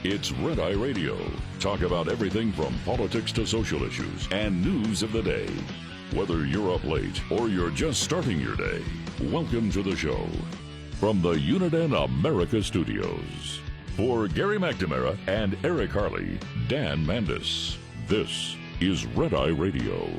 It's Red Eye Radio. Talk about everything from politics to social issues and news of the day. Whether you're up late or you're just starting your day, welcome to the show. From the Uniden America Studios. For Gary McNamara and Eric Harley, Dan Mandis. This is Red Eye Radio.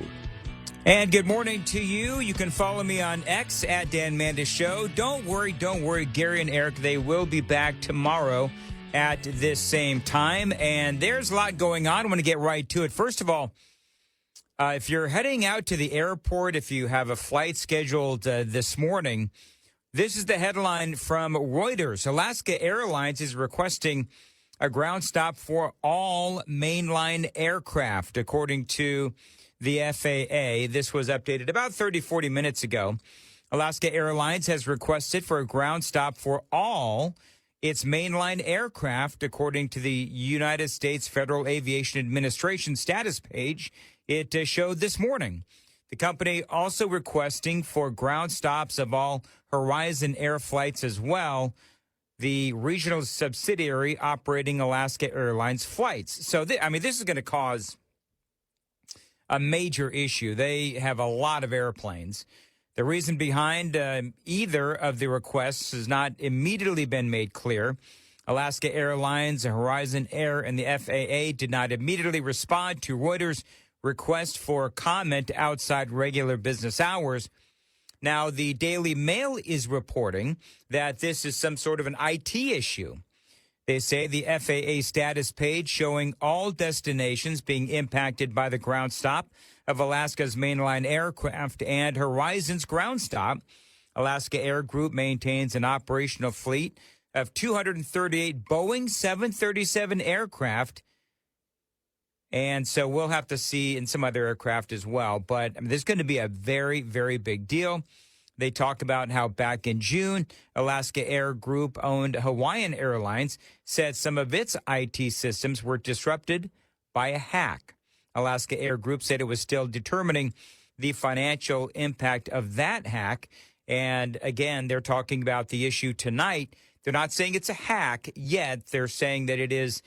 And good morning to you. You can follow me on X at Dan Mandis Show. Don't worry. Gary and Eric, they will be back tomorrow at this same time. And there's a lot going on. I want to get right to it. First of all, if you're heading out to the airport, if you have a flight scheduled this morning, this is the headline from Reuters. Alaska Airlines is requesting a ground stop for all mainline aircraft, according to the FAA. This was updated about 40 minutes ago. Alaska Airlines has requested for a ground stop for all its mainline aircraft, according to the United States Federal Aviation Administration status page it showed this morning. The company also requesting for ground stops of all Horizon Air flights as well, the regional subsidiary operating Alaska Airlines flights. So, this is going to cause a major issue. They have a lot of airplanes. The reason behind either of the requests has not immediately been made clear. Alaska Airlines, Horizon Air, and the FAA did not immediately respond to Reuters' request for comment outside regular business hours. Now, the Daily Mail is reporting that this is some sort of an IT issue. They say the FAA status page showing all destinations being impacted by the ground stop of Alaska's mainline aircraft and Horizon's ground stop. Alaska Air Group maintains an operational fleet of 238 Boeing 737 aircraft. And so we'll have to see in some other aircraft as well. But this is going to be a very, very big deal. They talk about how back in June, Alaska Air Group owned Hawaiian Airlines said some of its IT systems were disrupted by a hack. Alaska Air Group said it was still determining the financial impact of that hack. And again, they're talking about the issue tonight. They're not saying it's a hack yet. They're saying that it is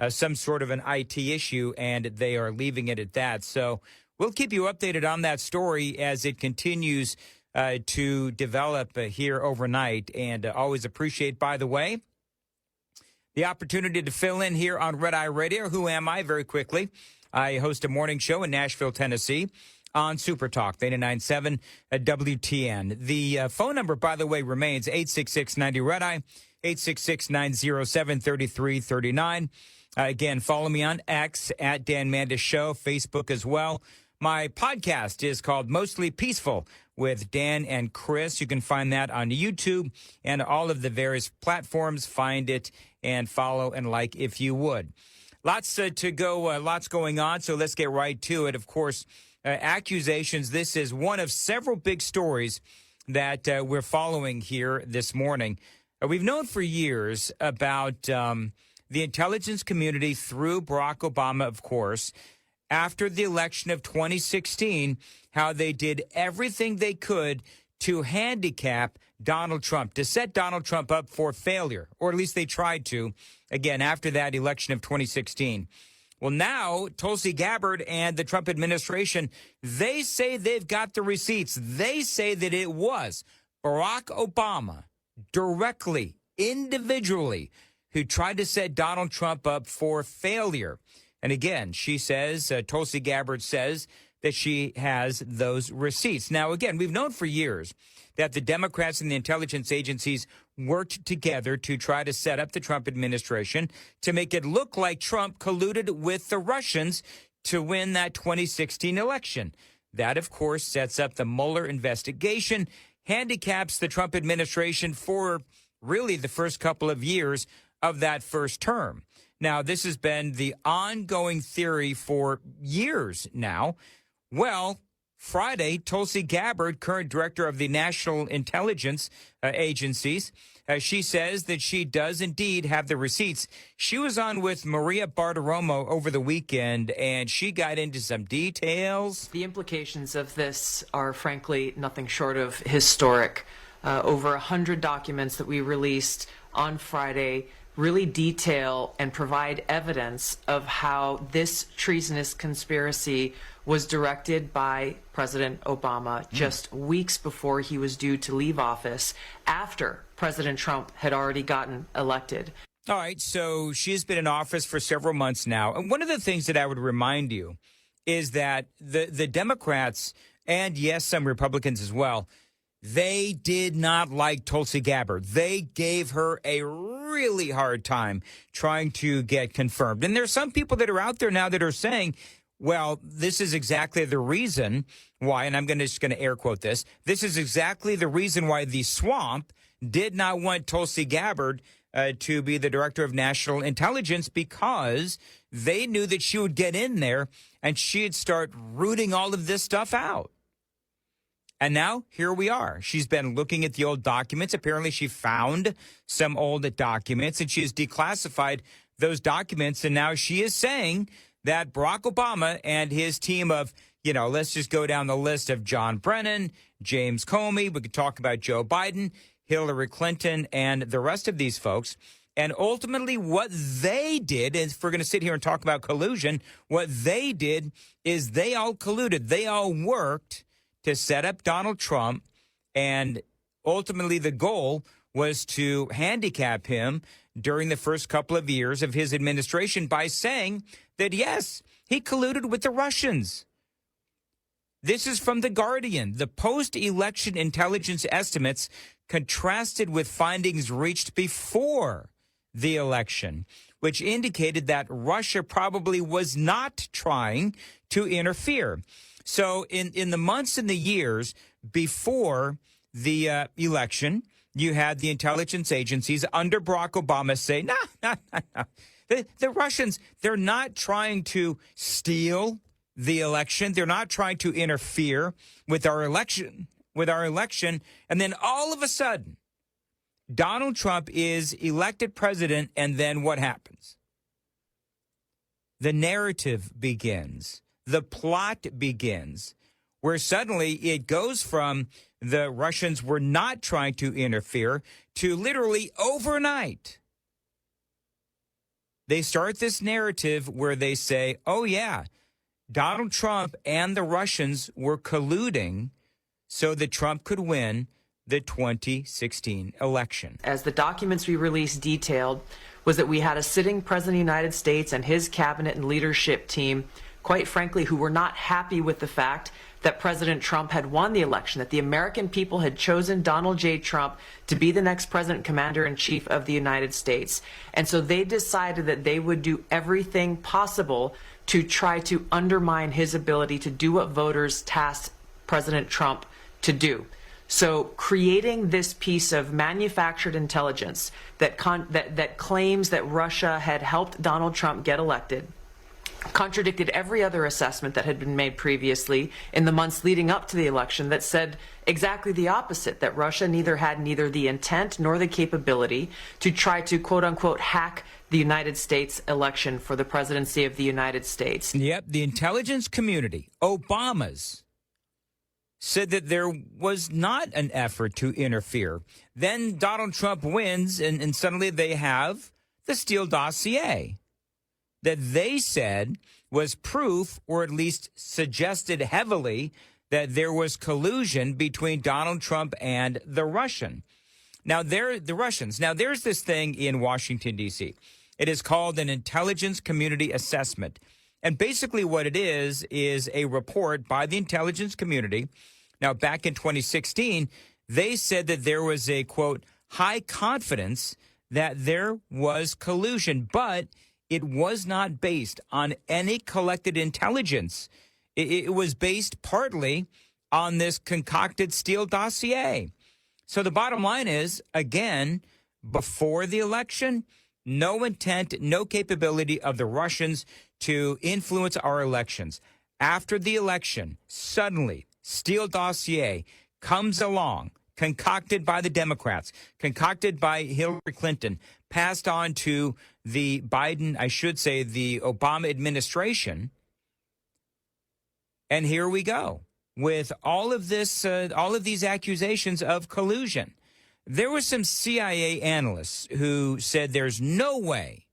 some sort of an IT issue, and they are leaving it at that. So we'll keep you updated on that story as it continues to develop here overnight. And always appreciate, by the way, the opportunity to fill in here on Red Eye Radio. Who am I? Very quickly, I host a morning show in Nashville, Tennessee on Super Talk, 89.7 WTN. The phone number, by the way, remains 866-90-RED-EYE, 866-907-3339. Again, follow me on X at Dan Mandis Show, Facebook as well. My podcast is called Mostly Peaceful with Dan and Chris. You can find that on YouTube and all of the various platforms. Find it and follow and like if you would. Lots to go, lots going on, so let's get right to it. Of course, accusations. This is one of several big stories that we're following here this morning. We've known for years about the intelligence community through Barack Obama, of course, after the election of 2016, how they did everything they could to handicap Donald Trump, to set Donald Trump up for failure, or at least they tried to, again, after that election of 2016. Well, now, Tulsi Gabbard and the Trump administration, they say they've got the receipts. They say that it was Barack Obama directly, individually, who tried to set Donald Trump up for failure. And again, she says, Tulsi Gabbard says that she has those receipts. Now, again, we've known for years that the Democrats and the intelligence agencies worked together to try to set up the Trump administration to make it look like Trump colluded with the Russians to win that 2016 election. That, of course, sets up the Mueller investigation, handicaps the Trump administration for really the first couple of years of that first term. Now, this has been the ongoing theory for years now. Well, Friday, Tulsi Gabbard, current director of the National Intelligence agencies, she says that she does indeed have the receipts. She was on with Maria Bartiromo over the weekend, and she got into some details. The implications of this are, frankly, nothing short of historic. Over 100 documents that we released on Friday really detail and provide evidence of how this treasonous conspiracy was directed by President Obama just weeks before he was due to leave office, after President Trump had already gotten elected. All right, so she's been in office for several months now. And one of the things that I would remind you is that the Democrats, and yes, some Republicans as well, they did not like Tulsi Gabbard. They gave her a really hard time trying to get confirmed. And there's some people that are out there now that are saying, well, this is exactly the reason why, and I'm just going to air quote this, this is exactly the reason why the swamp did not want Tulsi Gabbard to be the director of national intelligence, because they knew that she would get in there and she'd start rooting all of this stuff out. And now here we are. She's been looking at the old documents. Apparently she found some old documents and she has declassified those documents. And now she is saying that Barack Obama and his team of, let's just go down the list of John Brennan, James Comey. We could talk about Joe Biden, Hillary Clinton, and the rest of these folks. And ultimately what they did, if we're going to sit here and talk about collusion, what they did is they all colluded. They all worked to set up Donald Trump, and ultimately the goal was to handicap him during the first couple of years of his administration by saying that, yes, he colluded with the Russians. This is from The Guardian. The post-election intelligence estimates contrasted with findings reached before the election, which indicated that Russia probably was not trying to interfere. So in the months and the years before the election, you had the intelligence agencies under Barack Obama say, no. The Russians, they're not trying to steal the election. They're not trying to interfere with our election. And then all of a sudden, Donald Trump is elected president, and then what happens? The narrative begins. The plot begins, where suddenly it goes from the Russians were not trying to interfere to literally overnight. They start this narrative where they say, oh, yeah, Donald Trump and the Russians were colluding so that Trump could win the 2016 election. As the documents we released detailed, was that we had a sitting president of the United States and his cabinet and leadership team, quite frankly, who were not happy with the fact that President Trump had won the election, that the American people had chosen Donald J. Trump to be the next president, commander-in-chief of the United States. And so they decided that they would do everything possible to try to undermine his ability to do what voters tasked President Trump to do. So creating this piece of manufactured intelligence that claims that Russia had helped Donald Trump get elected contradicted every other assessment that had been made previously in the months leading up to the election that said exactly the opposite, that Russia had neither the intent nor the capability to try to, quote unquote, hack the United States election for the presidency of the United States. Yep, the intelligence community, Obama's, said that there was not an effort to interfere. Then Donald Trump wins, and suddenly they have the Steele dossier that they said was proof, or at least suggested heavily, that there was collusion between Donald Trump and the Russians. Now, there's this thing in Washington, D.C. It is called an intelligence community assessment. And basically what it is a report by the intelligence community. Now, back in 2016, they said that there was a, quote, high confidence that there was collusion, but it was not based on any collected intelligence. It was based partly on this concocted Steele dossier. So the bottom line is, again, before the election, no intent, no capability of the Russians to influence our elections. After the election, suddenly, Steele dossier comes along, concocted by the Democrats, concocted by Hillary Clinton, passed on to the Biden, I should say, the Obama administration. And here we go with all of this, all of these accusations of collusion. There were some CIA analysts who said there's no way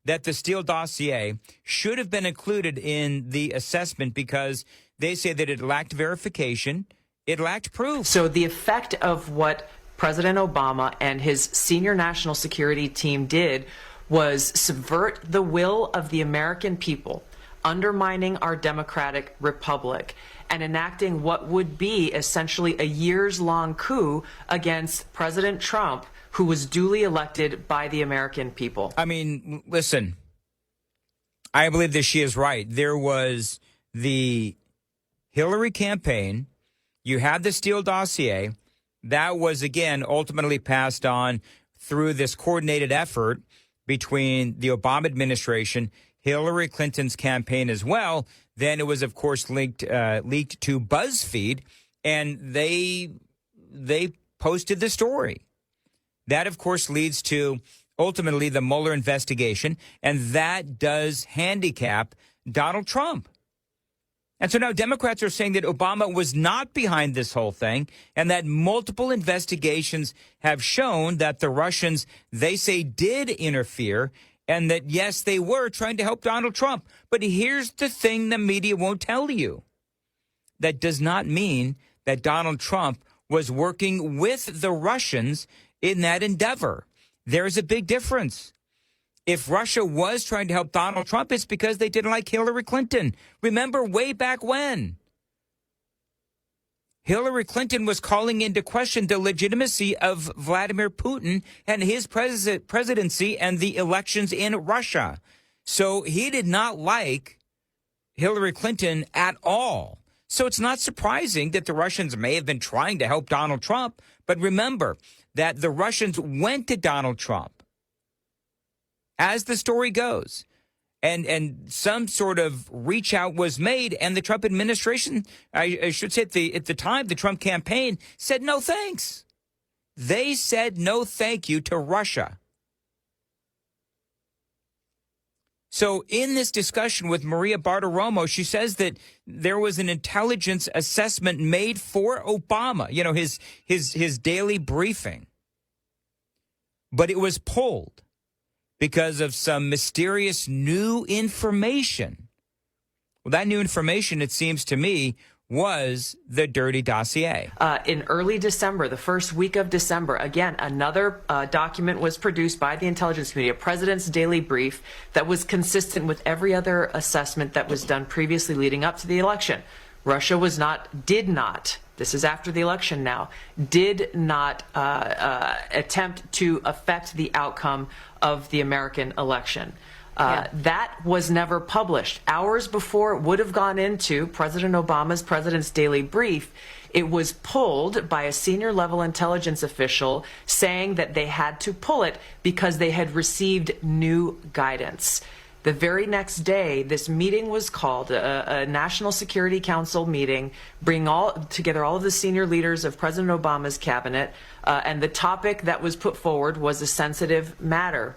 that the Steele dossier should have been included in the assessment because they say that it lacked verification, it lacked proof. So the effect of what President Obama and his senior national security team did was subvert the will of the American people, undermining our democratic republic, and enacting what would be essentially a years-long coup against President Trump, who was duly elected by the American people. I mean, listen, I believe that she is right. There was the Hillary campaign. You had the Steele dossier. That was, again, ultimately passed on through this coordinated effort between the Obama administration, Hillary Clinton's campaign as well. Then it was, of course, leaked to BuzzFeed, and they posted the story. That, of course, leads to ultimately the Mueller investigation, and that does handicap Donald Trump. And so now Democrats are saying that Obama was not behind this whole thing, and that multiple investigations have shown that the Russians, they say, did interfere, and that, yes, they were trying to help Donald Trump. But here's the thing the media won't tell you. That does not mean that Donald Trump was working with the Russians in that endeavor. There's a big difference. If Russia was trying to help Donald Trump, it's because they didn't like Hillary Clinton. Remember way back when? Hillary Clinton was calling into question the legitimacy of Vladimir Putin and his presidency and the elections in Russia. So he did not like Hillary Clinton at all. So it's not surprising that the Russians may have been trying to help Donald Trump. But remember that the Russians went to Donald Trump, as the story goes, and some sort of reach out was made, and the Trump administration, I should say at the time, the Trump campaign said no thanks. They said no thank you to Russia. So in this discussion with Maria Bartiromo, she says that there was an intelligence assessment made for Obama, you know, his daily briefing, but it was pulled because of some mysterious new information. Well, that new information, it seems to me, was the dirty dossier. In early December, the first week of December, again, another document was produced by the intelligence community, a president's daily brief that was consistent with every other assessment that was done previously leading up to the election. Russia did not, this is after the election now, did not attempt to affect the outcome of the American election. That was never published. Hours before it would have gone into President Obama's President's Daily Brief, it was pulled by a senior level intelligence official saying that they had to pull it because they had received new guidance. The very next day, this meeting was called, a National Security Council meeting, bring together all of the senior leaders of President Obama's cabinet, and the topic that was put forward was a sensitive matter.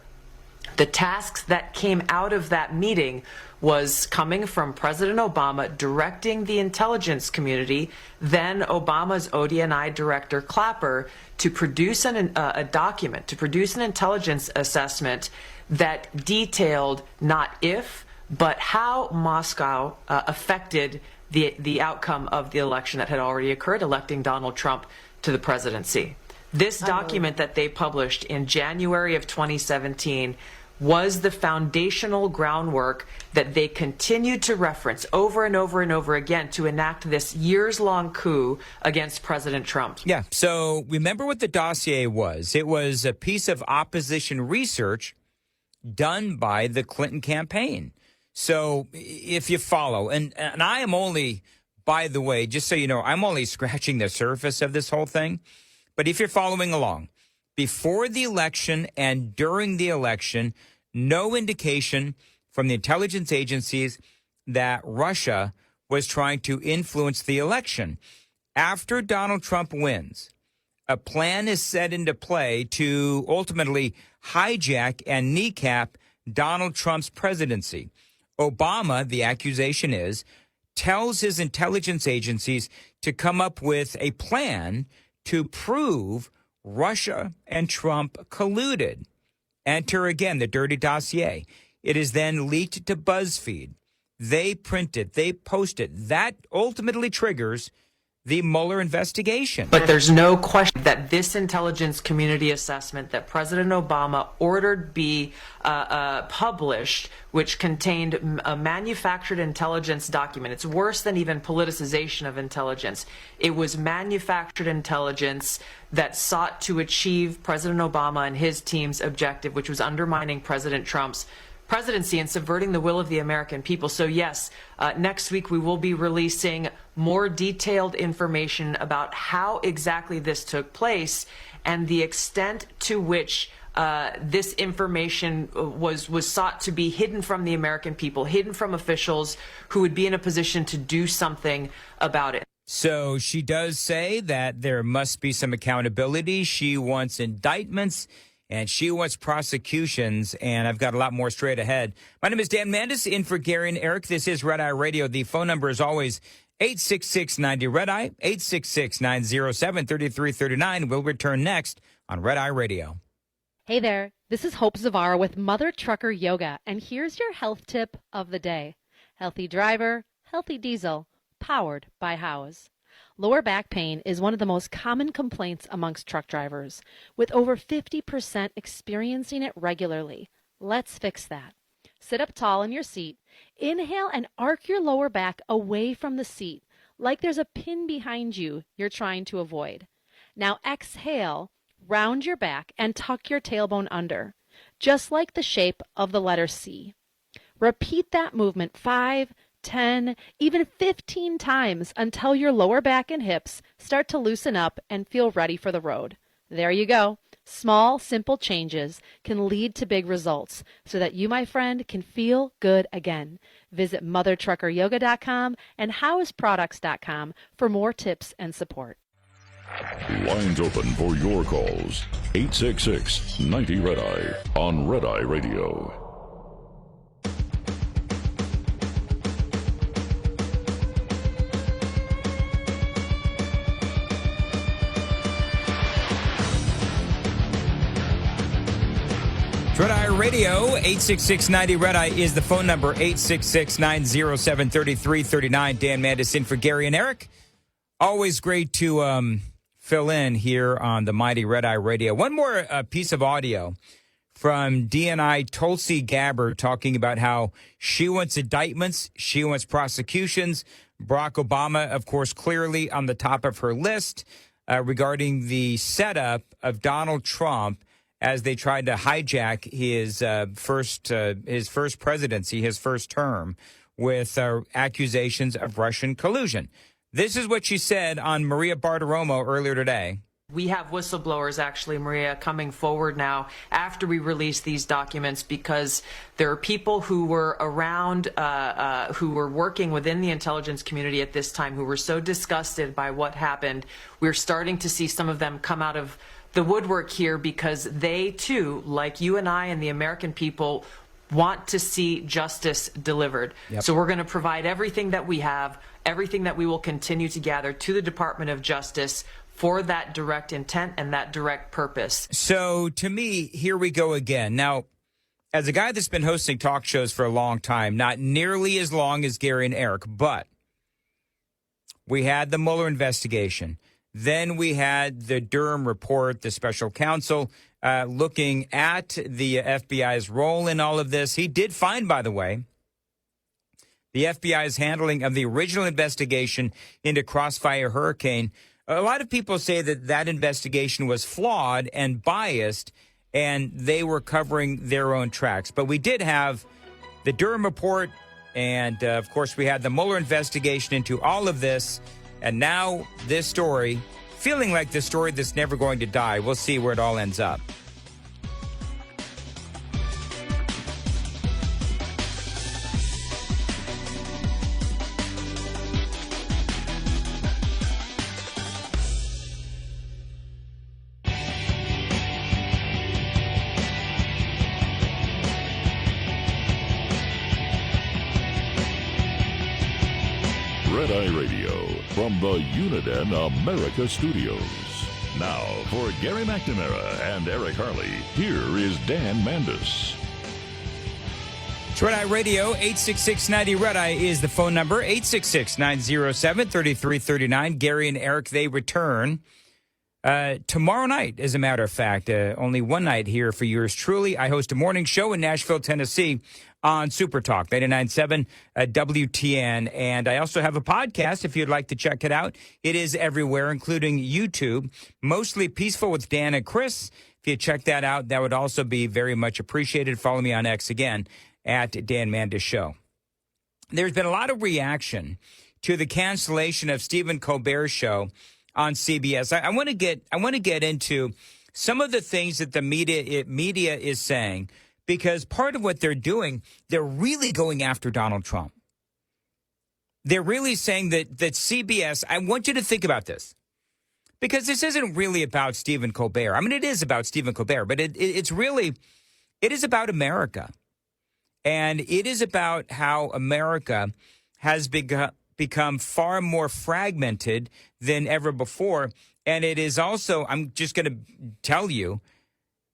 The tasks that came out of that meeting was coming from President Obama directing the intelligence community, then Obama's ODNI director Clapper, to produce a document, to produce an intelligence assessment that detailed not if, but how Moscow affected the outcome of the election that had already occurred, electing Donald Trump to the presidency. This document that they published in January of 2017 was the foundational groundwork that they continued to reference over and over and over again to enact this years-long coup against President Trump. Yeah, so remember what the dossier was. It was a piece of opposition research done by the Clinton campaign. So if you follow, and I am only, by the way, just so you know, I'm only scratching the surface of this whole thing. But if you're following along, before the election and during the election, no indication from the intelligence agencies that Russia was trying to influence the election. After Donald Trump wins, a plan is set into play to ultimately hijack and kneecap Donald Trump's presidency. Obama, the accusation is, tells his intelligence agencies to come up with a plan to prove Russia and Trump colluded. Enter again the dirty dossier. It is then leaked to BuzzFeed. They print it. They post it. That ultimately triggers the Mueller investigation. But there's no question that this intelligence community assessment that President Obama ordered be published, which contained a manufactured intelligence document. It's worse than even politicization of intelligence. It was manufactured intelligence that sought to achieve President Obama and his team's objective, which was undermining President Trump's presidency and subverting the will of the American people. So yes, next week we will be releasing more detailed information about how exactly this took place and the extent to which this information was sought to be hidden from the American people, hidden from officials who would be in a position to do something about it. So she does say that there must be some accountability. She wants indictments. And she wants prosecutions, and I've got a lot more straight ahead. My name is Dan Mandis, in for Gary and Eric. This is Red Eye Radio. The phone number is always 866-90-RED-EYE, 866-907-3339. We'll return next on Red Eye Radio. Hey there, this is Hope Zavara with Mother Trucker Yoga, and here's your health tip of the day. Healthy driver, healthy diesel, powered by Howes. Lower back pain is one of the most common complaints amongst truck drivers, with over 50% experiencing it regularly. Let's fix that. Sit up tall in your seat, inhale and arc your lower back away from the seat, like there's a pin behind you you're trying to avoid. Now exhale, round your back and tuck your tailbone under, just like the shape of the letter C. Repeat that movement 5, 10, even 15 times until your lower back and hips start to loosen up and feel ready for the road. There you go. Small, simple changes can lead to big results so that you, my friend, can feel good again. Visit mothertruckeryoga.com and howesproducts.com for more tips and support. Lines open for your calls. 866-90-RED-EYE on Red Eye Radio. Red Eye Radio, 866-90-RED-EYE is the phone number, 866-907-3339. Dan Mandis in for Gary and Eric. Always great to fill in here on the mighty Red Eye Radio. One more piece of audio from DNI Tulsi Gabbard talking about how she wants indictments, she wants prosecutions. Barack Obama, of course, clearly on the top of her list regarding the setup of Donald Trump as they tried to hijack his first presidency, his first term, with accusations of Russian collusion. This is what she said on Maria Bartiromo earlier today. We have whistleblowers, actually, Maria, coming forward now after we release these documents because there are people who were around, who were working within the intelligence community at this time who were so disgusted by what happened. We're starting to see some of them come out of the woodwork here because they, too, like you and I and the American people, want to see justice delivered. Yep. So we're going to provide everything that we have, everything that we will continue to gather to the Department of Justice for that direct intent and that direct purpose. So to me, here we go again. Now, as a guy that's been hosting talk shows for a long time, not nearly as long as Gary and Eric, but we had the Mueller investigation. Then we had the Durham report, the special counsel looking at the FBI's role in all of this. He did find, by the way, the FBI's handling of the original investigation into Crossfire Hurricane. A lot of people say that that investigation was flawed and biased, and they were covering their own tracks. But we did have the Durham report, and, of course, we had the Mueller investigation into all of this. And now this story, feeling like the story that's never going to die. We'll see where it all ends up. Red Eye Radio from the Uniden America Studios. Now, for Gary McNamara and Eric Harley, here is Dan Mandis. It's Red Eye Radio, 866-90 Red Eye is the phone number, 866-907-3339. Gary and Eric, they return tomorrow night, as a matter of fact. Only one night here for yours truly. I host a morning show in Nashville, Tennessee on Super Talk, 99.7 WTN. And I also have a podcast if you'd like to check it out. It is everywhere, including YouTube. Mostly Peaceful with Dan and Chris. If you check that out, that would also be very much appreciated. Follow me on X again at Dan Mandis Show. There's been a lot of reaction to the cancellation of Steven Colbert's show on CBS. I want to get into some of the things that the media is saying, because part of what they're doing, they're really going after Donald Trump. They're really saying that CBS, I want you to think about this, because this isn't really about Steven Colbert. I mean, it is about Steven Colbert, but it is about America. And it is about how America has become far more fragmented than ever before. And it is also, I'm just going to tell you,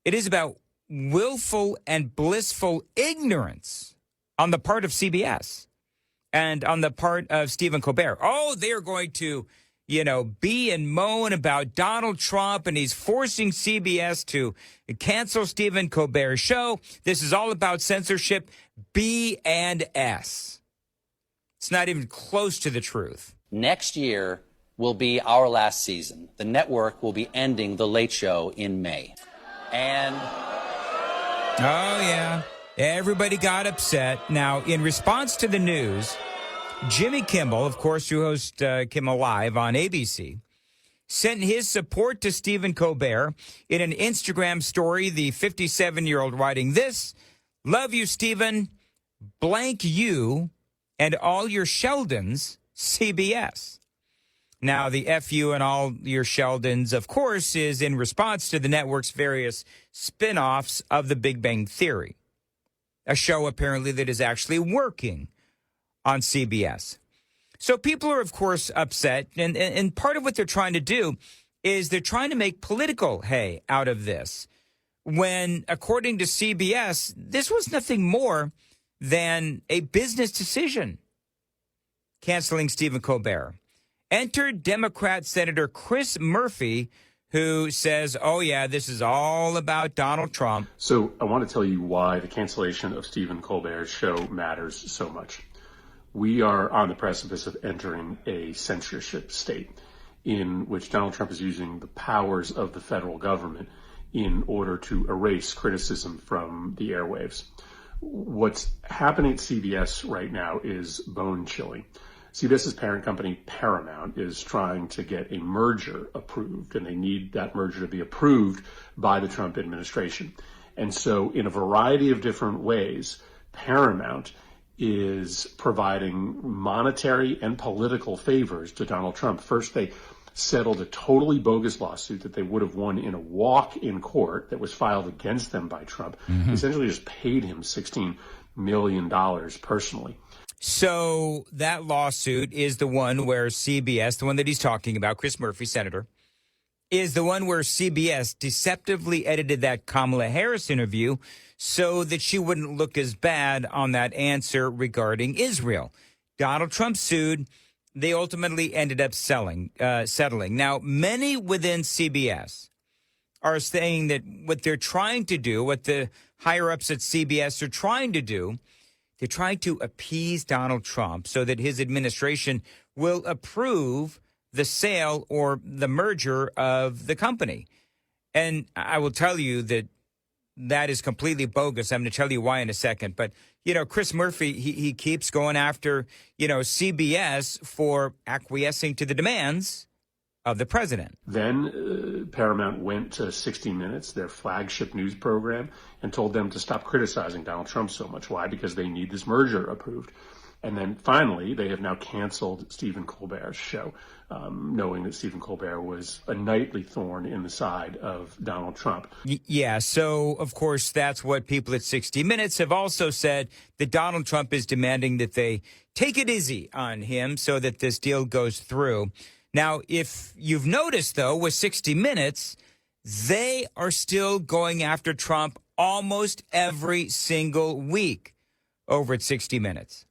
it is about willful and blissful ignorance on the part of CBS and on the part of Steven Colbert. Oh, they're going to, be and moan about Donald Trump, and he's forcing CBS to cancel Steven Colbert's show. This is all about censorship. B and S. It's not even close to the truth. Next year will be our last season. The network will be ending The Late Show in May. And oh, yeah. Everybody got upset. Now, in response to the news, Jimmy Kimmel, of course, who hosts Kimmel Live on ABC, sent his support to Steven Colbert in an Instagram story. The 57-year-old writing this: "Love you, Steven. Blank you and all your Sheldons, CBS." Now, the F you and all your Sheldons, of course, is in response to the network's various spin-offs of The Big Bang Theory, a show apparently that is actually working on CBS. So people are, of course, upset, and part of what they're trying to do is they're trying to make political hay out of this, when, according to CBS, this was nothing more than a business decision, canceling Steven Colbert. Enter Democrat Senator Chris Murphy, who says, oh, yeah, this is all about Donald Trump. So I want to tell you why the cancellation of Steven Colbert's show matters so much. We are on the precipice of entering a censorship state in which Donald Trump is using the powers of the federal government in order to erase criticism from the airwaves. What's happening at CBS right now is bone-chilling. CBS's parent company, Paramount, is trying to get a merger approved, and they need that merger to be approved by the Trump administration. And so in a variety of different ways, Paramount is providing monetary and political favors to Donald Trump. First, they settled a totally bogus lawsuit that they would have won in a walk in court that was filed against them by Trump. They essentially just paid him $16 million personally. So that lawsuit is the one where CBS, the one that he's talking about, Chris Murphy, Senator, is the one where CBS deceptively edited that Kamala Harris interview so that she wouldn't look as bad on that answer regarding Israel. Donald Trump sued. They ultimately ended up settling. Now, many within CBS are saying that what they're trying to do, what the higher-ups at CBS are trying to do, they're trying to appease Donald Trump so that his administration will approve the sale or the merger of the company. And I will tell you that that is completely bogus. I'm going to tell you why in a second. But, Chris Murphy, he keeps going after, CBS for acquiescing to the demands of the president. Then Paramount went to 60 Minutes, their flagship news program, and told them to stop criticizing Donald Trump so much. Why? Because they need this merger approved. And then finally, they have now canceled Steven Colbert's show, knowing that Steven Colbert was a nightly thorn in the side of Donald Trump. Yeah, so, of course, that's what people at 60 Minutes have also said, that Donald Trump is demanding that they take it easy on him so that this deal goes through. Now, if you've noticed, though, with 60 Minutes, they are still going after Trump almost every single week over at 60 Minutes.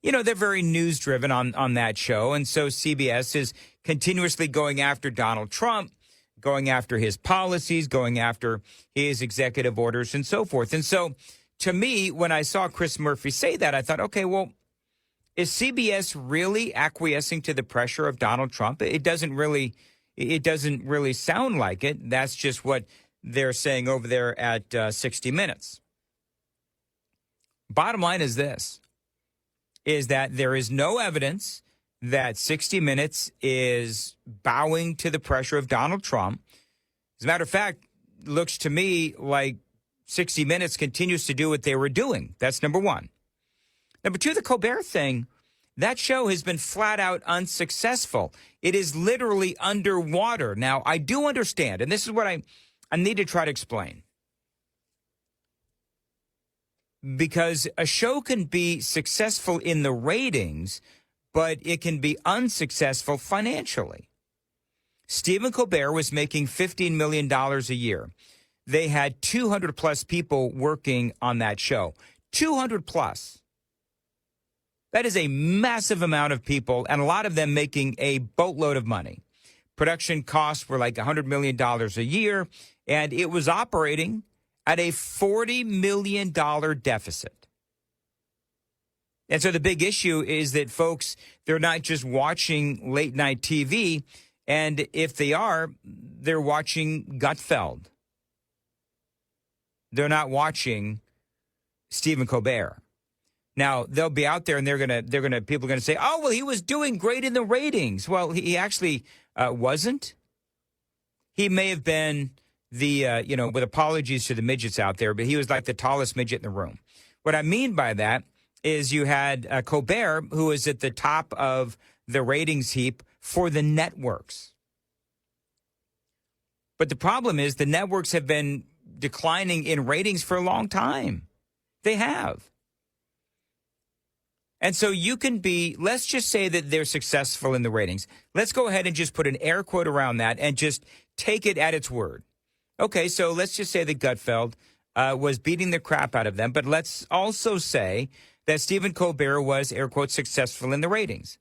You know, they're very news-driven on that show, and so CBS is continuously going after Donald Trump, going after his policies, going after his executive orders, and so forth. And so, to me, when I saw Chris Murphy say that, I thought, okay, well, is CBS really acquiescing to the pressure of Donald Trump? It doesn't really sound like it. That's just what they're saying over there at 60 Minutes. Bottom line is this, is that there is no evidence that 60 Minutes is bowing to the pressure of Donald Trump. As a matter of fact, it looks to me like 60 Minutes continues to do what they were doing. That's number one. Number two, the Colbert thing, that show has been flat out unsuccessful. It is literally underwater. Now, I do understand, and this is what I need to try to explain. Because a show can be successful in the ratings, but it can be unsuccessful financially. Steven Colbert was making $15 million a year. They had 200 plus people working on that show. 200 plus. That is a massive amount of people, and a lot of them making a boatload of money. Production costs were like $100 million a year, and it was operating at a $40 million deficit. And so the big issue is that folks, they're not just watching late night TV, and if they are, they're watching Gutfeld. They're not watching Stephen Colbert. Now, they'll be out there and people are going to say, oh, well, he was doing great in the ratings. Well, he actually wasn't. He may have been with apologies to the midgets out there, but he was like the tallest midget in the room. What I mean by that is you had Colbert, who was at the top of the ratings heap for the networks. But the problem is the networks have been declining in ratings for a long time. They have. And so you can let's just say that they're successful in the ratings. Let's go ahead and just put an air quote around that and just take it at its word. Okay, so let's just say that Gutfeld was beating the crap out of them, but let's also say that Stephen Colbert was, air quotes, successful in the ratings.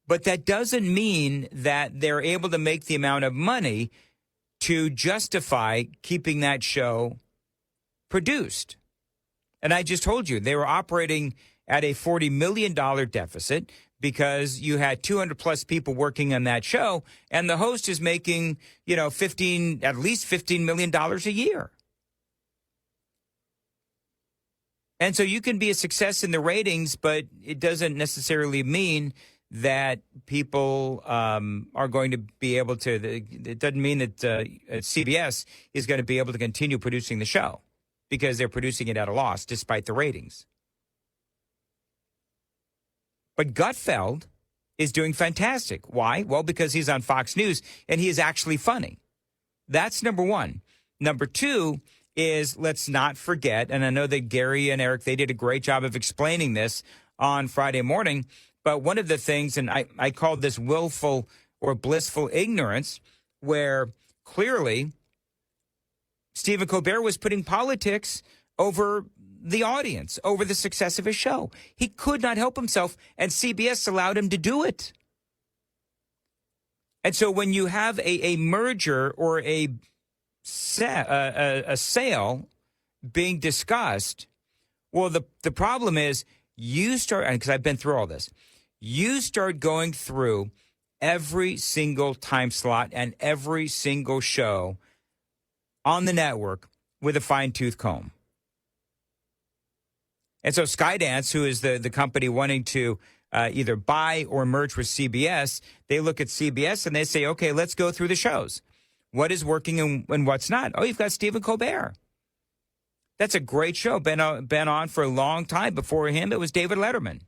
But that doesn't mean that they're able to make the amount of money to justify keeping that show produced. And I just told you, they were operating at a $40 million deficit because you had 200 plus people working on that show, and the host is making, at least $15 million a year. And so you can be a success in the ratings, but it doesn't necessarily mean that people are going to be able to, it doesn't mean that CBS is going to be able to continue producing the show because they're producing it at a loss despite the ratings. But Gutfeld is doing fantastic. Why? Well, because he's on Fox News and he is actually funny. That's number one. Number two is, let's not forget, and I know that Gary and Eric, they did a great job of explaining this on Friday morning, but one of the things, and I called this willful or blissful ignorance, where clearly Stephen Colbert was putting politics over the audience, over the success of his show. He could not help himself, and CBS allowed him to do it. And so when you have a merger or a sale being discussed, well, the problem is you start, because I've been through all this, you start going through every single time slot and every single show on the network with a fine-tooth comb. And so Skydance, who is the company wanting to either buy or merge with CBS, they look at CBS and they say, okay, let's go through the shows. What is working and what's not? Oh, you've got Stephen Colbert. That's a great show. Been on for a long time. Before him, it was David Letterman.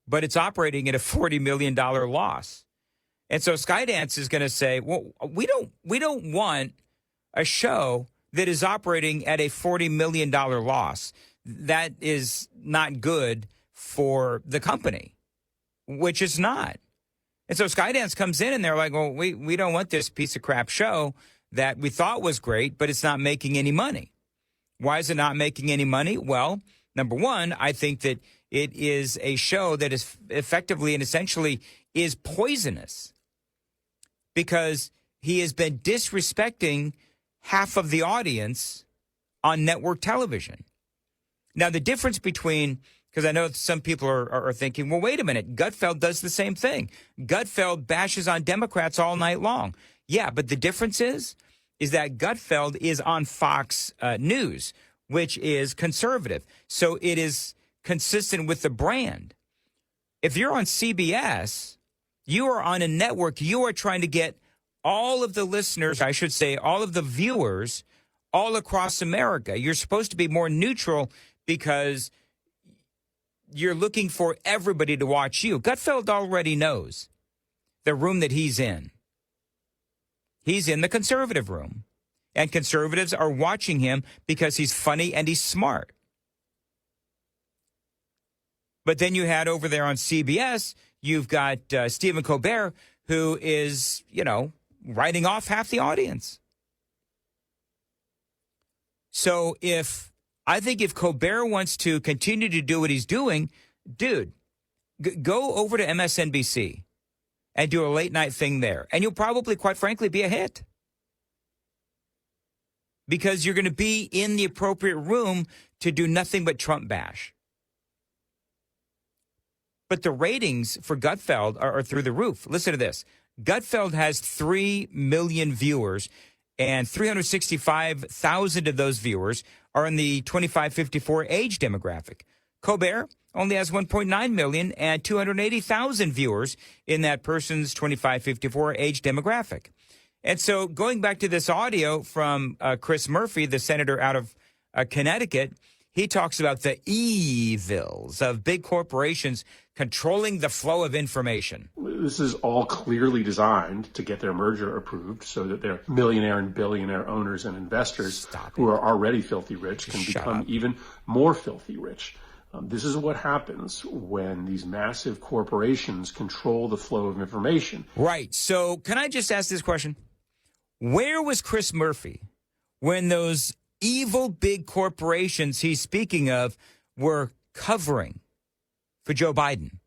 But it's operating at a $40 million loss. And so Skydance is going to say, well, we don't want a show that is operating at a $40 million loss. That is not good for the company. which it's not. And so Skydance comes in and they're like, well, we don't want this piece of crap show that we thought was great, but it's not making any money. Why is it not making any money? Well, number one, I think that it is a show that is effectively and essentially is poisonous because he has been disrespecting half of the audience on network television. Now, the difference between, because I know some people are thinking, well, wait a minute, Gutfeld does the same thing. Gutfeld bashes on Democrats all night long. Yeah, but the difference is that Gutfeld is on Fox News, which is conservative. So it is consistent with the brand. If you're on CBS, you are on a network, you are trying to get all of the listeners, I should say, all of the viewers all across America. You're supposed to be more neutral because you're looking for everybody to watch you. Gutfeld already knows the room that he's in. He's in the conservative room. And conservatives are watching him because he's funny and he's smart. But then you had over there on CBS, you've got Steven Colbert, who is, writing off half the audience. So I think if Colbert wants to continue to do what he's doing, dude, go over to MSNBC and do a late night thing there. And you'll probably, quite frankly, be a hit. Because you're going to be in the appropriate room to do nothing but Trump bash. But the ratings for Gutfeld are through the roof. Listen to this. Gutfeld has 3 million viewers, and 365,000 of those viewers are in the 25-54 age demographic. Colbert only has 1.9 million and 280,000 viewers in that person's 25-54 age demographic. And so going back to this audio from Chris Murphy, the senator out of Connecticut, he talks about the evils of big corporations controlling the flow of information. This is all clearly designed to get their merger approved so that their millionaire and billionaire owners and investors who are already filthy rich can become even more filthy rich. This is what happens when these massive corporations control the flow of information. Right. So can I just ask this question? Where was Chris Murphy when those evil big corporations he's speaking of were covering for Joe Biden?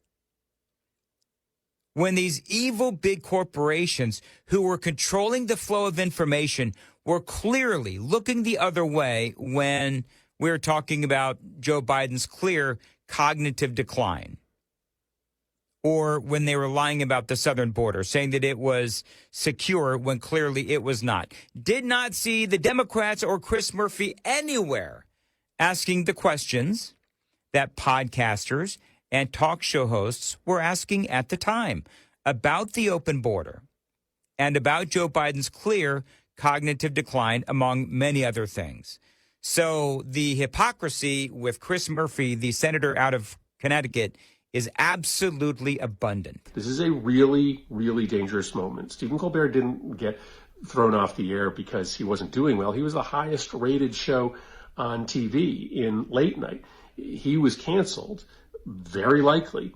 When these evil big corporations who were controlling the flow of information were clearly looking the other way when we were talking about Joe Biden's clear cognitive decline. Or when they were lying about the southern border, saying that it was secure when clearly it was not. Did not see the Democrats or Chris Murphy anywhere asking the questions that podcasters and talk show hosts were asking at the time about the open border and about Joe Biden's clear cognitive decline, among many other things. So the hypocrisy with Chris Murphy, the senator out of Connecticut, is absolutely abundant. This is a really, really dangerous moment. Stephen Colbert didn't get thrown off the air because he wasn't doing well. He was the highest rated show on TV in late night. He was canceled, very likely,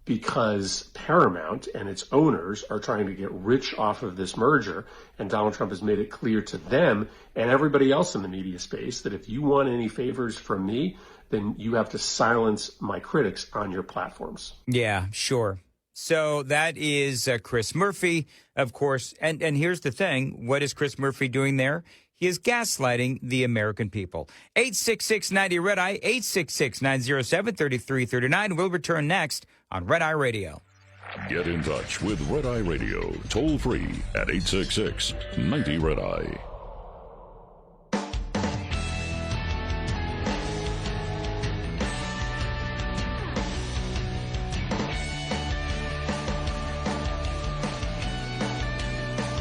because Paramount and its owners are trying to get rich off of this merger, and Donald Trump has made it clear to them and everybody else in the media space that if you want any favors from me, then you have to silence my critics on your platforms. Yeah, sure. So that is Chris Murphy, of course. And here's the thing. What is Chris Murphy doing there? He is gaslighting the American people. 866-90-RED-EYE, 866-907-3339. We'll return next on Red Eye Radio. Get in touch with Red Eye Radio, toll free at 866-90-RED-EYE.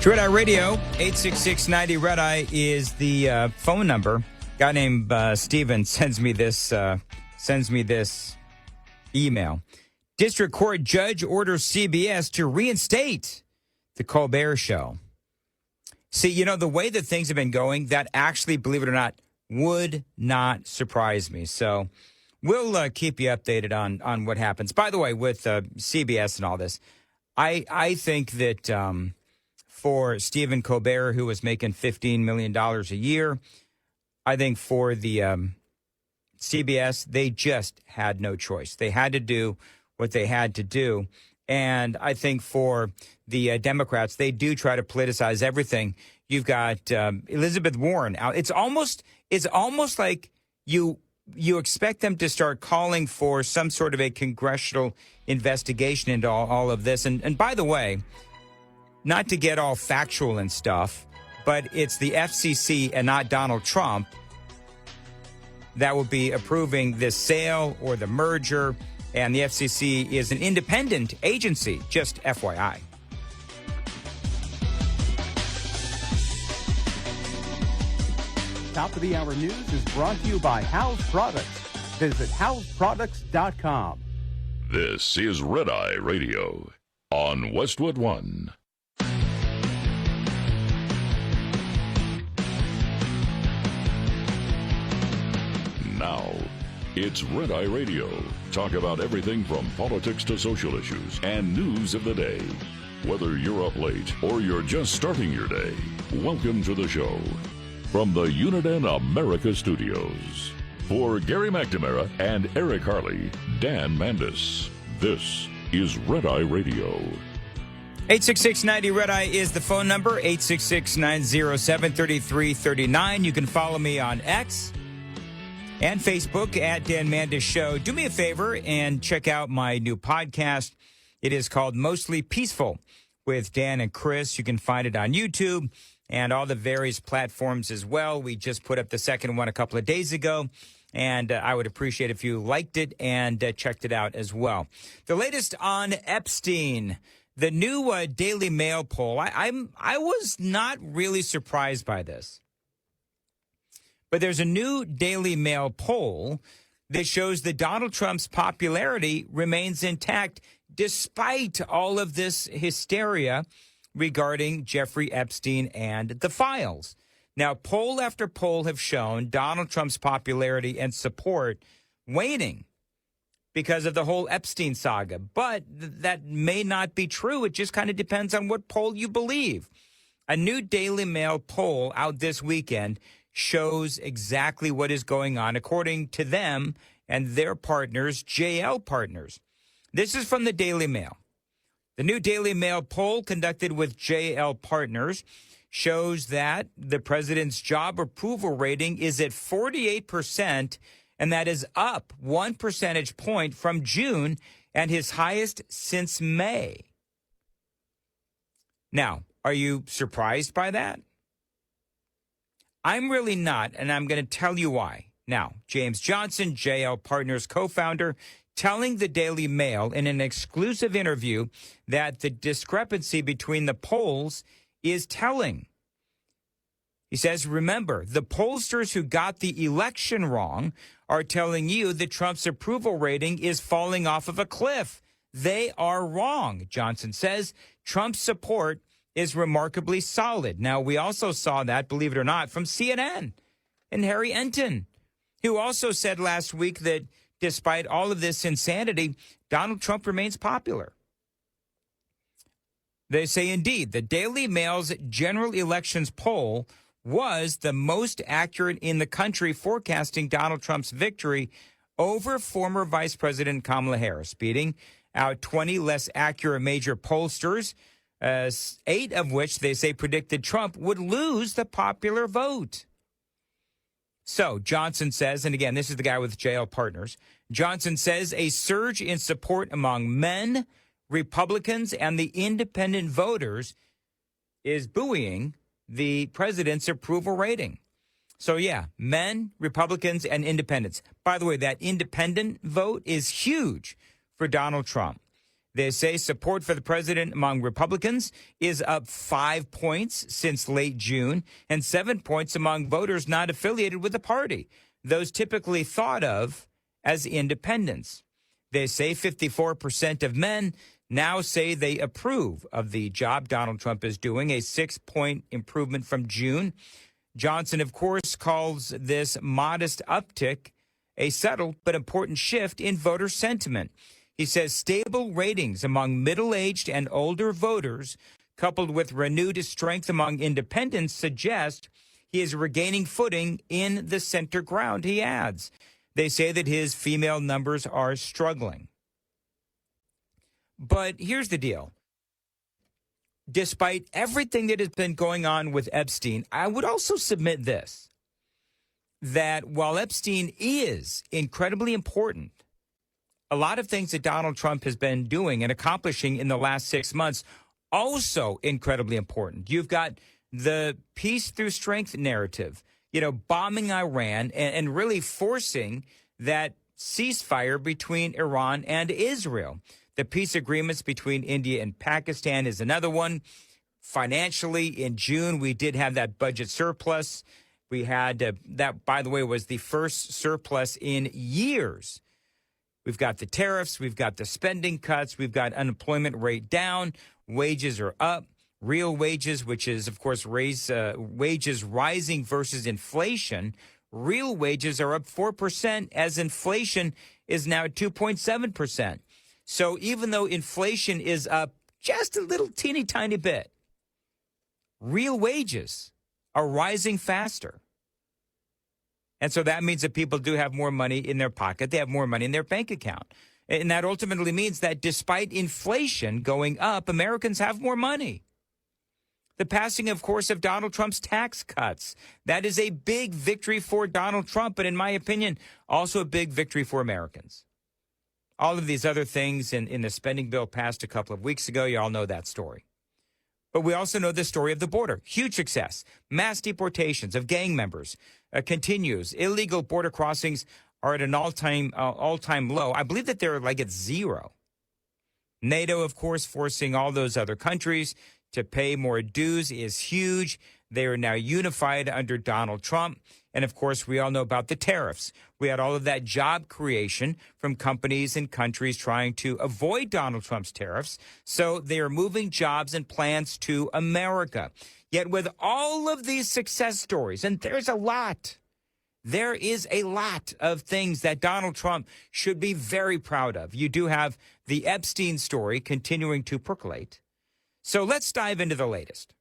Red Eye Radio, 866-90-RED-EYE is the phone number. A guy named Steven sends me this email. District Court judge orders CBS to reinstate the Colbert Show. See, the way that things have been going, that actually, believe it or not, would not surprise me. So we'll keep you updated on what happens. By the way, with CBS and all this, I think that for Steven Colbert, who was making $15 million a year, I think for the CBS, they just had no choice. They had to do what they had to do. And I think for the Democrats, they do try to politicize everything. You've got Elizabeth Warren out. It's almost like you expect them to start calling for some sort of a congressional investigation into all of this. And by the way, not to get all factual and stuff, but it's the FCC and not Donald Trump that will be approving this sale or the merger. And the FCC is an independent agency, just FYI. Top of the Hour News is brought to you by House Products. Visit houseproducts.com. This is Red Eye Radio on Westwood One. Now, it's Red Eye Radio. Talk about everything from politics to social issues and news of the day. Whether you're up late or you're just starting your day, welcome to the show. From the Uniden America Studios. For Gary McNamara and Eric Harley, Dan Mandis, this is Red Eye Radio. 866-90 Red Eye is the phone number, 866-907-3339. You can follow me on X and Facebook at Dan Mandis Show. Do me a favor and check out my new podcast. It is called Mostly Peaceful with Dan and Chris. You can find it on YouTube and all the various platforms as well. We just put up the second one a couple of days ago, and I would appreciate if you liked it and checked it out as well. The latest on Epstein, the new Daily Mail poll. I was not really surprised by this. But there's a new Daily Mail poll that shows that Donald Trump's popularity remains intact despite all of this hysteria regarding Jeffrey Epstein and the files. Now, poll after poll have shown Donald Trump's popularity and support waning because of the whole Epstein saga. But that may not be true. It just kind of depends on what poll you believe. A new Daily Mail poll out this weekend shows exactly what is going on, according to them and their partners, JL Partners. This is from the Daily Mail. The new Daily Mail poll conducted with JL Partners shows that the president's job approval rating is at 48%, and that is up 1 percentage point from June and his highest since May. Now, are you surprised by that? I'm really not, and I'm going to tell you why. Now, James Johnson, JL Partners co-founder, telling the Daily Mail in an exclusive interview that the discrepancy between the polls is telling. He says, remember, the pollsters who got the election wrong are telling you that Trump's approval rating is falling off of a cliff. They are wrong, Johnson says. Trump's support is remarkably solid. Now, we also saw that, believe it or not, from CNN and Harry Enton, who also said last week that despite all of this insanity, Donald Trump remains popular. They say, indeed, the Daily Mail's general elections poll was the most accurate in the country, forecasting Donald Trump's victory over former Vice President Kamala Harris, beating out 20 less accurate major pollsters, 8 of which they say predicted Trump would lose the popular vote. So Johnson says, and again, this is the guy with JL Partners, Johnson says a surge in support among men, Republicans, and the independent voters is buoying the president's approval rating. So yeah, men, Republicans, and independents. By the way, that independent vote is huge for Donald Trump. They say support for the president among Republicans is up 5 points since late June and 7 points among voters not affiliated with the party, those typically thought of as independents. They say 54% of men now say they approve of the job Donald Trump is doing, a 6-point improvement from June. Johnson, of course, calls this modest uptick a subtle but important shift in voter sentiment. He says stable ratings among middle-aged and older voters, coupled with renewed strength among independents, suggest he is regaining footing in the center ground, he adds. They say that his female numbers are struggling. But here's the deal. Despite everything that has been going on with Epstein, I would also submit this, that while Epstein is incredibly important, a lot of things that Donald Trump has been doing and accomplishing in the last 6 months also incredibly important. You've got the peace through strength narrative, bombing Iran and really forcing that ceasefire between Iran and Israel. The peace agreements between India and Pakistan is another one. Financially, in June, we did have that budget surplus. We had that, by the way, was the first surplus in years. We've got the tariffs. We've got the spending cuts. We've got unemployment rate down. Wages are up. Real wages, which is, of course, wages rising versus inflation. Real wages are up 4% as inflation is now at 2.7%. So even though inflation is up just a little teeny tiny bit, real wages are rising faster. And so that means that people do have more money in their pocket. They have more money in their bank account. And that ultimately means that despite inflation going up, Americans have more money. The passing, of course, of Donald Trump's tax cuts. That is a big victory for Donald Trump, but in my opinion, also a big victory for Americans. All of these other things in the spending bill passed a couple of weeks ago, you all know that story. But we also know the story of the border. Huge success. Mass deportations of gang members continues. Illegal border crossings are at an all-time low. I believe that they're like at zero. NATO, of course, forcing all those other countries to pay more dues is huge. They are now unified under Donald Trump. And, of course, we all know about the tariffs. We had all of that job creation from companies and countries trying to avoid Donald Trump's tariffs. So they are moving jobs and plants to America. Yet with all of these success stories, and there's a lot, there is a lot of things that Donald Trump should be very proud of. You do have the Epstein story continuing to percolate. So let's dive into the latest.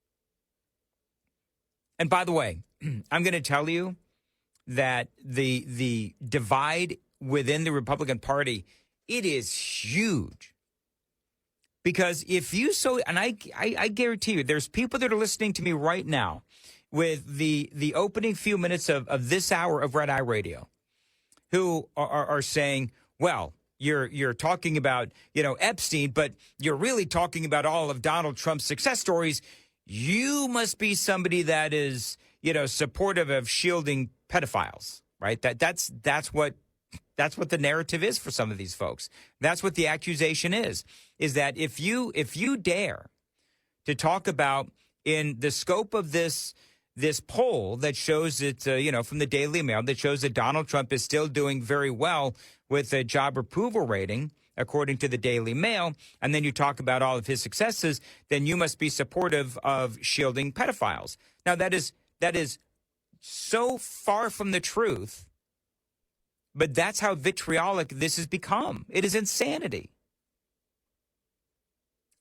And by the way, I'm going to tell you that the divide within the Republican Party, it is huge. Because if you and I guarantee you, there's people that are listening to me right now with the opening few minutes of this hour of Red Eye Radio who are saying, well, you're talking about, Epstein, but you're really talking about all of Donald Trump's success stories. You must be somebody that is, supportive of shielding pedophiles, right? That's what the narrative is for some of these folks. That's what the accusation is that if you dare to talk about in the scope of this poll that shows it, from the Daily Mail, that shows that Donald Trump is still doing very well with a job approval rating, according to the Daily Mail, and then you talk about all of his successes, then you must be supportive of shielding pedophiles. Now, that is so far from the truth, but that's how vitriolic this has become. It is insanity.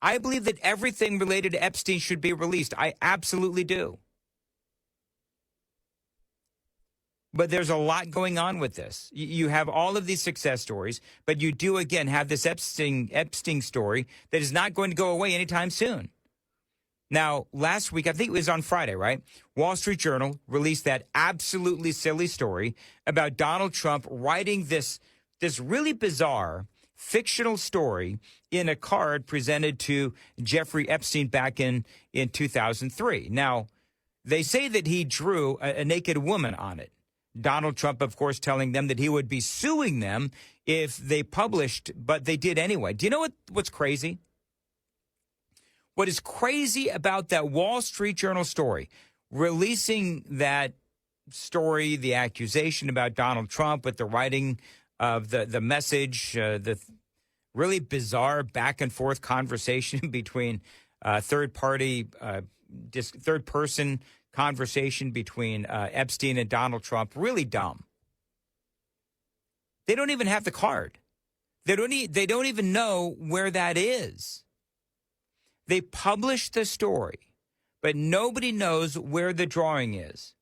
I believe that everything related to Epstein should be released. I absolutely do. But there's a lot going on with this. You have all of these success stories, but you do, again, have this Epstein story that is not going to go away anytime soon. Now, last week, I think it was on Friday, right? Wall Street Journal released that absolutely silly story about Donald Trump writing this really bizarre fictional story in a card presented to Jeffrey Epstein back in 2003. Now, they say that he drew a naked woman on it. Donald Trump, of course, telling them that he would be suing them if they published, but they did anyway. Do you know what's crazy? What is crazy about that Wall Street Journal story, releasing that story, the accusation about Donald Trump with the writing of the message, the really bizarre back and forth conversation between third person conversation between Epstein and Donald Trump, really dumb. They don't even have the card. They don't even know where that is. They published the story, but nobody knows where the drawing is.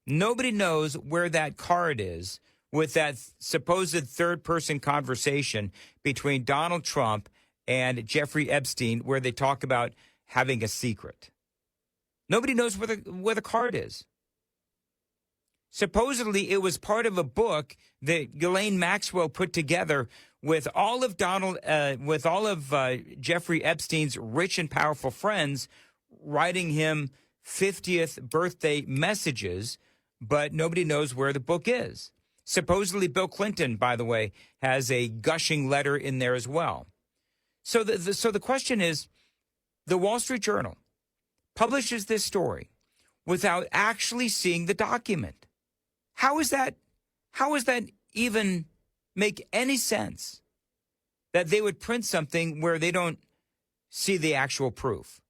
Nobody knows where that card is with that supposed third-person conversation between Donald Trump and Jeffrey Epstein where they talk about having a secret. Nobody knows where the card is. Supposedly, it was part of a book that Ghislaine Maxwell put together with all of Jeffrey Epstein's rich and powerful friends writing him 50th birthday messages, but nobody knows where the book is. Supposedly, Bill Clinton, by the way, has a gushing letter in there as well. So the question is, the Wall Street Journal publishes this story without actually seeing the document. How is that even make any sense that they would print something where they don't see the actual proof?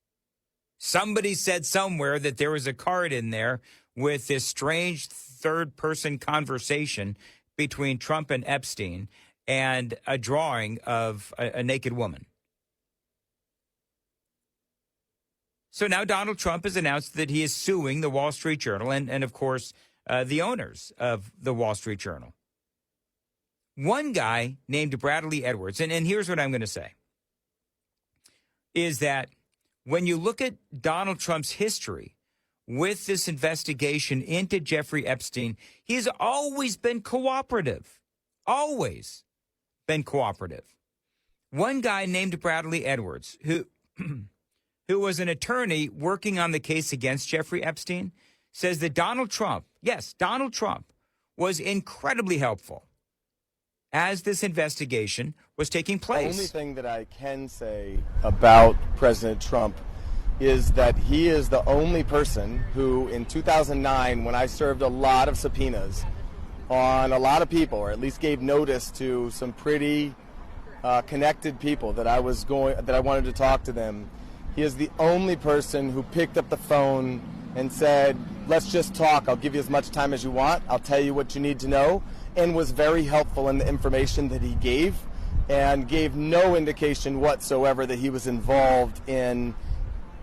Somebody said somewhere that there was a card in there with this strange third-person conversation between Trump and Epstein and a drawing of a naked woman. So now Donald Trump has announced that he is suing the Wall Street Journal and of course, the owners of the Wall Street Journal. One guy named Bradley Edwards, and here's what I'm going to say, is that when you look at Donald Trump's history with this investigation into Jeffrey Epstein, he's always been cooperative. Always been cooperative. One guy named Bradley Edwards, who was an attorney working on the case against Jeffrey Epstein, says that Donald Trump, yes, Donald Trump, was incredibly helpful as this investigation was taking place. The only thing that I can say about President Trump is that he is the only person who, in 2009, when I served a lot of subpoenas on a lot of people, or at least gave notice to some pretty connected people that I wanted to talk to them, he is the only person who picked up the phone and said, "Let's just talk. I'll give you as much time as you want. I'll tell you what you need to know," and was very helpful in the information that he gave and gave no indication whatsoever that he was involved in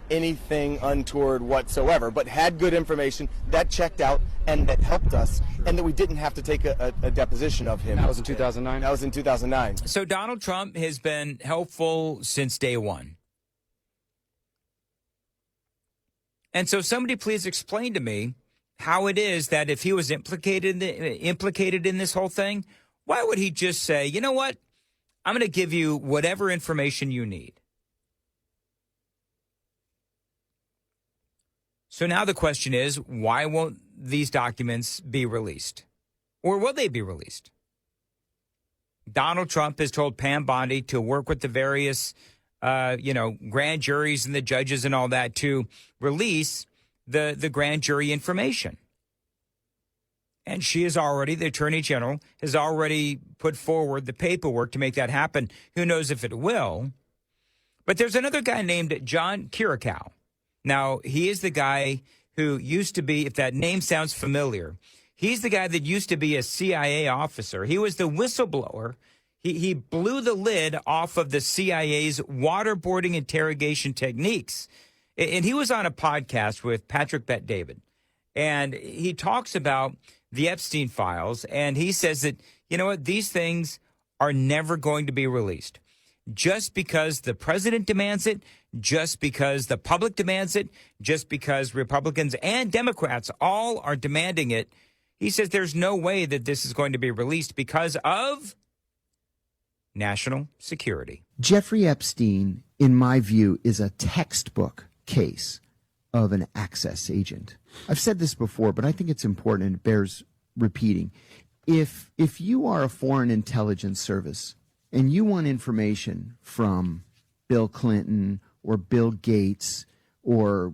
anything untoward whatsoever, but had good information that checked out and that helped us, and that we didn't have to take a deposition of him. That was in 2009? That was in 2009. So Donald Trump has been helpful since day one. And so somebody please explain to me how it is that if he was implicated in this whole thing, why would he just say, you know what, I'm going to give you whatever information you need? So now the question is, why won't these documents be released? Or will they be released? Donald Trump has told Pam Bondi to work with the various grand juries and the judges and all that to release the grand jury information. And she is already, the Attorney General, has already put forward the paperwork to make that happen. Who knows if it will? But there's another guy named John Kiriakou. Now, he is the guy who used to be, if that name sounds familiar, he's the guy that used to be a CIA officer. He was the whistleblower. He blew the lid off of the CIA's waterboarding interrogation techniques. And he was on a podcast with Patrick Bet-David. And he talks about the Epstein files. And he says that, you know what, these things are never going to be released. Just because the president demands it, just because the public demands it, just because Republicans and Democrats all are demanding it. He says there's no way that this is going to be released because of national security. Jeffrey Epstein, in my view, is a textbook case of an access agent. I've said this before, but I think it's important and it bears repeating. If you are a foreign intelligence service and you want information from Bill Clinton or Bill Gates or,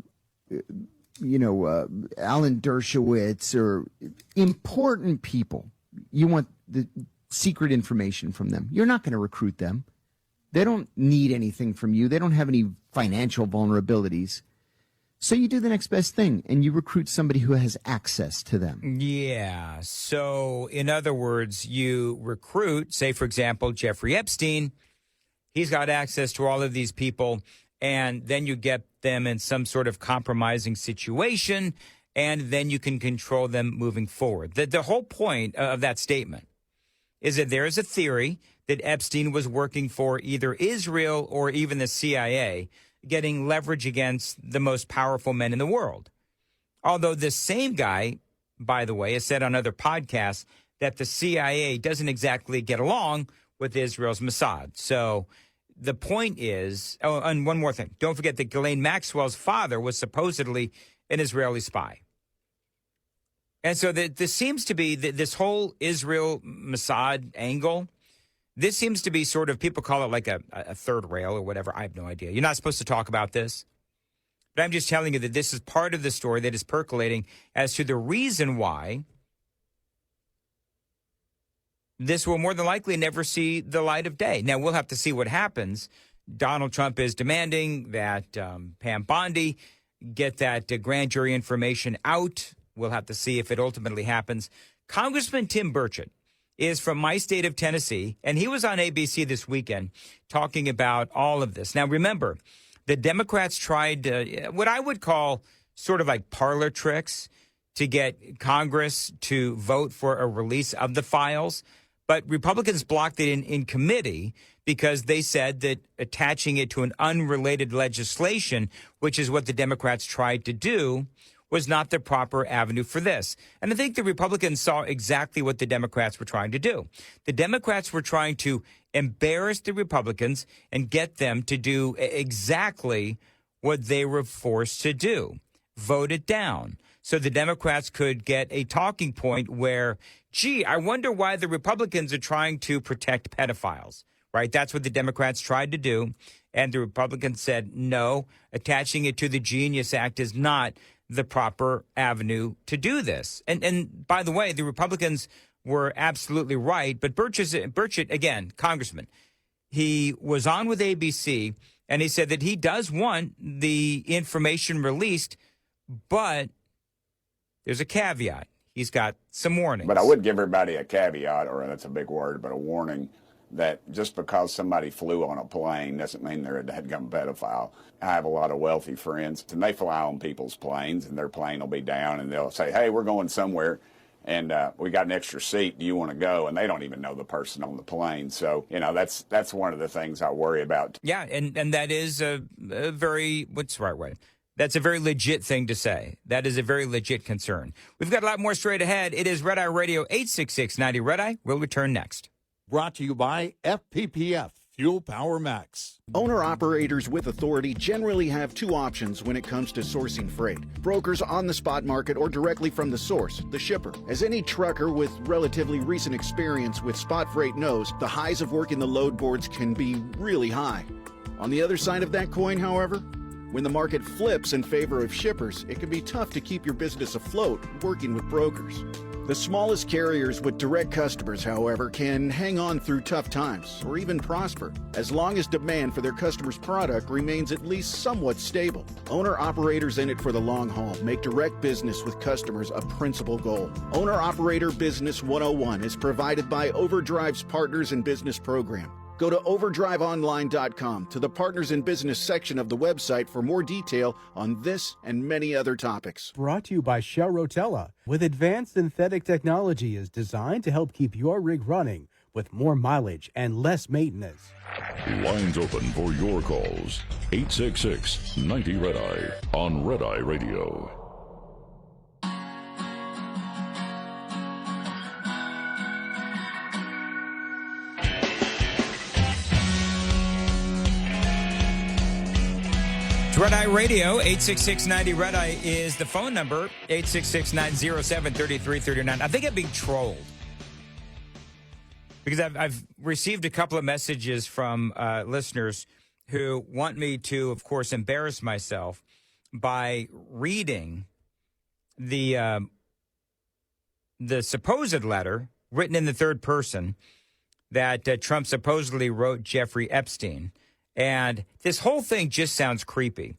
Alan Dershowitz or important people, you want the secret information from them. You're not going to recruit them. They don't need anything from you. They don't have any financial vulnerabilities. So you do the next best thing, and you recruit somebody who has access to them. Yeah. So, in other words, you recruit, say, for example, Jeffrey Epstein. He's got access to all of these people, and then you get them in some sort of compromising situation, and then you can control them moving forward. The whole point of that statement is that there is a theory that Epstein was working for either Israel or even the CIA, getting leverage against the most powerful men in the world. Although this same guy, by the way, has said on other podcasts that the CIA doesn't exactly get along with Israel's Mossad. So the point is, oh, and one more thing. Don't forget that Ghislaine Maxwell's father was supposedly an Israeli spy. And so this seems to be this whole Israel Mossad angle. This seems to be sort of, people call it like a third rail or whatever. I have no idea. You're not supposed to talk about this. But I'm just telling you that this is part of the story that is percolating as to the reason why this will more than likely never see the light of day. Now, we'll have to see what happens. Donald Trump is demanding that Pam Bondi get that grand jury information out. We'll have to see if it ultimately happens. Congressman Tim Burchett is from my state of Tennessee, and he was on ABC this weekend talking about all of this. Now, remember, the Democrats tried what I would call sort of like parlor tricks to get Congress to vote for a release of the files, but Republicans blocked it in committee because they said that attaching it to an unrelated legislation, which is what the Democrats tried to do, was not the proper avenue for this. And I think the Republicans saw exactly what the Democrats were trying to do. The Democrats were trying to embarrass the Republicans and get them to do exactly what they were forced to do, vote it down. So the Democrats could get a talking point where, gee, I wonder why the Republicans are trying to protect pedophiles, right? That's what the Democrats tried to do. And the Republicans said, no, attaching it to the Genius Act is not the proper avenue to do this. And by the way, the Republicans were absolutely right. But Burchett, again, congressman, he was on with ABC, and he said that he does want the information released, but there's a caveat. He's got some warnings. But I would give everybody a caveat, or that's a big word, but a warning, that just because somebody flew on a plane doesn't mean they're a deadgum pedophile. I have a lot of wealthy friends, and they fly on people's planes, and their plane will be down, and they'll say, hey, we're going somewhere, and we got an extra seat. Do you want to go? And they don't even know the person on the plane. So, you know, that's one of the things I worry about. Yeah, and that is a very, what's the right way? That's a very legit thing to say. That is a very legit concern. We've got a lot more straight ahead. It is Red Eye Radio, 866-90 Red Eye. We'll return next. Brought to you by FPPF, Fuel Power Max. Owner-operators with authority generally have two options when it comes to sourcing freight. Brokers on the spot market or directly from the source, the shipper. As any trucker with relatively recent experience with spot freight knows, the highs of working the load boards can be really high. On the other side of that coin, however, when the market flips in favor of shippers, it can be tough to keep your business afloat working with brokers. The smallest carriers with direct customers, however, can hang on through tough times or even prosper as long as demand for their customers' product remains at least somewhat stable. Owner-operators in it for the long haul make direct business with customers a principal goal. Owner-Operator Business 101 is provided by Overdrive's Partners in Business program. Go to overdriveonline.com to the Partners in Business section of the website for more detail on this and many other topics. Brought to you by Shell Rotella, with advanced synthetic technology is designed to help keep your rig running with more mileage and less maintenance. Lines open for your calls. 866-90 Red Eye on Red Eye Radio. Red Eye Radio, 866-90 Red Eye is the phone number, 866-907-3339. I think I'm being trolled because I've received a couple of messages from listeners who want me to, of course, embarrass myself by reading the supposed letter written in the third person that Trump supposedly wrote Jeffrey Epstein. And this whole thing just sounds creepy.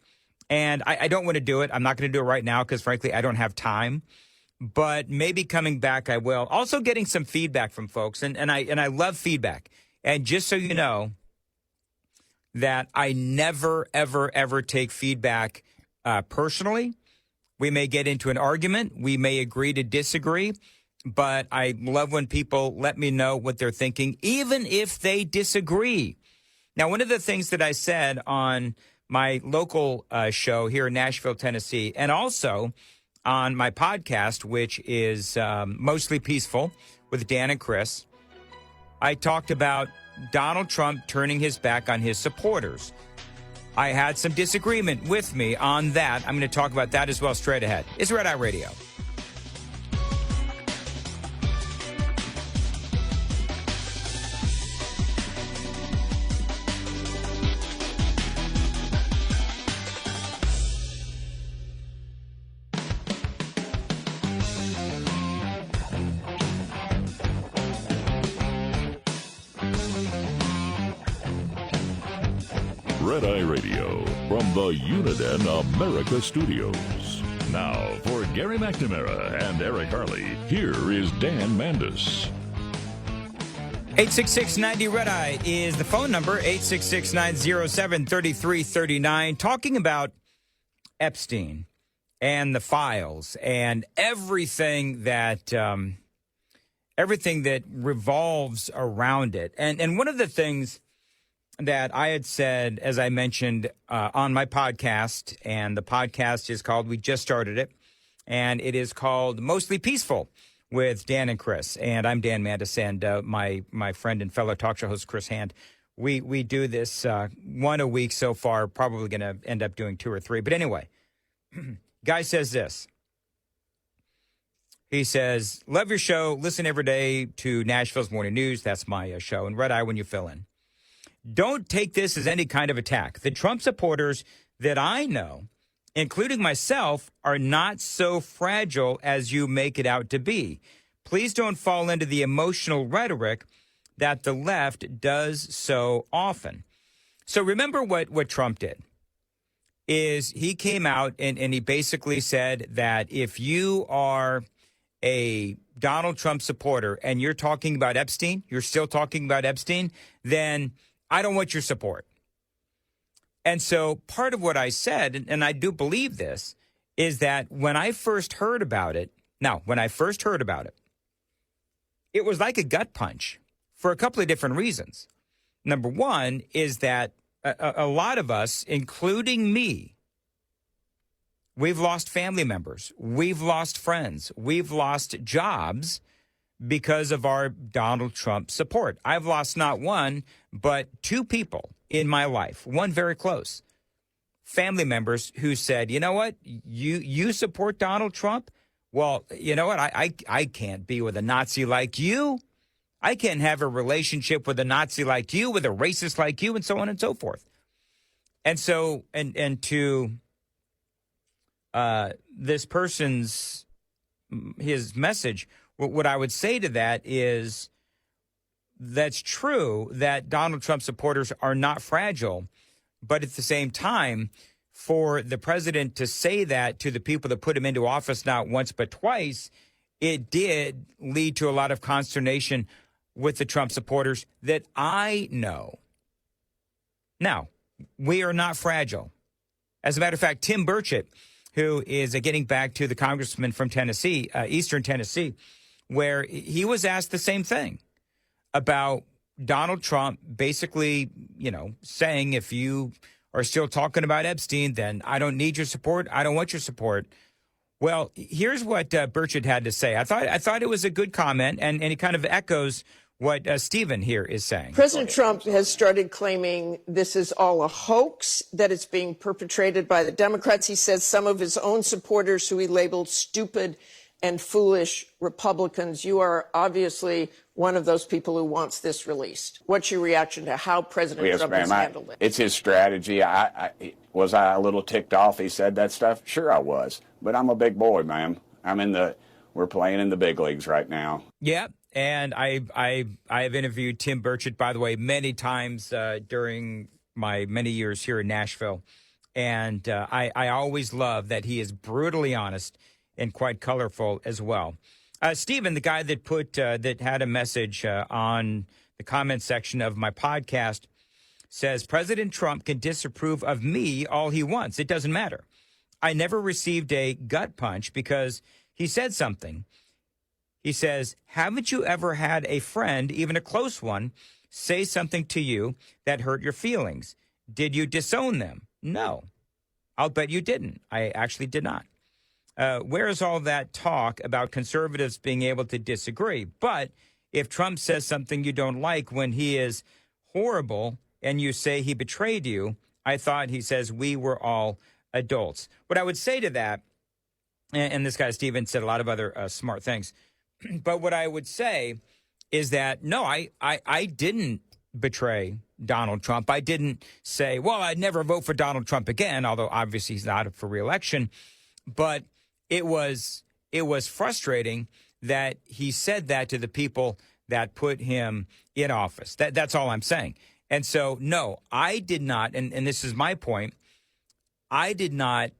And I don't want to do it. I'm not going to do it right now because, frankly, I don't have time. But maybe coming back, I will. Also getting some feedback from folks. And I love feedback. And just so you know that I never, ever, ever take feedback personally. We may get into an argument. We may agree to disagree. But I love when people let me know what they're thinking, even if they disagree. Now, one of the things that I said on my local show here in Nashville, Tennessee, and also on my podcast, which is Mostly Peaceful with Dan and Chris, I talked about Donald Trump turning his back on his supporters. I had some disagreement with me on that. I'm going to talk about that as well straight ahead. It's Red Eye Radio. Red Eye Radio from the Uniden America Studios. Now, for Gary McNamara and Eric Harley, here is Dan Mandis. 866-90-RED-EYE is the phone number, 866-907-3339. Talking about Epstein and the files and everything that revolves around it. And one of the things that I had said, as I mentioned on my podcast, and the podcast is called, we just started it, and it is called Mostly Peaceful with Dan and Chris. And I'm Dan Mandis, and my friend and fellow talk show host, Chris Hand. We do this one a week so far, probably going to end up doing 2 or 3. But anyway, guy says this. He says, love your show. Listen every day to Nashville's Morning News. That's my show. And Red Eye when you fill in. Don't take this as any kind of attack. The Trump supporters that I know, including myself, are not so fragile as you make it out to be. Please don't fall into the emotional rhetoric that the left does so often. So remember what Trump did is he came out and he basically said that if you are a Donald Trump supporter and you're talking about Epstein, you're still talking about Epstein, then I don't want your support. And so part of what I said, and I do believe this, is that when I first heard about it, it was like a gut punch for a couple of different reasons. Number one is that a lot of us, including me, we've lost family members, we've lost friends, we've lost jobs because of our Donald Trump support. I've lost not one, but 2 people in my life, one very close, family members who said, you know what, you support Donald Trump? Well, you know what, I can't be with a Nazi like you. I can't have a relationship with a Nazi like you, with a racist like you, and so on and so forth. And so, and to this person's, his message, what I would say to that is that's true that Donald Trump supporters are not fragile. But at the same time, for the president to say that to the people that put him into office not once but twice, it did lead to a lot of consternation with the Trump supporters that I know. Now, we are not fragile. As a matter of fact, Tim Burchett, who is getting back to the congressman from Tennessee, Eastern Tennessee, where he was asked the same thing about Donald Trump basically, saying if you are still talking about Epstein, then I don't need your support. I don't want your support. Well, here's what Burchett had to say. I thought it was a good comment, and he kind of echoes what Steven here is saying. President Trump has started claiming this is all a hoax, that it's being perpetrated by the Democrats. He says some of his own supporters, who he labeled stupid and foolish Republicans. You are obviously one of those people who wants this released. What's your reaction to how President Trump has handled it? It's his strategy. Was I a little ticked off he said that stuff? Sure I was. But I'm a big boy, ma'am. We're playing in the big leagues right now. Yeah, and I have interviewed Tim Burchett, by the way, many times during my many years here in Nashville. And I always love that he is brutally honest and quite colorful as well. Steven, the guy that that had a message on the comment section of my podcast, says President Trump can disapprove of me all he wants. It doesn't matter. I never received a gut punch because he said something. He says, haven't you ever had a friend, even a close one, say something to you that hurt your feelings? Did you disown them? No. I'll bet you didn't. I actually did not. Where is all that talk about conservatives being able to disagree? But if Trump says something you don't like when he is horrible and you say he betrayed you, I thought he says we were all adults. What I would say to that, and this guy Steven said a lot of other smart things, but what I would say is that, no, I didn't betray Donald Trump. I didn't say, well, I'd never vote for Donald Trump again, although obviously he's not up for re-election. But it was frustrating that he said that to the people that put him in office. That's all I'm saying. And so, no, I did not, and this is my point, I did not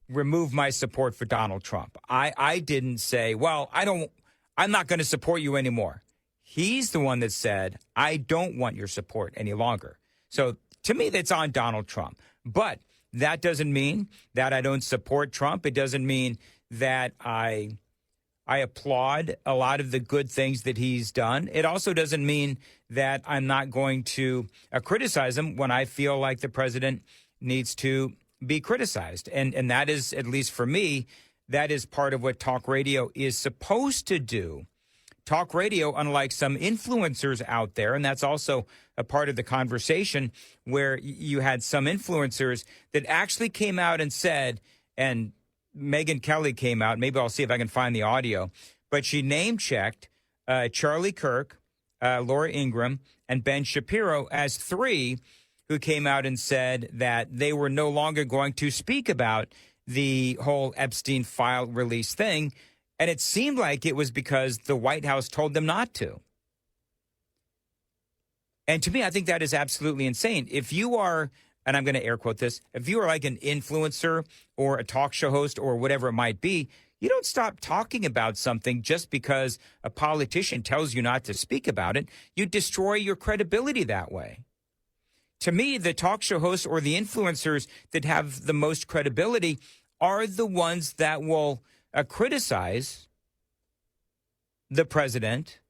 remove my support for Donald Trump. I didn't say, well, I'm not going to support you anymore. He's the one that said, I don't want your support any longer. So to me, that's on Donald Trump. But that doesn't mean that I don't support Trump. It doesn't mean that I applaud a lot of the good things that he's done. It also doesn't mean that I'm not going to criticize him when I feel like the president needs to be criticized. And that is, at least for me, that is part of what talk radio is supposed to do. Talk radio, unlike some influencers out there, and that's also a part of the conversation where you had some influencers that actually came out and said, and Megyn Kelly came out, maybe I'll see if I can find the audio, but she name-checked Charlie Kirk, Laura Ingraham, and Ben Shapiro as three who came out and said that they were no longer going to speak about the whole Epstein file release thing. And it seemed like it was because the White House told them not to. And to me, I think that is absolutely insane. If you are, and I'm going to air quote this, if you are like an influencer or a talk show host or whatever it might be, you don't stop talking about something just because a politician tells you not to speak about it. You destroy your credibility that way. To me, the talk show hosts or the influencers that have the most credibility are the ones that will criticize the president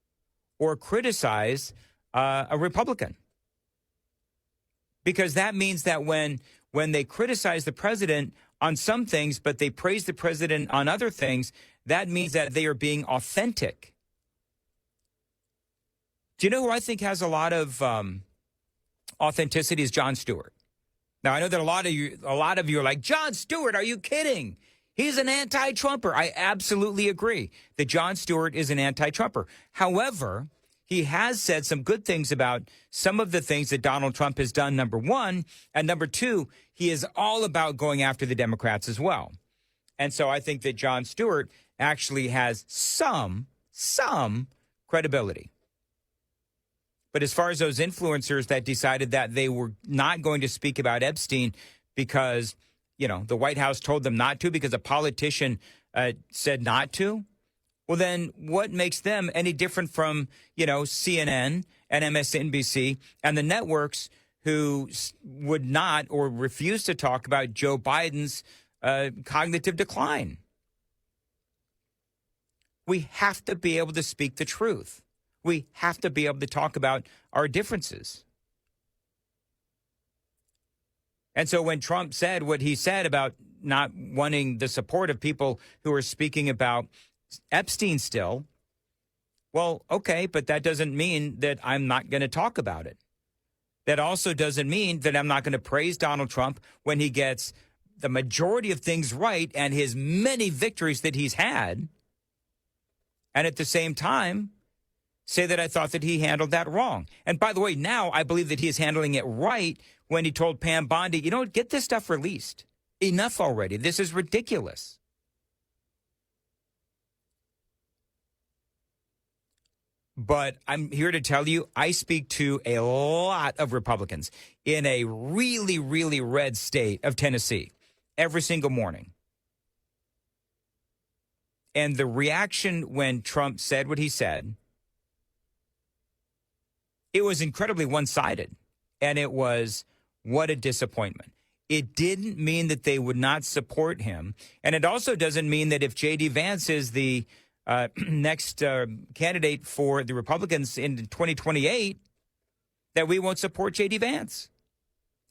or criticize a Republican. Because that means that when they criticize the president on some things, but they praise the president on other things, that means that they are being authentic. Do you know who I think has a lot of authenticity is Jon Stewart. Now, I know that a lot of you are like, Jon Stewart, are you kidding? He's an anti-Trumper. I absolutely agree that Jon Stewart is an anti-Trumper. However, he has said some good things about some of the things that Donald Trump has done, number one. And number two, he is all about going after the Democrats as well. And so I think that Jon Stewart actually has some credibility. But as far as those influencers that decided that they were not going to speak about Epstein because, you know, the White House told them not to because a politician said not to, well, then what makes them any different from, you know, CNN and MSNBC and the networks who would not or refuse to talk about Joe Biden's cognitive decline? We have to be able to speak the truth. We have to be able to talk about our differences. And so when Trump said what he said about not wanting the support of people who are speaking about Epstein still, well, okay, but that doesn't mean that I'm not going to talk about it. That also doesn't mean that I'm not going to praise Donald Trump when he gets the majority of things right and his many victories that he's had. And at the same time, say that I thought that he handled that wrong. And by the way, now I believe that he is handling it right when he told Pam Bondi, you know, get this stuff released. Enough already. This is ridiculous. But I'm here to tell you, I speak to a lot of Republicans in a really, really red state of Tennessee every single morning. And the reaction when Trump said what he said, it was incredibly one-sided. And it was, what a disappointment. It didn't mean that they would not support him. And it also doesn't mean that if J.D. Vance is the next candidate for the Republicans in 2028, that we won't support J.D. Vance.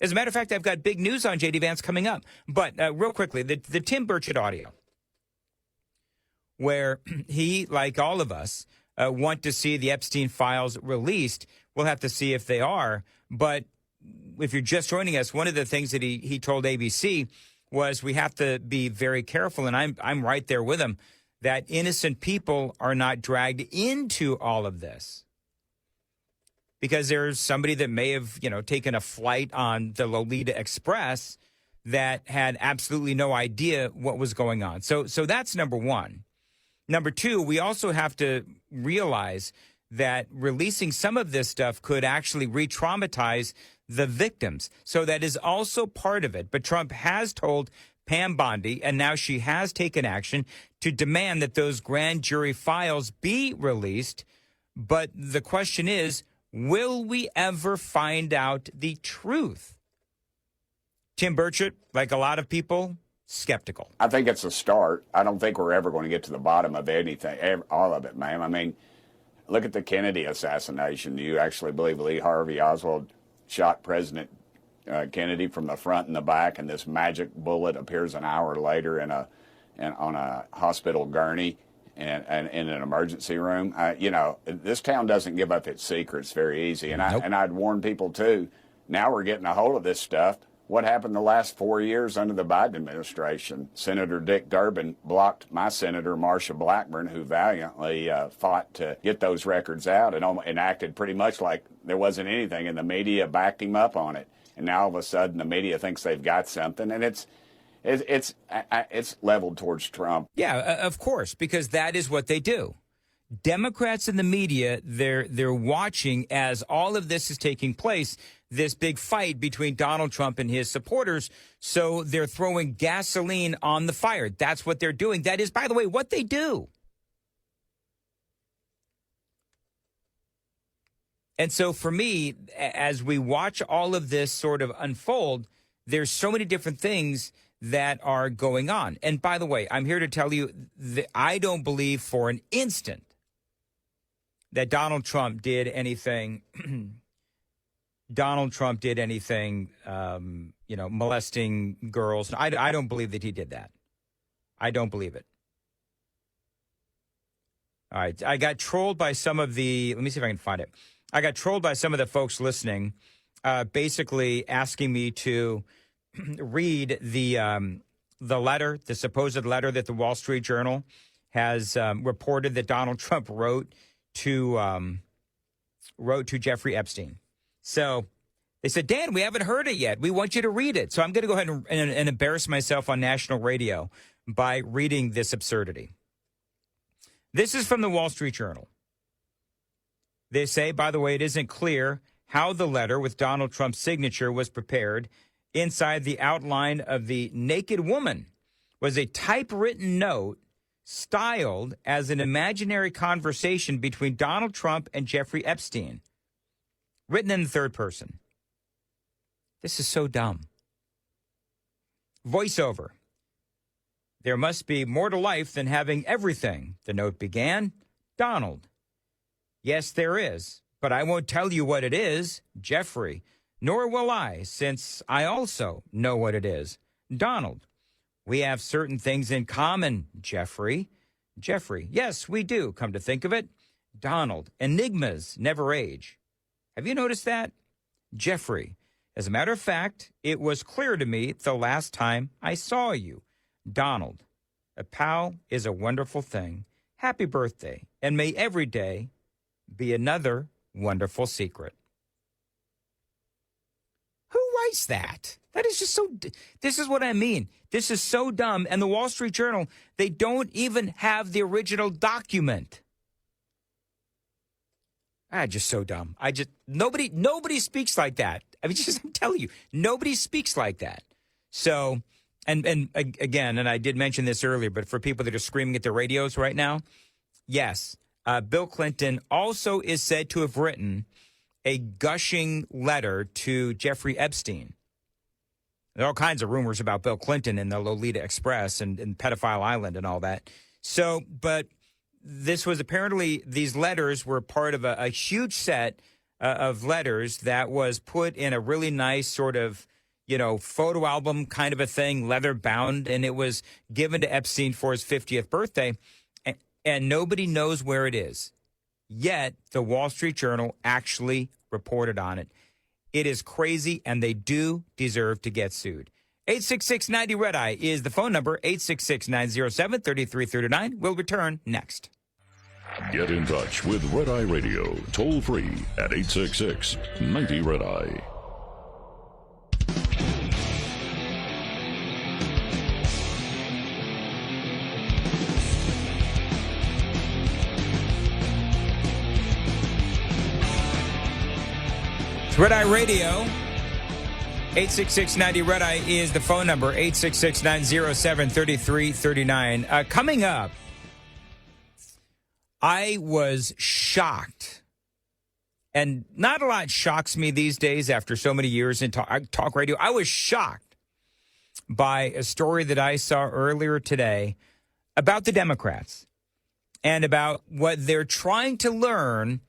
As a matter of fact, I've got big news on J.D. Vance coming up. But real quickly, the Tim Burchett audio, where he, like all of us, want to see the Epstein files released. We'll have to see if they are. But if you're just joining us, one of the things that he told ABC was we have to be very careful, and I'm right there with him, that innocent people are not dragged into all of this. Because there's somebody that may have, taken a flight on the Lolita Express that had absolutely no idea what was going on. So that's number one. Number two, we also have to realize that releasing some of this stuff could actually re-traumatize the victims. So that is also part of it. But Trump has told Pam Bondi, and now she has taken action to demand that those grand jury files be released. But the question is, will we ever find out the truth? Tim Burchett, like a lot of people, skeptical. I think it's a start. I don't think we're ever going to get to the bottom of anything, all of it, ma'am. I mean, look at the Kennedy assassination. Do you actually believe Lee Harvey Oswald shot President Kennedy from the front and the back, and this magic bullet appears an hour later on a hospital gurney and in an emergency room? This town doesn't give up its secrets very easy. And I'd warn people too. Now we're getting a hold of this stuff. What happened the last 4 years under the Biden administration? Senator Dick Durbin blocked my Senator Marsha Blackburn, who valiantly fought to get those records out and acted pretty much like there wasn't anything, and the media backed him up on it. And now all of a sudden the media thinks they've got something, and it's leveled towards Trump. Yeah, of course, because that is what they do. Democrats in the media, they're watching as all of this is taking place, this big fight between Donald Trump and his supporters. So they're throwing gasoline on the fire. That's what they're doing. That is, by the way, what they do. And so for me, as we watch all of this sort of unfold, there's so many different things that are going on. And by the way, I'm here to tell you that I don't believe for an instant that Donald Trump did anything, molesting girls. I don't believe that he did that. I don't believe it. All right. I got trolled by some of the, let me see if I can find it. I got trolled by some of the folks listening, basically asking me to read the letter, the supposed letter that the Wall Street Journal has reported that Donald Trump wrote to Jeffrey Epstein. So they said, Dan, we haven't heard it yet. We want you to read it. So I'm going to go ahead and embarrass myself on national radio by reading this absurdity. This is from the Wall Street Journal. They say, by the way, it isn't clear how the letter with Donald Trump's signature was prepared. Inside the outline of the naked woman was a typewritten note styled as an imaginary conversation between Donald Trump and Jeffrey Epstein, written in the third person. This is so dumb. Voiceover. There must be more to life than having everything, the note began. Donald. Yes, there is, but I won't tell you what it is, Jeffrey. Nor will I, since I also know what it is. Donald. We have certain things in common, Jeffrey. Jeffrey. Yes, we do, come to think of it. Donald. Enigmas never age. Have you noticed that? Jeffrey. As a matter of fact, it was clear to me the last time I saw you. Donald. A pal is a wonderful thing. Happy birthday, and may every day be another wonderful secret. Who writes that? That is just so, this is what I mean. This is so dumb. And the Wall Street Journal, they don't even have the original document. Just so dumb. Nobody speaks like that. I mean, I'm telling you, nobody speaks like that. So, and again, and I did mention this earlier, but for people that are screaming at their radios right now, yes, Bill Clinton also is said to have written a gushing letter to Jeffrey Epstein. There are all kinds of rumors about Bill Clinton and the Lolita Express and Pedophile Island and all that. So, but this was apparently, these letters were part of a huge set of letters that was put in a really nice sort of, photo album kind of a thing, leather bound, and it was given to Epstein for his 50th birthday, and nobody knows where it is. Yet, the Wall Street Journal actually reported on it. It is crazy, and they do deserve to get sued. 866-90-RED-EYE is the phone number, 866-907-3339. We'll return next. Get in touch with Red Eye Radio, toll free at 866-90-RED-EYE. It's Red Eye Radio. 866-90-RED-EYE is the phone number, 866-907-3339. Coming up, I was shocked, and not a lot shocks me these days after so many years in talk radio. I was shocked by a story that I saw earlier today about the Democrats and about what they're trying to learn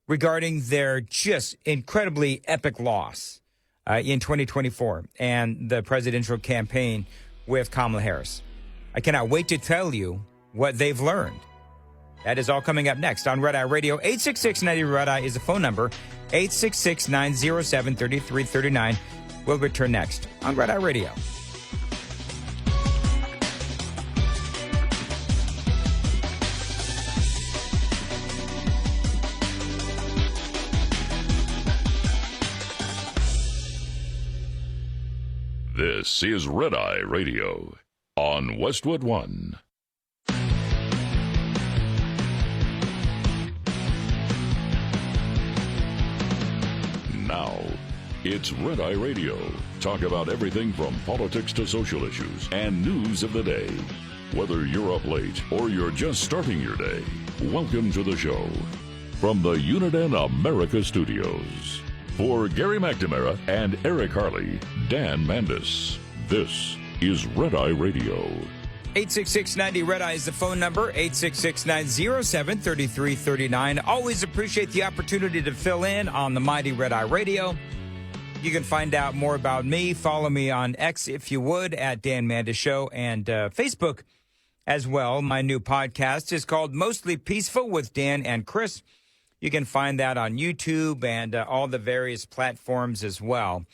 regarding their just incredibly epic loss in 2024 and the presidential campaign with Kamala Harris. I cannot wait to tell you what they've learned. That is all coming up next on Red Eye Radio. 866-90-RED-EYE is the phone number, 866-907-3339. We'll return next on Red Eye Radio. This is Red Eye Radio on Westwood One. Now, it's Red Eye Radio. Talk about everything from politics to social issues and news of the day. Whether you're up late or you're just starting your day, welcome to the show. From the Uniden America Studios. For Gary McNamara and Eric Harley, Dan Mandis, this is Red Eye Radio. 866-90-RED-EYE is the phone number, 866-907-3339. Always appreciate the opportunity to fill in on the mighty Red Eye Radio. You can find out more about me. Follow me on X, if you would, at Dan Mandis Show, and Facebook as well. My new podcast is called Mostly Peaceful with Dan and Chris. You can find that on YouTube and all the various platforms as well.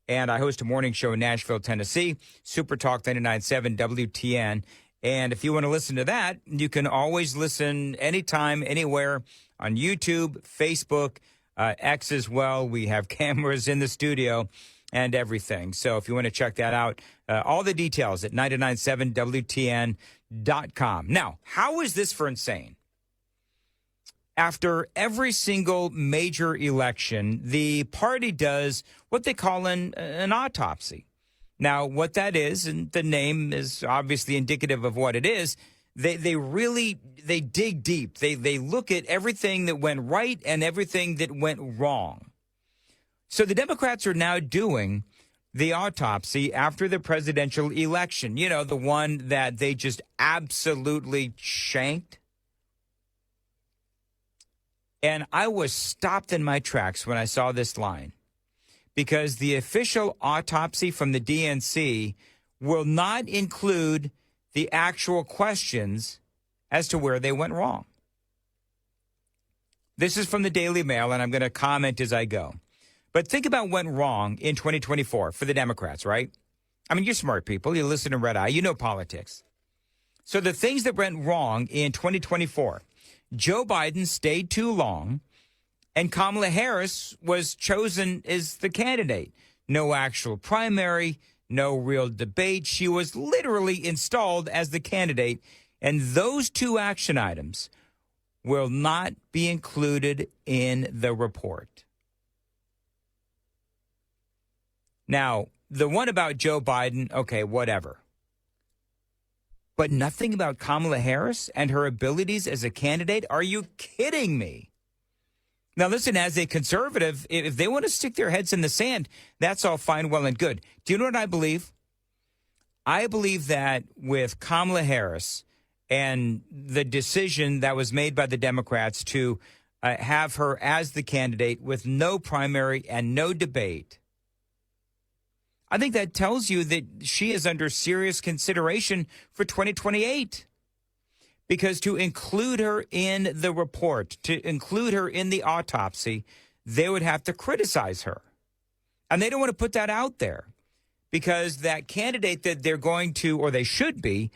And I host a morning show in Nashville, Tennessee, Super Talk 99.7 WTN. And if you want to listen to that, you can always listen anytime, anywhere on YouTube, Facebook, X as well. We have cameras in the studio and everything. So if you want to check that out, all the details at 997WTN.com. Now, how is this for insane? After every single major election, the party does what they call an autopsy. Now, what that is, and the name is obviously indicative of what it is, they dig deep. They look at everything that went right and everything that went wrong. So the Democrats are now doing the autopsy after the presidential election. You know, the one that they just absolutely shanked. And I was stopped in my tracks when I saw this line, because the official autopsy from the DNC will not include the actual questions as to where they went wrong. This is from the Daily Mail, and I'm going to comment as I go. But think about what went wrong in 2024 for the Democrats, right? I mean, you're smart people. You listen to Red Eye. You know politics. So the things that went wrong in 2024, Joe Biden stayed too long, and Kamala Harris was chosen as the candidate. No actual primary, no real debate. She was literally installed as the candidate. And those two action items will not be included in the report. Now, the one about Joe Biden, okay, whatever. But nothing about Kamala Harris and her abilities as a candidate? Are you kidding me? Now, listen, as a conservative, if they want to stick their heads in the sand, that's all fine, well, and good. Do you know what I believe? I believe that with Kamala Harris and the decision that was made by the Democrats to have her as the candidate with no primary and no debate, I think that tells you that she is under serious consideration for 2028. Because to include her in the report, to include her in the autopsy, they would have to criticize her. And they don't want to put that out there because that candidate that they're going to, or they should be,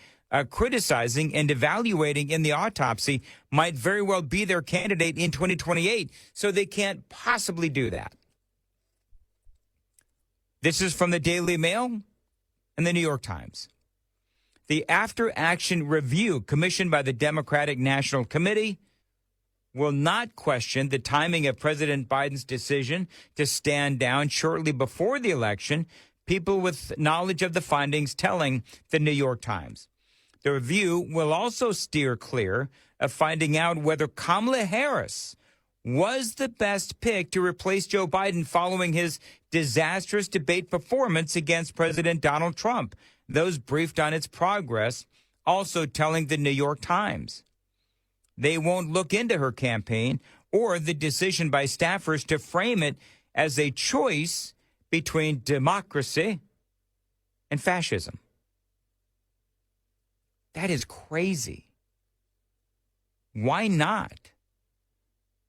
criticizing and evaluating in the autopsy might very well be their candidate in 2028. So they can't possibly do that. This is from the Daily Mail and the New York Times. The after-action review commissioned by the Democratic National Committee will not question the timing of President Biden's decision to stand down shortly before the election, people with knowledge of the findings telling the New York Times. The review will also steer clear of finding out whether Kamala Harris was the best pick to replace Joe Biden following his disastrous debate performance against President Donald Trump. Those briefed on its progress, also telling the New York Times. They won't look into her campaign or the decision by staffers to frame it as a choice between democracy and fascism. That is crazy. Why not?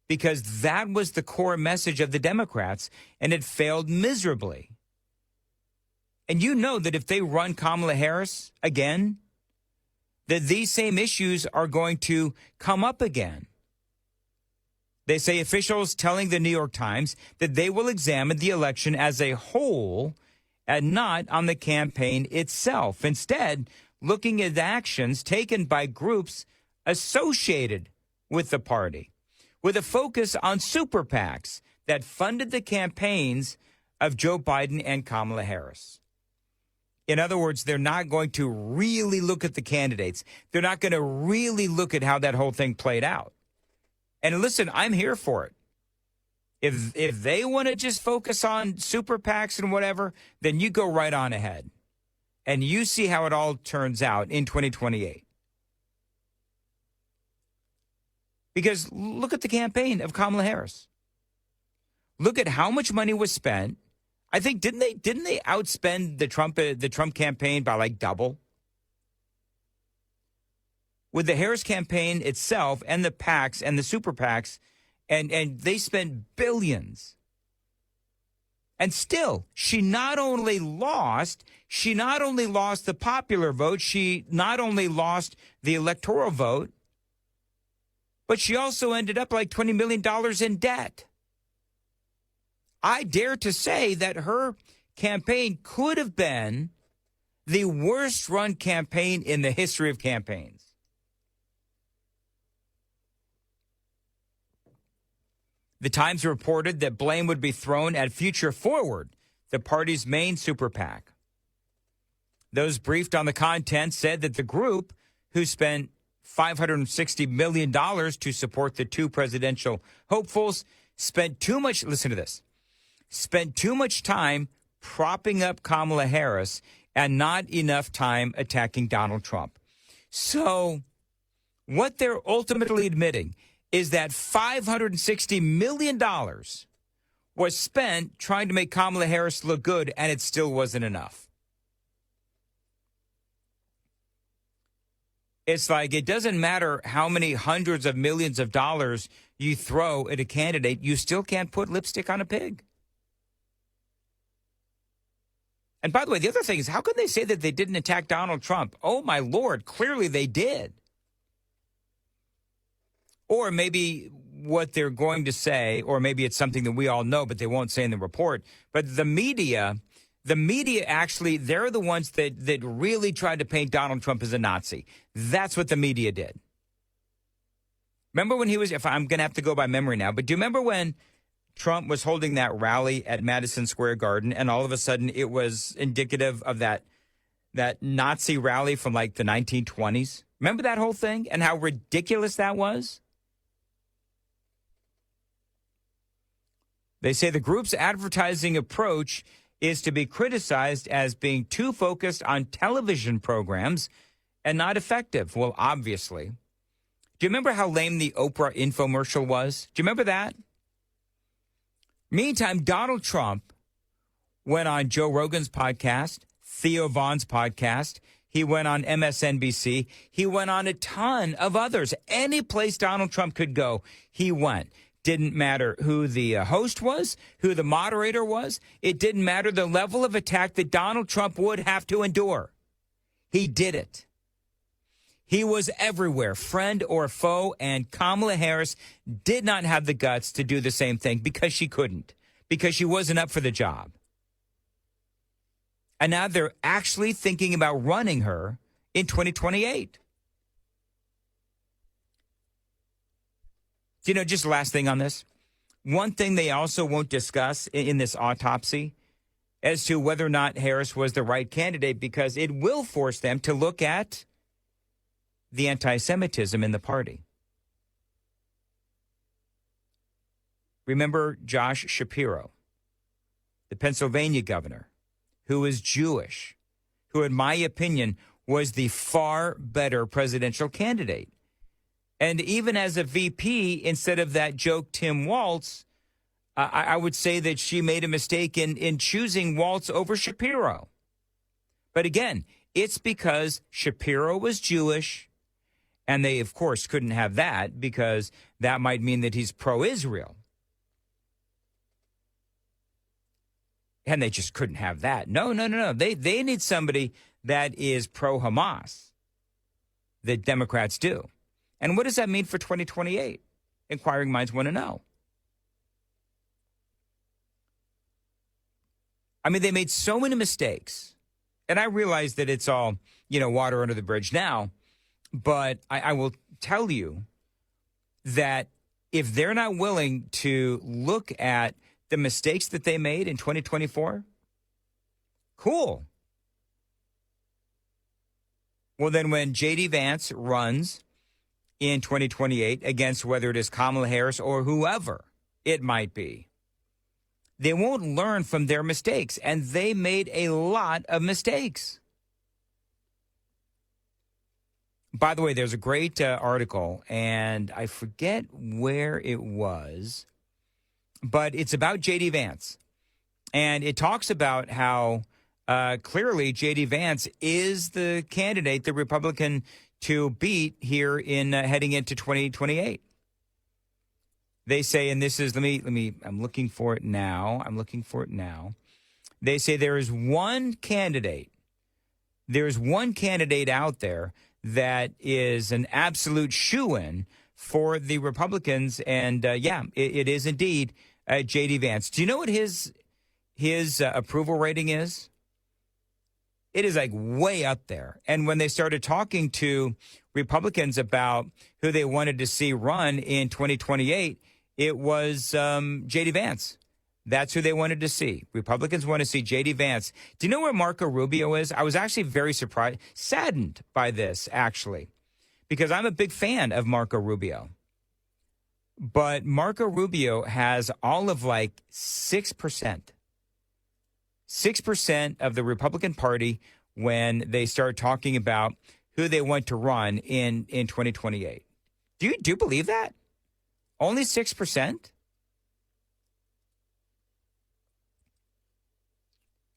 Because that was the core message of the Democrats, and it failed miserably. And you know that if they run Kamala Harris again, that these same issues are going to come up again. They say officials telling the New York Times that they will examine the election as a whole and not on the campaign itself. Instead, looking at actions taken by groups associated with the party, with a focus on super PACs that funded the campaigns of Joe Biden and Kamala Harris. In other words, they're not going to really look at the candidates. They're not going to really look at how that whole thing played out. And listen, I'm here for it. If they want to just focus on super PACs and whatever, then you go right on ahead. And you see how it all turns out in 2028. Because look at the campaign of Kamala Harris. Look at how much money was spent. I think didn't they outspend the Trump campaign by like double? With the Harris campaign itself and the PACs and the super PACs, and they spent billions. And still, she not only lost the popular vote, she not only lost the electoral vote, but she also ended up like $20 million in debt. I dare to say that her campaign could have been the worst run campaign in the history of campaigns. The Times reported that blame would be thrown at Future Forward, the party's main super PAC. Those briefed on the content said that the group, who spent $560 million to support the two presidential hopefuls, spent too much time propping up Kamala Harris and not enough time attacking Donald Trump. So what they're ultimately admitting is that $560 million was spent trying to make Kamala Harris look good, and it still wasn't enough. It's like it doesn't matter how many hundreds of millions of dollars you throw at a candidate, you still can't put lipstick on a pig. And by the way, the other thing is, how can they say that they didn't attack Donald Trump? Oh, my Lord, clearly they did. Or maybe what they're going to say, or maybe it's something that we all know, but they won't say in the report. But the media actually, they're the ones that really tried to paint Donald Trump as a Nazi. That's what the media did. Remember when he was, if I'm going to have to go by memory now, but do you remember when Trump was holding that rally at Madison Square Garden and all of a sudden it was indicative of that Nazi rally from like the 1920s? Remember that whole thing and how ridiculous that was? They say the group's advertising approach is to be criticized as being too focused on television programs and not effective. Well, obviously. Do you remember how lame the Oprah infomercial was? Do you remember that? Meantime, Donald Trump went on Joe Rogan's podcast, Theo Vaughn's podcast. He went on MSNBC. He went on a ton of others. Any place Donald Trump could go, he went. Didn't matter who the host was, who the moderator was. It didn't matter the level of attack that Donald Trump would have to endure. He did it. He was everywhere, friend or foe, and Kamala Harris did not have the guts to do the same thing because she couldn't, because she wasn't up for the job. And now they're actually thinking about running her in 2028. You know, just last thing on this. One thing they also won't discuss in this autopsy as to whether or not Harris was the right candidate, because it will force them to look at the anti-Semitism in the party. Remember Josh Shapiro, the Pennsylvania governor, who is Jewish, who, in my opinion, was the far better presidential candidate. And even as a VP, instead of that joke Tim Walz, I would say that she made a mistake in choosing Walz over Shapiro. But again, it's because Shapiro was Jewish, and they, of course, couldn't have that because that might mean that he's pro-Israel. And they just couldn't have that. No. They need somebody that is pro-Hamas. The Democrats do. And what does that mean for 2028? Inquiring minds want to know. I mean, they made so many mistakes. And I realize that it's all, water under the bridge now. But I will tell you that if they're not willing to look at the mistakes that they made in 2024, cool. Well, then when J.D. Vance runs in 2028 against whether it is Kamala Harris or whoever it might be, they won't learn from their mistakes. And they made a lot of mistakes. By the way, there's a great article, and I forget where it was, but it's about J.D. Vance. And it talks about how clearly J.D. Vance is the candidate, the Republican, to beat here in heading into 2028. They say, and this is, I'm looking for it now. They say there is one candidate out there that is an absolute shoo-in for the Republicans. And it is indeed J.D. Vance. Do you know what his approval rating is? It is like way up there. And when they started talking to Republicans about who they wanted to see run in 2028, it was J.D. Vance. That's who they wanted to see. Republicans want to see J.D. Vance. Do you know where Marco Rubio is? I was actually very saddened by this, actually, because I'm a big fan of Marco Rubio. But Marco Rubio has all of like 6%. 6% of the Republican Party when they start talking about who they want to run in 2028. Do you believe that? Only 6%?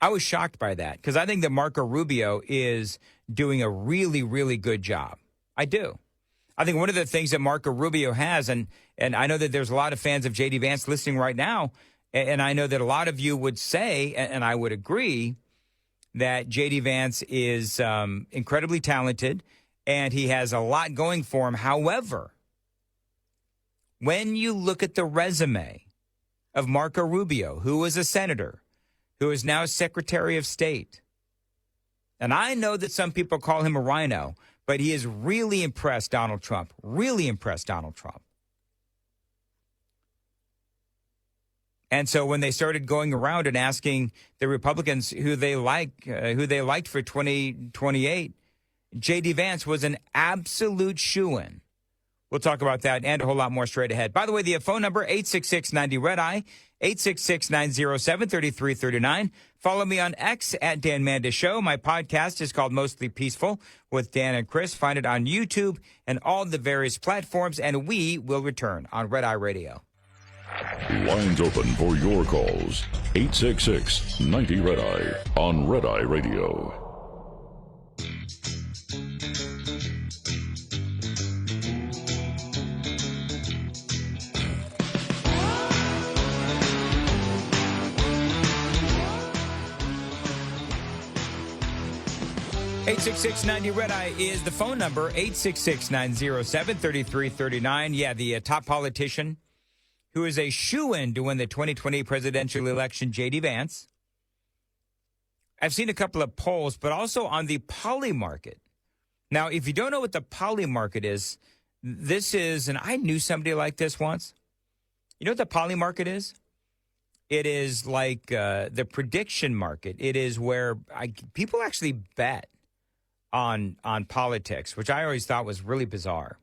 I was shocked by that because I think that Marco Rubio is doing a really, really good job. I do. I think one of the things that Marco Rubio has, and I know that there's a lot of fans of J.D. Vance listening right now, and I know that a lot of you would say, and I would agree, that J.D. Vance is incredibly talented, and he has a lot going for him. However, when you look at the resume of Marco Rubio, who was a senator, who is now Secretary of State, and I know that some people call him a rhino, But he has really impressed Donald Trump, really impressed Donald Trump. And so when they started going around and asking the Republicans who they liked for 2028, J.D. Vance was an absolute shoo-in. We'll talk about that and a whole lot more straight ahead. By the way, the phone number, 866-90-RED-EYE, 866-907-3339. Follow me on X at Dan Mandis Show. My podcast is called Mostly Peaceful with Dan and Chris. Find it on YouTube and all the various platforms, and we will return on Red Eye Radio. Lines open for your calls. 866-90-RED-EYE on Red Eye Radio. Eight 866-90-RED-EYE is the phone number, 866-907-3339. Yeah, the top politician who is a shoo-in to win the 2020 presidential election, J.D. Vance. I've seen a couple of polls, but also on the poly market. Now, if you don't know what the poly market is, this is, and I knew somebody like this once. You know what the poly market is? It is like the prediction market. It is where people actually bet on politics, which I always thought was really bizarre.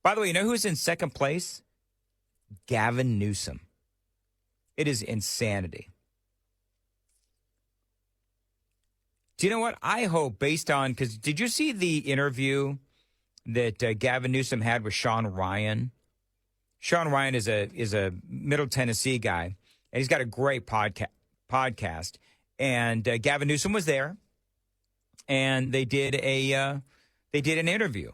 By the way, you know who's in second place? Gavin Newsom. It is insanity. Do you know what? I hope, based on, because did you see the interview that Gavin Newsom had with Sean Ryan? Sean Ryan is a Middle Tennessee guy, and he's got a great podcast. And Gavin Newsom was there, and they did an interview,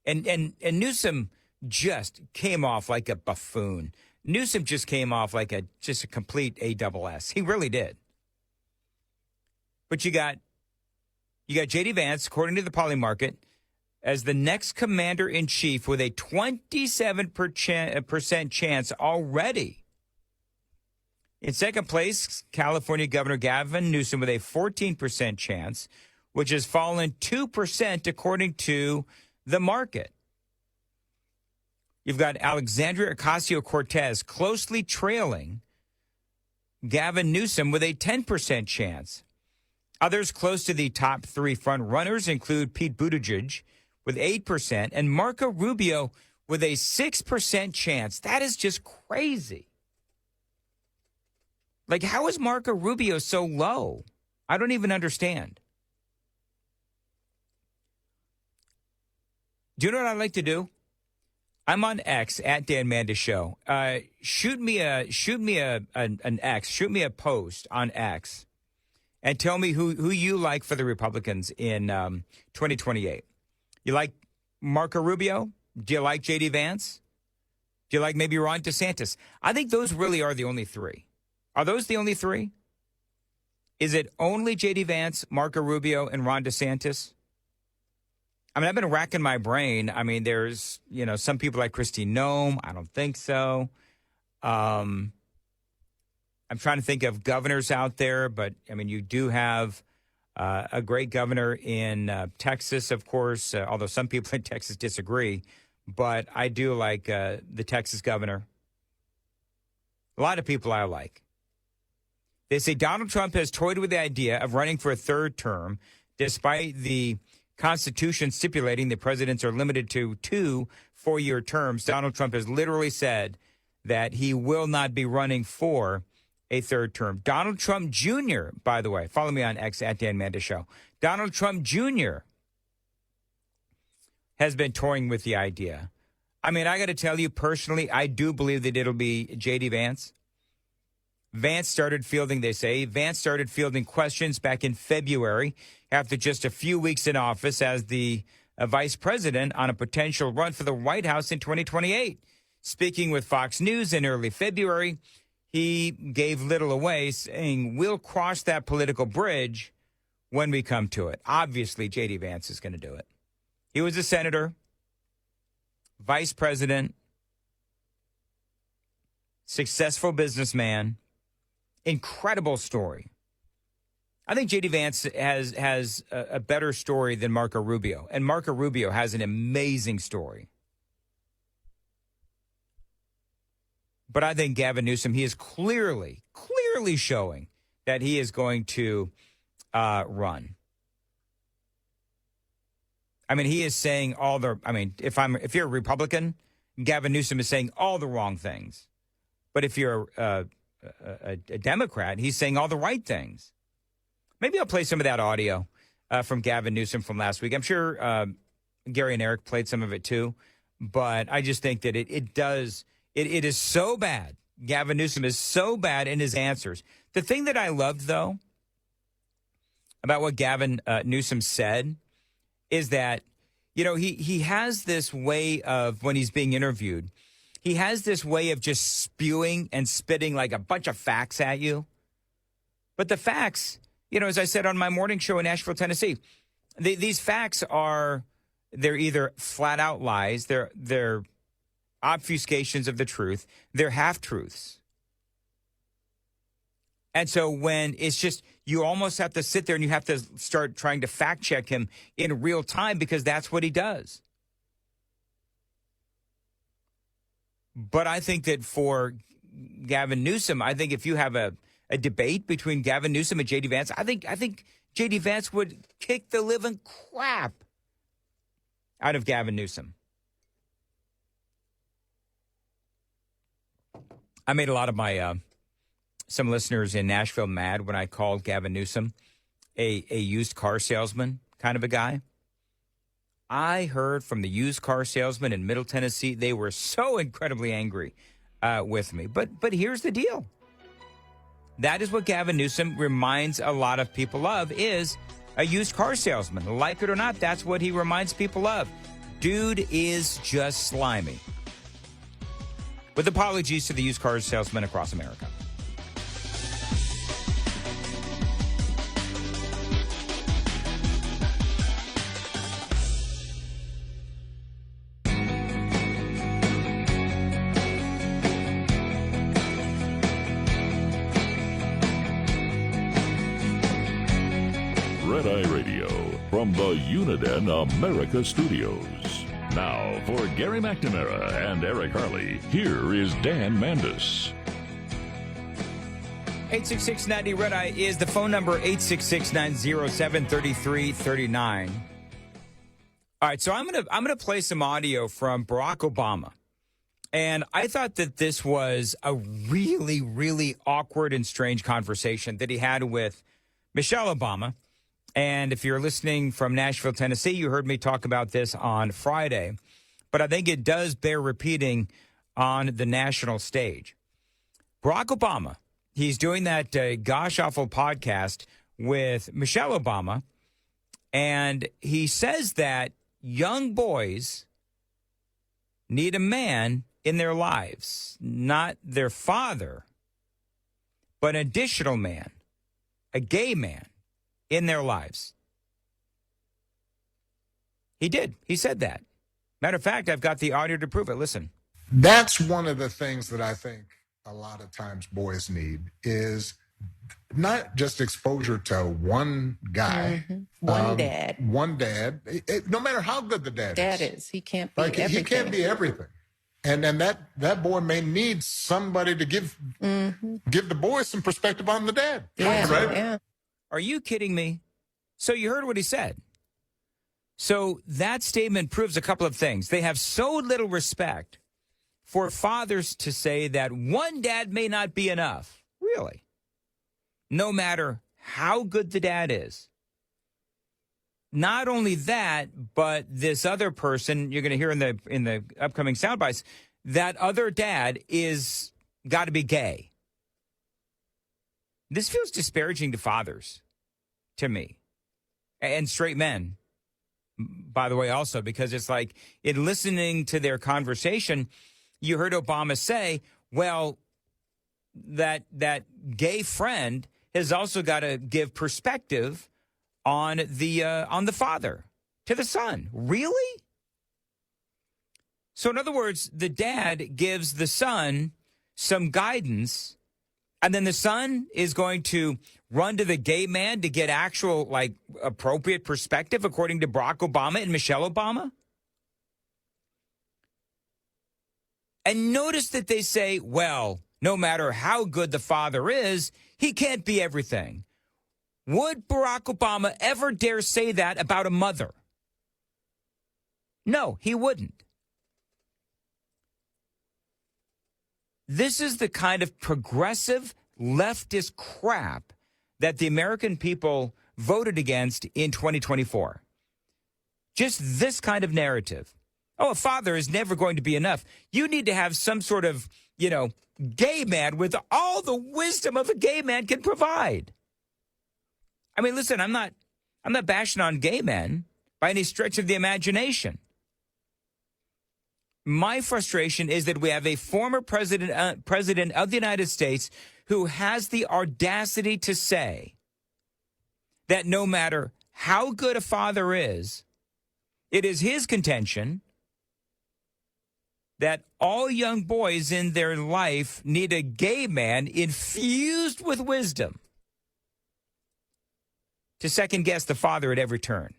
and Newsom just came off like a buffoon. Newsom just came off like a complete ASS. He really did. But you got J.D. Vance, according to the poly market, as the next commander-in-chief with a 27% chance already. In second place, California Governor Gavin Newsom with a 14% chance, which has fallen 2% according to the market. You've got Alexandria Ocasio-Cortez closely trailing Gavin Newsom with a 10% chance. Others close to the top three front runners include Pete Buttigieg with 8% and Marco Rubio with a 6% chance. That is just crazy. Like, how is Marco Rubio so low? I don't even understand. Do you know what I'd like to do? I'm on X at Dan Mandis Show. Shoot me an X. Shoot me a post on X, and tell me who you like for the Republicans in 2028. You like Marco Rubio? Do you like J.D. Vance? Do you like maybe Ron DeSantis? I think those really are the only three. Are those the only three? Is it only J.D. Vance, Marco Rubio, and Ron DeSantis? I mean, I've been racking my brain. I mean, there's, some people like Kristi Noem. I don't think so. I'm trying to think of governors out there, but, I mean, you do have a great governor in Texas, of course, although some people in Texas disagree. But I do like the Texas governor. A lot of people I like. They say Donald Trump has toyed with the idea of running for a third term, despite the Constitution stipulating the presidents are limited to 2 4-year terms. Donald Trump has literally said that he will not be running for a third term. Donald Trump Jr., by the way, follow me on X at Dan Mandis Show. Donald Trump Jr. has been toying with the idea. I mean, I got to tell you personally, I do believe that it'll be J.D. Vance. Vance started fielding questions back in February after just a few weeks in office as the vice president on a potential run for the White House in 2028. Speaking with Fox News in early February, he gave little away, saying, "We'll cross that political bridge when we come to it." Obviously, J.D. Vance is going to do it. He was a senator, vice president, successful businessman. Incredible story. I think J.D. Vance has a better story than Marco Rubio. And Marco Rubio has an amazing story. But I think Gavin Newsom, he is clearly showing that he is going to run. I mean, he is saying if you're a Republican, Gavin Newsom is saying all the wrong things. But if you're a Democrat, he's saying all the right things. Maybe I'll play some of that audio from Gavin Newsom from last week. I'm sure Gary and Eric played some of it too. But I just think that it is so bad. Gavin Newsom is so bad in his answers. The thing that I loved, though, about what Gavin Newsom said is that, you know, he has this way of, when he's being interviewed, he has this way of just spewing and spitting like a bunch of facts at you. But the facts, you know, as I said on my morning show in Nashville, Tennessee, these facts they're either flat out lies, they're obfuscations of the truth, they're half-truths. And so when it's just, you almost have to sit there and you have to start trying to fact check him in real time because that's what he does. But I think that for Gavin Newsom, I think if you have a debate between Gavin Newsom and J.D. Vance, I think J.D. Vance would kick the living crap out of Gavin Newsom. I made a lot of my some listeners in Nashville mad when I called Gavin Newsom a used car salesman kind of a guy. I heard from the used car salesman in Middle Tennessee, they were so incredibly angry with me. But here's the deal. That is what Gavin Newsom reminds a lot of people of, is a used car salesman. Like it or not, that's what he reminds people of. Dude is just slimy. With apologies to the used car salesmen across America. Red Eye Radio from the Uniden America Studios. Now, for Gary McNamara and Eric Harley, here is Dan Mandis. 866-90 Red Eye is the phone number, 866-907-3339. All right, so I'm gonna play some audio from Barack Obama. And I thought that this was a really, really awkward and strange conversation that he had with Michelle Obama. And if you're listening from Nashville, Tennessee, you heard me talk about this on Friday. But I think it does bear repeating on the national stage. Barack Obama, he's doing that Gosh Awful podcast with Michelle Obama. And he says that young boys need a man in their lives, not their father, but an additional man, a gay man in their lives. He did. He said that. Matter of fact, I've got the audio to prove it. Listen. That's one of the things that I think a lot of times boys need is not just exposure to one guy. Mm-hmm. One dad. One dad. No matter how good the dad is. He can't be everything. He can't be everything. And that boy may need somebody to give the boy some perspective on the dad. Yeah, right? Yeah. Are you kidding me? So you heard what he said. So that statement proves a couple of things. They have so little respect for fathers to say that one dad may not be enough. Really? No matter how good the dad is. Not only that, but this other person, you're going to hear in the upcoming sound bites, that other dad is got to be gay. This feels disparaging to fathers, to me, and straight men, by the way, also, because it's like in listening to their conversation, you heard Obama say, well, that gay friend has also got to give perspective on the father to the son. Really? So in other words, the dad gives the son some guidance And then the son is going to run to the gay man to get actual, like, appropriate perspective, according to Barack Obama and Michelle Obama. And notice that they say, well, no matter how good the father is, he can't be everything. Would Barack Obama ever dare say that about a mother? No, he wouldn't. This is the kind of progressive leftist crap that the American people voted against in 2024. Just this kind of narrative. Oh, a father is never going to be enough. You need to have some sort of, gay man with all the wisdom of a gay man can provide. I mean, listen, I'm not bashing on gay men by any stretch of the imagination. My frustration is that we have a former president of the United States who has the audacity to say that no matter how good a father is, it is his contention that all young boys in their life need a gay man infused with wisdom to second guess the father at every turn.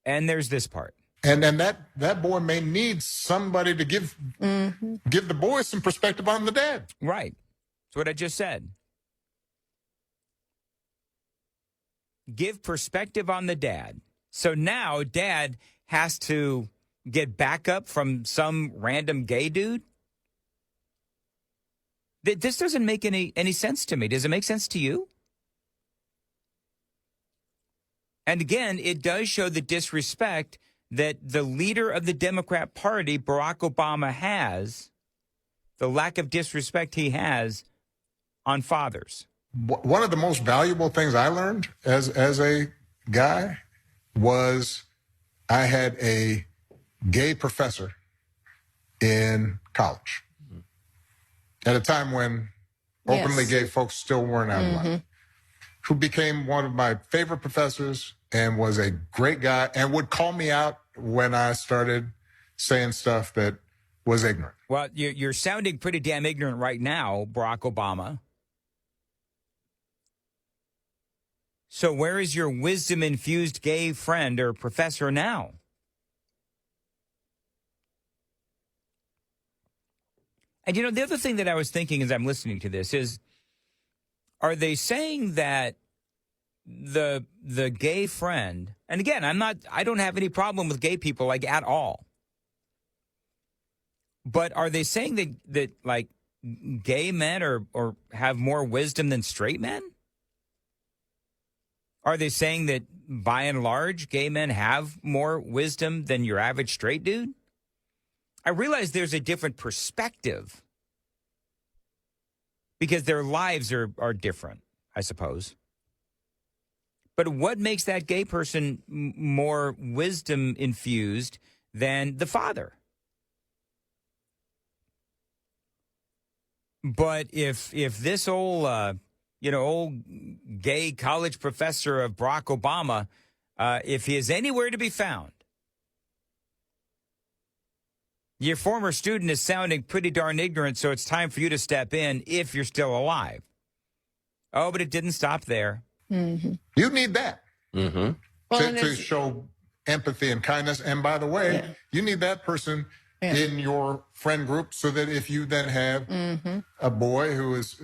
And there's this part. And then that boy may need somebody to give the boy some perspective on the dad. Right. That's what I just said. Give perspective on the dad. So now dad has to get backup from some random gay dude? This doesn't make any sense to me. Does it make sense to you? And again, it does show the disrespect that the leader of the Democrat Party, Barack Obama, has, the lack of disrespect he has on fathers. One of the most valuable things I learned as a guy was I had a gay professor in college at a time when openly gay folks still weren't out of line, who became one of my favorite professors and was a great guy and would call me out when I started saying stuff that was ignorant. Well, you're sounding pretty damn ignorant right now, Barack Obama. So where is your wisdom-infused gay friend or professor now? And, the other thing that I was thinking as I'm listening to this is, are they saying that the gay friend, and again, I don't have any problem with gay people, like, at all. But are they saying that like, gay men or have more wisdom than straight men? Are they saying that, by and large, gay men have more wisdom than your average straight dude? I realize there's a different perspective because their lives are different, I suppose. But what makes that gay person more wisdom infused than the father? But if this old gay college professor of Barack Obama, if he is anywhere to be found, your former student is sounding pretty darn ignorant, so it's time for you to step in if you're still alive. Oh, but it didn't stop there. Mm-hmm. You need that to show empathy and kindness. And by the way, you need that person in your friend group so that if you then have a boy who's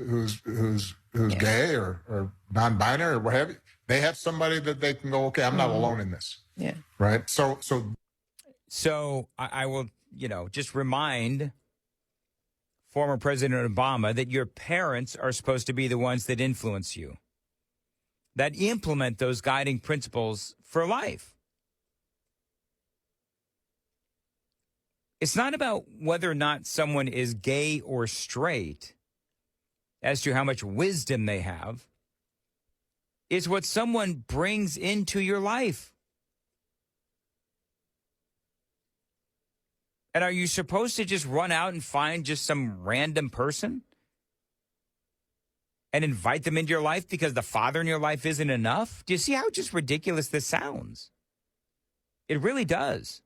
gay or non-binary or what have you, they have somebody that they can go, okay, I'm not alone in this. Yeah. Right. So I will, just remind former President Obama that your parents are supposed to be the ones that influence you, that implement those guiding principles for life. It's not about whether or not someone is gay or straight as to how much wisdom they have. It's what someone brings into your life. And are you supposed to just run out and find just some random person and invite them into your life because the father in your life isn't enough? Do you see how just ridiculous this sounds? It really does.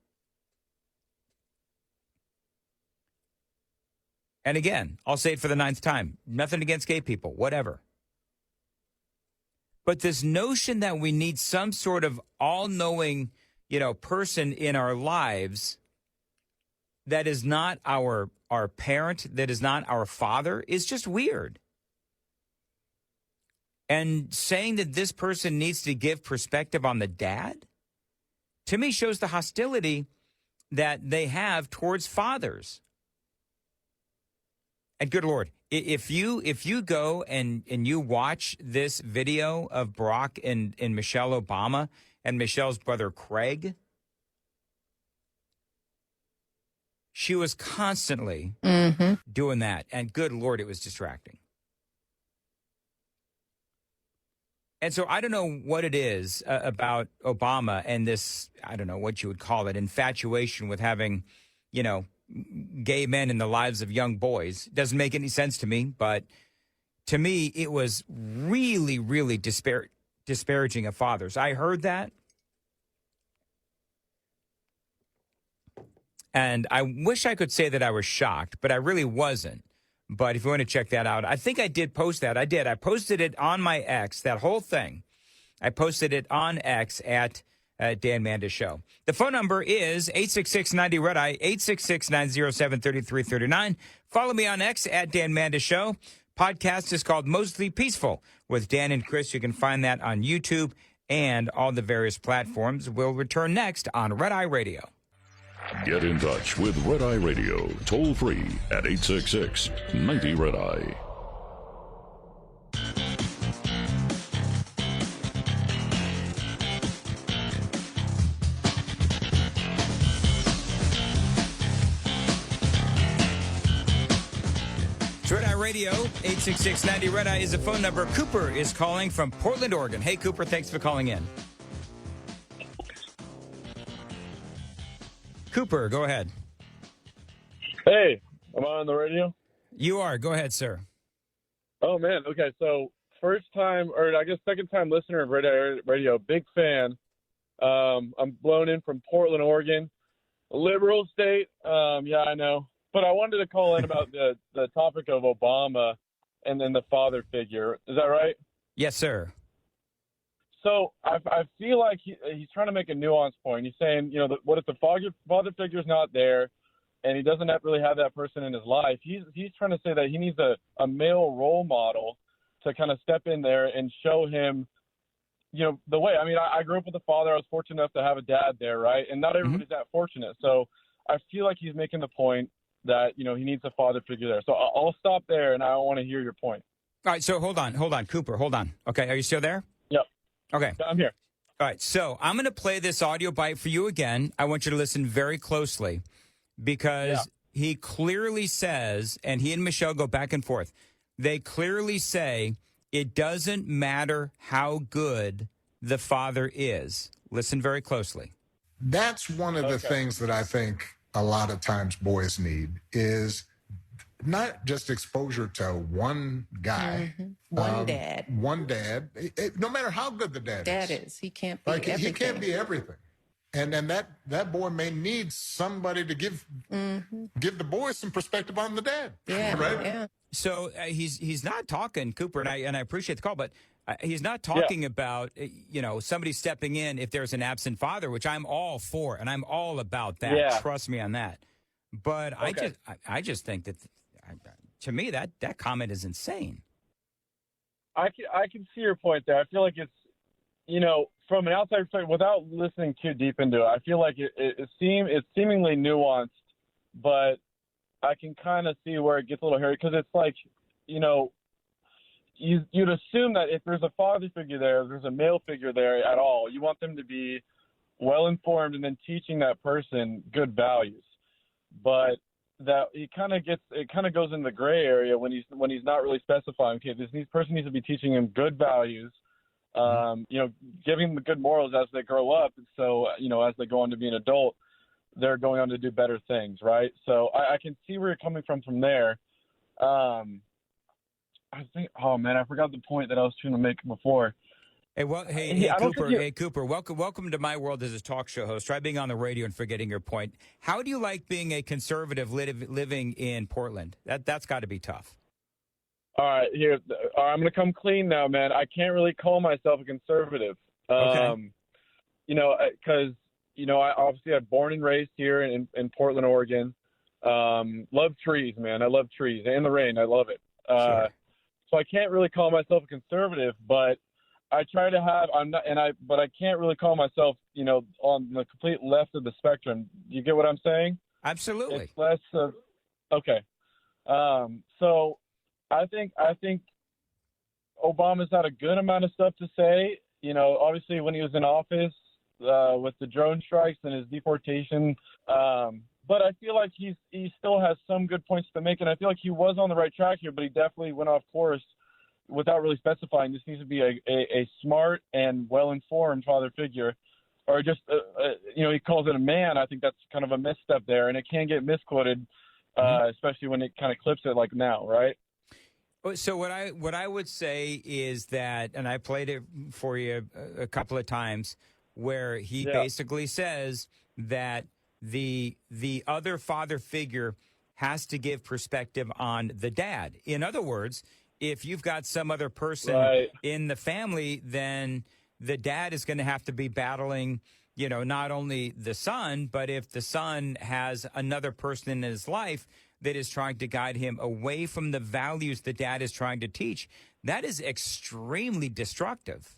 And again, I'll say it for the 9th time. Nothing against gay people, whatever. But this notion that we need some sort of all-knowing, person in our lives that is not our parent, that is not our father, is just weird. And saying that this person needs to give perspective on the dad, to me, shows the hostility that they have towards fathers. And good Lord, if you go and you watch this video of Barack and Michelle Obama and Michelle's brother Craig, she was constantly doing that. And good Lord, it was distracting. And so I don't know what it is about Obama and this, I don't know what you would call it, infatuation with having, gay men in the lives of young boys. Doesn't make any sense to me, but to me, it was really, really disparaging of fathers. I heard that. And I wish I could say that I was shocked, but I really wasn't. But if you want to check that out, I think I did post that. I did. I posted it on my X, that whole thing. I posted it on X at Dan Mandis Show. The phone number is 866-90-RED-EYE, 866-907-3339. Follow me on X at Dan Mandis Show. Podcast is called Mostly Peaceful with Dan and Chris. You can find that on YouTube and all the various platforms. We'll return next on Red Eye Radio. Get in touch with Red Eye Radio, toll free at 866-90-RED-EYE. Red Eye Radio, 866-90-RED-EYE is the phone number. Cooper is calling from Portland, Oregon. Hey, Cooper, thanks for calling in. Cooper, go ahead. Hey, am I on the radio? You are. Go ahead, sir. Oh, man. Okay, so first time, or I guess second time listener of Red Eye Radio, big fan. I'm blown in from Portland, Oregon, a liberal state. Yeah, I know. But I wanted to call in about the topic of Obama and then the father figure. Is that right? Yes, sir. So I feel like he's trying to make a nuanced point. He's saying, what if the father figure's not there and he doesn't really have that person in his life? He's trying to say that he needs a male role model to kind of step in there and show him, the way. I mean, I grew up with a father. I was fortunate enough to have a dad there, right? And not everybody's that fortunate. So I feel like he's making the point that, he needs a father figure there. So I'll stop there, and I want to hear your point. All right, so hold on, Cooper, hold on. Okay, are you still there? Yep. Okay. I'm here. All right, so I'm going to play this audio bite for you again. I want you to listen very closely because he clearly says, and he and Michelle go back and forth, they clearly say it doesn't matter how good the father is. Listen very closely. That's one of the things that I think a lot of times boys need is not just exposure to one guy. One dad. One dad. No matter how good the dad is. He can't be everything. He can't be everything. And that boy may need somebody to give the boy some perspective on the dad. Yeah, right? Yeah. So he's not talking, Cooper, and I appreciate the call, but he's not talking about, somebody stepping in if there's an absent father, which I'm all for, and I'm all about that. Yeah. Trust me on that. But I just think that, to me, that comment is insane. I can see your point there. I feel like it's, from an outside perspective, without listening too deep into it, I feel like it's seemingly nuanced, but I can kind of see where it gets a little hairy because it's like, you'd assume that if there's a father figure there, if there's a male figure there at all, you want them to be well-informed and then teaching that person good values. But that it kind of goes in the gray area when he's not really specifying, okay, this person needs to be teaching him good values, giving them good morals as they grow up. So, as they go on to be an adult, they're going on to do better things, right? So I can see where you're coming from there. I think, I forgot the point that I was trying to make before. Hey, Cooper, welcome to my world as a talk show host. Try being on the radio and forgetting your point. How do you like being a conservative living in Portland? That's got to be tough. All right, I'm going to come clean now, man. I can't really call myself a conservative. Okay. Because, I obviously I'm born and raised here in Portland, Oregon. Love trees, man. I love trees and the rain. I love it. Sure. So I can't really call myself a conservative, but I try to have, but I can't really call myself, on the complete left of the spectrum. You get what I'm saying? Absolutely. It's less of, okay. So I think Obama's had a good amount of stuff to say. Obviously when he was in office with the drone strikes and his deportation. But I feel like he still has some good points to make, and I feel like he was on the right track here, but he definitely went off course without really specifying. This needs to be a smart and well-informed father figure, or just, he calls it a man. I think that's kind of a misstep there, and it can get misquoted, especially when it kind of clips it like now, right? So what I would say is that, and I played it for you a couple of times, where he basically says that the other father figure has to give perspective on the dad. In other words, if you've got some other person in the family, then the dad is going to have to be battling, not only the son, but if the son has another person in his life that is trying to guide him away from the values the dad is trying to teach, that is extremely destructive.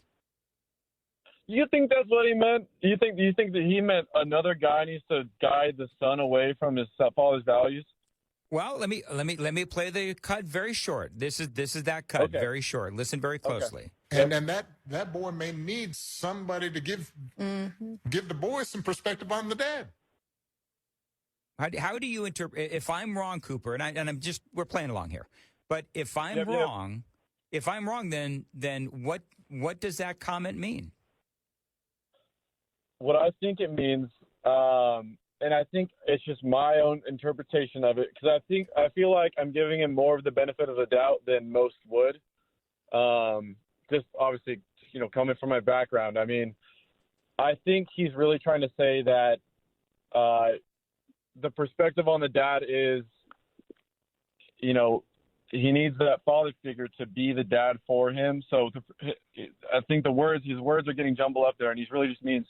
You think that's what he meant? Do you think that he meant another guy needs to guide the son away from his father's values? Well, let me play the cut very short. This is that cut very short. Listen very closely. Okay. And that boy may need somebody to give the boy some perspective on the dad. How do you interpret? If I'm wrong, Cooper, and we're playing along here, but if I'm wrong, then what does that comment mean? What I think it means, and I think it's just my own interpretation of it, because I feel like I'm giving him more of the benefit of the doubt than most would. Just obviously, coming from my background, I mean, I think he's really trying to say that the perspective on the dad is, he needs that father figure to be the dad for him. So I think his words are getting jumbled up there, and he really just means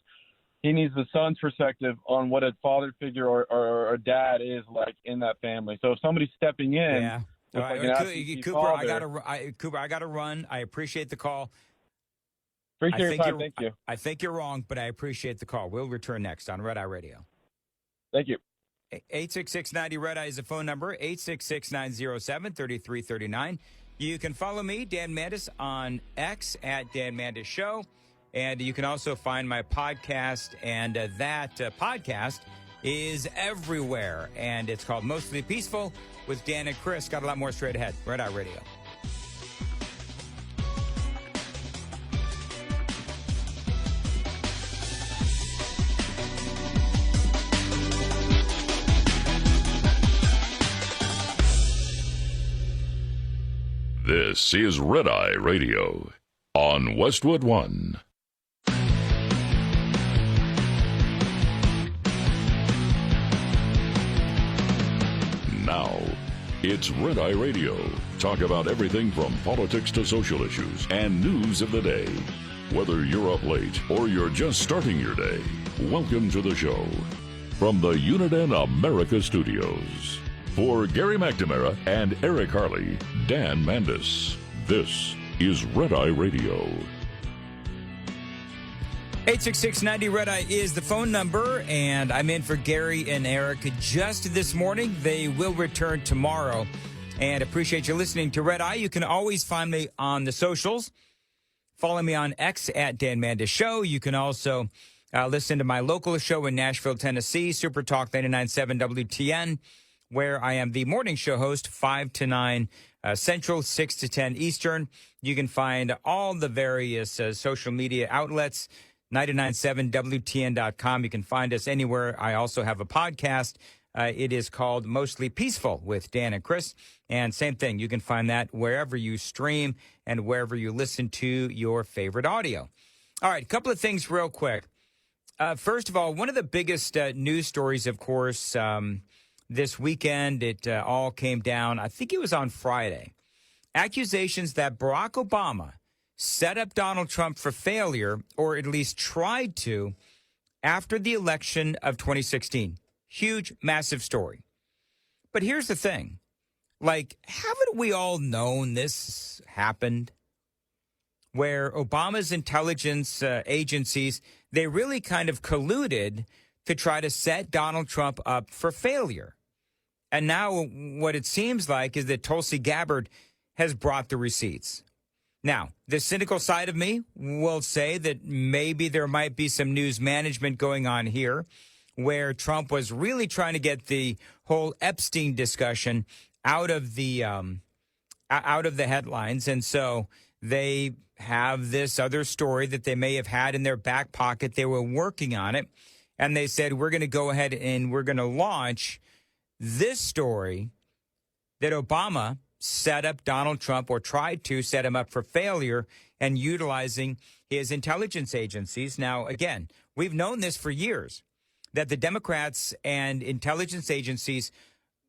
he needs the son's perspective on what a father figure or a dad is like in that family. So if somebody's stepping in, with like an absentee father, Cooper, I got to run. I appreciate the call. Appreciate your time. Thank you. I think you're wrong, but I appreciate the call. We'll return next on Red Eye Radio. Thank you. 866-90 Red Eye is the phone number. 866-907-3339. You can follow me, Dan Mandis, on X at Dan Mandis Show. And you can also find my podcast, and that podcast is everywhere. And it's called Mostly Peaceful with Dan and Chris. Got a lot more straight ahead. Red Eye Radio. This is Red Eye Radio on Westwood One. Now, it's Red Eye Radio. Talk about everything from politics to social issues and news of the day. Whether you're up late or you're just starting your day, welcome to the show. From the Uniden America Studios. For Gary McNamara and Eric Harley, Dan Mandis, this is Red Eye Radio. 866-90 Red Eye is the phone number, and I'm in for Gary and Eric just this morning. They will return tomorrow, and appreciate you listening to Red Eye. You can always find me on the socials. Follow me on X at Dan Mandis Show. You can also listen to my local show in Nashville, Tennessee, Super Talk 99.7 WTN, where I am the morning show host, 5 to 9 Central, 6 to 10 Eastern. You can find all the various social media outlets, 99.7WTN.com. You can find us anywhere. I also have a podcast, It is called Mostly Peaceful with Dan and Chris. And same thing, you can find that wherever you stream and wherever you listen to your favorite audio. All right, a couple of things real quick. First of all, one of the biggest news stories, of course, this weekend, it all came down, I think it was on Friday. Accusations that Barack Obama set up Donald Trump for failure, or at least tried to, after the election of 2016. Huge, massive story. But here's the thing. Like, haven't we all known this happened? Where Obama's intelligence agencies, they really kind of colluded to try to set Donald Trump up for failure. And now what it seems like is that Tulsi Gabbard has brought the receipts. Now, the cynical side of me will say that maybe there might be some news management going on here, where Trump was really trying to get the whole Epstein discussion out of the headlines, and so they have this other story that they may have had in their back pocket. They were working on it, and they said, we're going to go ahead and we're going to launch this story that Obama set up Donald Trump, or tried to set him up for failure, and utilizing his intelligence agencies. Now, again, we've known this for years, that the Democrats and intelligence agencies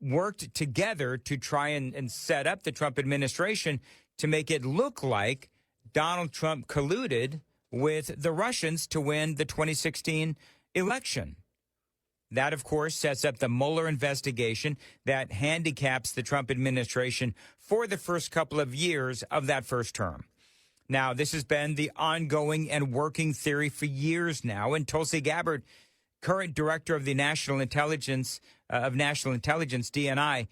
worked together to try and set up the Trump administration to make it look like Donald Trump colluded with the Russians to win the 2016 election. That, of course, sets up the Mueller investigation that handicaps the Trump administration for the first couple of years of that first term. Now, this has been the ongoing and working theory for years now, and Tulsi Gabbard, current director of the National Intelligence, DNI,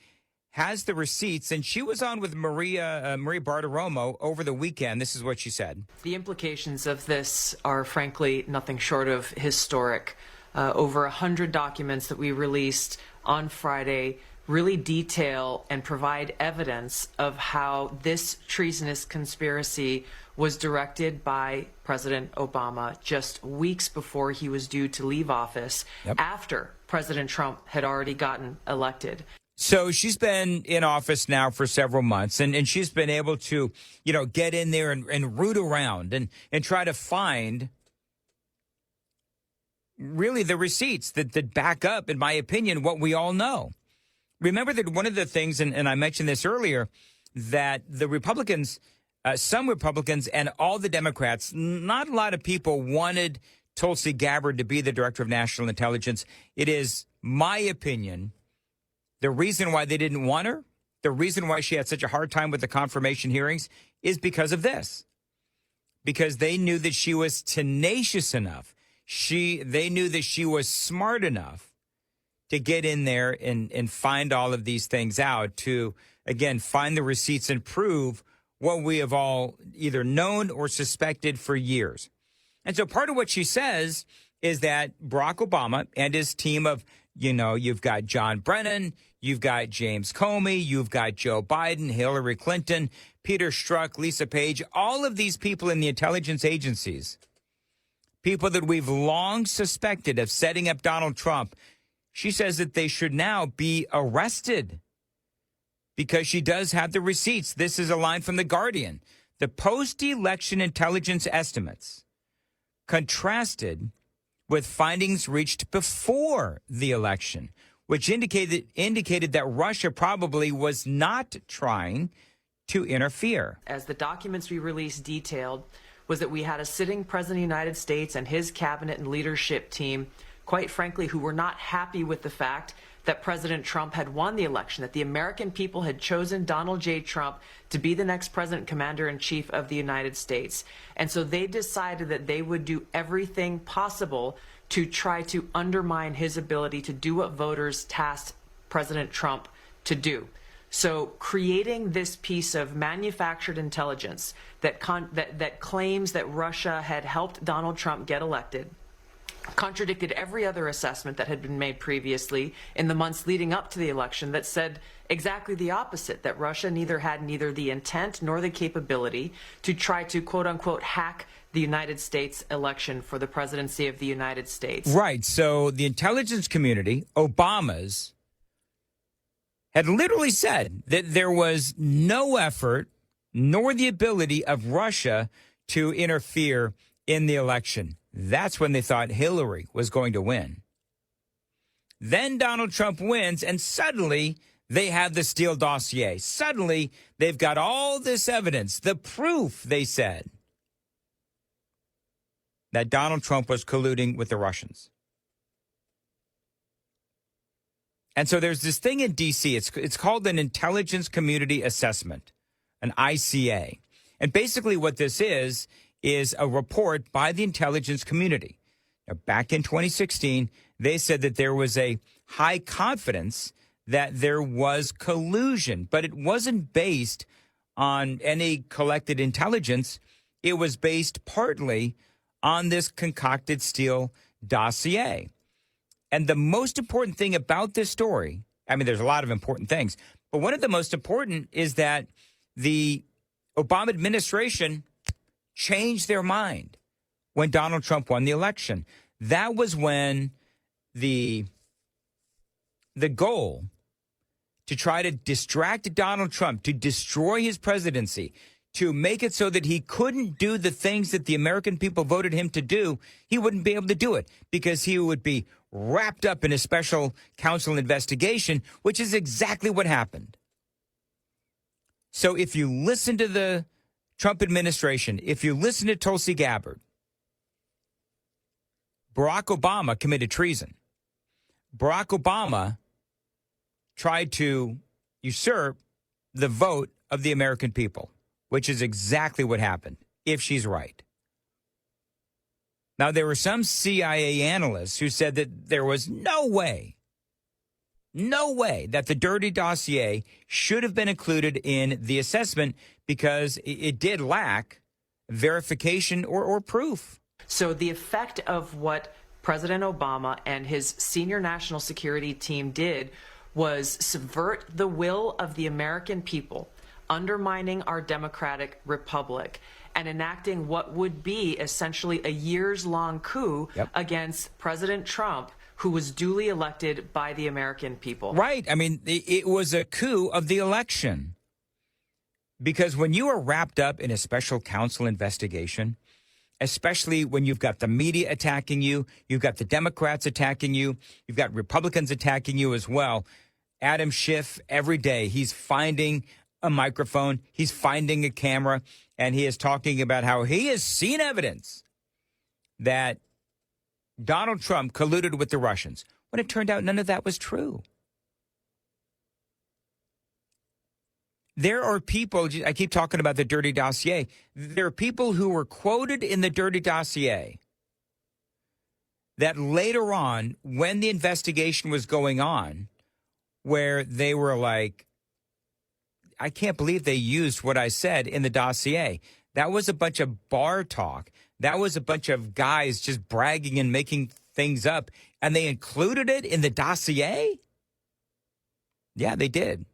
has the receipts, and she was on with Marie Bartiromo over the weekend. This is what she said. The implications of this are, frankly, nothing short of historic. Over 100 documents that we released on Friday really detail and provide evidence of how this treasonous conspiracy was directed by President Obama just weeks before he was due to leave office, after President Trump had already gotten elected. So she's been in office now for several months, and she's been able to, get in there and root around and try to find really the receipts that back up, in my opinion, what we all know. Remember that one of the things, and I mentioned this earlier, that the Republicans, some Republicans and all the Democrats, not a lot of people wanted Tulsi Gabbard to be the director of national intelligence. It is my opinion, the reason why they didn't want her, the reason why she had such a hard time with the confirmation hearings, is because of this. Because they knew that she was tenacious enough. They knew that she was smart enough to get in there and find all of these things out, to, again, find the receipts and prove what we have all either known or suspected for years. And so part of what she says is that Barack Obama and his team of, you've got John Brennan, you've got James Comey, you've got Joe Biden, Hillary Clinton, Peter Strzok, Lisa Page, all of these people in the intelligence agencies, people that we've long suspected of setting up Donald Trump. She says that they should now be arrested because she does have the receipts. This is a line from The Guardian. The post-election intelligence estimates contrasted with findings reached before the election, which indicated that Russia probably was not trying to interfere. As the documents we released detailed, was that we had a sitting president of the United States and his cabinet and leadership team, quite frankly, who were not happy with the fact that President Trump had won the election, that the American people had chosen Donald J. Trump to be the next president, commander-in-chief of the United States. And so they decided that they would do everything possible to try to undermine his ability to do what voters tasked President Trump to do. So creating this piece of manufactured intelligence that claims that Russia had helped Donald Trump get elected contradicted every other assessment that had been made previously in the months leading up to the election that said exactly the opposite, that Russia had neither the intent nor the capability to try to, quote unquote, hack the United States election for the presidency of the United States. Right. So the intelligence community, Obama's, had literally said that there was no effort nor the ability of Russia to interfere in the election. That's when they thought Hillary was going to win. Then Donald Trump wins, and suddenly they have the Steele dossier. Suddenly they've got all this evidence, the proof, they said, that Donald Trump was colluding with the Russians. And so there's this thing in D.C., it's called an Intelligence Community Assessment, an ICA. And basically what this is a report by the intelligence community. Now, back in 2016, they said that there was a high confidence that there was collusion, but it wasn't based on any collected intelligence. It was based partly on this concocted Steele dossier. And the most important thing about this story, I mean, there's a lot of important things, but one of the most important is that the Obama administration changed their mind when Donald Trump won the election. That was when the goal to try to distract Donald Trump, to destroy his presidency, to make it so that he couldn't do the things that the American people voted him to do, he wouldn't be able to do it because he would be wrapped up in a special counsel investigation, which is exactly what happened. So if you listen to the Trump administration, if you listen to Tulsi Gabbard, Barack Obama committed treason. Barack Obama tried to usurp the vote of the American people, which is exactly what happened, if she's right. Now, there were some CIA analysts who said that there was no way that the dirty dossier should have been included in the assessment because it did lack verification or proof. So the effect of what President Obama and his senior national security team did was subvert the will of the American people, undermining our democratic republic, and enacting what would be essentially a years-long coup against President Trump, who was duly elected by the American people. Right. I mean, it was a coup of the election. Because when you are wrapped up in a special counsel investigation, especially when you've got the media attacking you, you've got the Democrats attacking you, you've got Republicans attacking you as well. Adam Schiff, every day, he's finding a microphone, he's finding a camera, and he is talking about how he has seen evidence that Donald Trump colluded with the Russians, when it turned out none of that was true. There are people, I keep talking about the dirty dossier, there are people who were quoted in the dirty dossier that later on, when the investigation was going on, where they were like, I can't believe they used what I said in the dossier. That was a bunch of bar talk. That was a bunch of guys just bragging and making things up, and they included it in the dossier? Yeah, they did.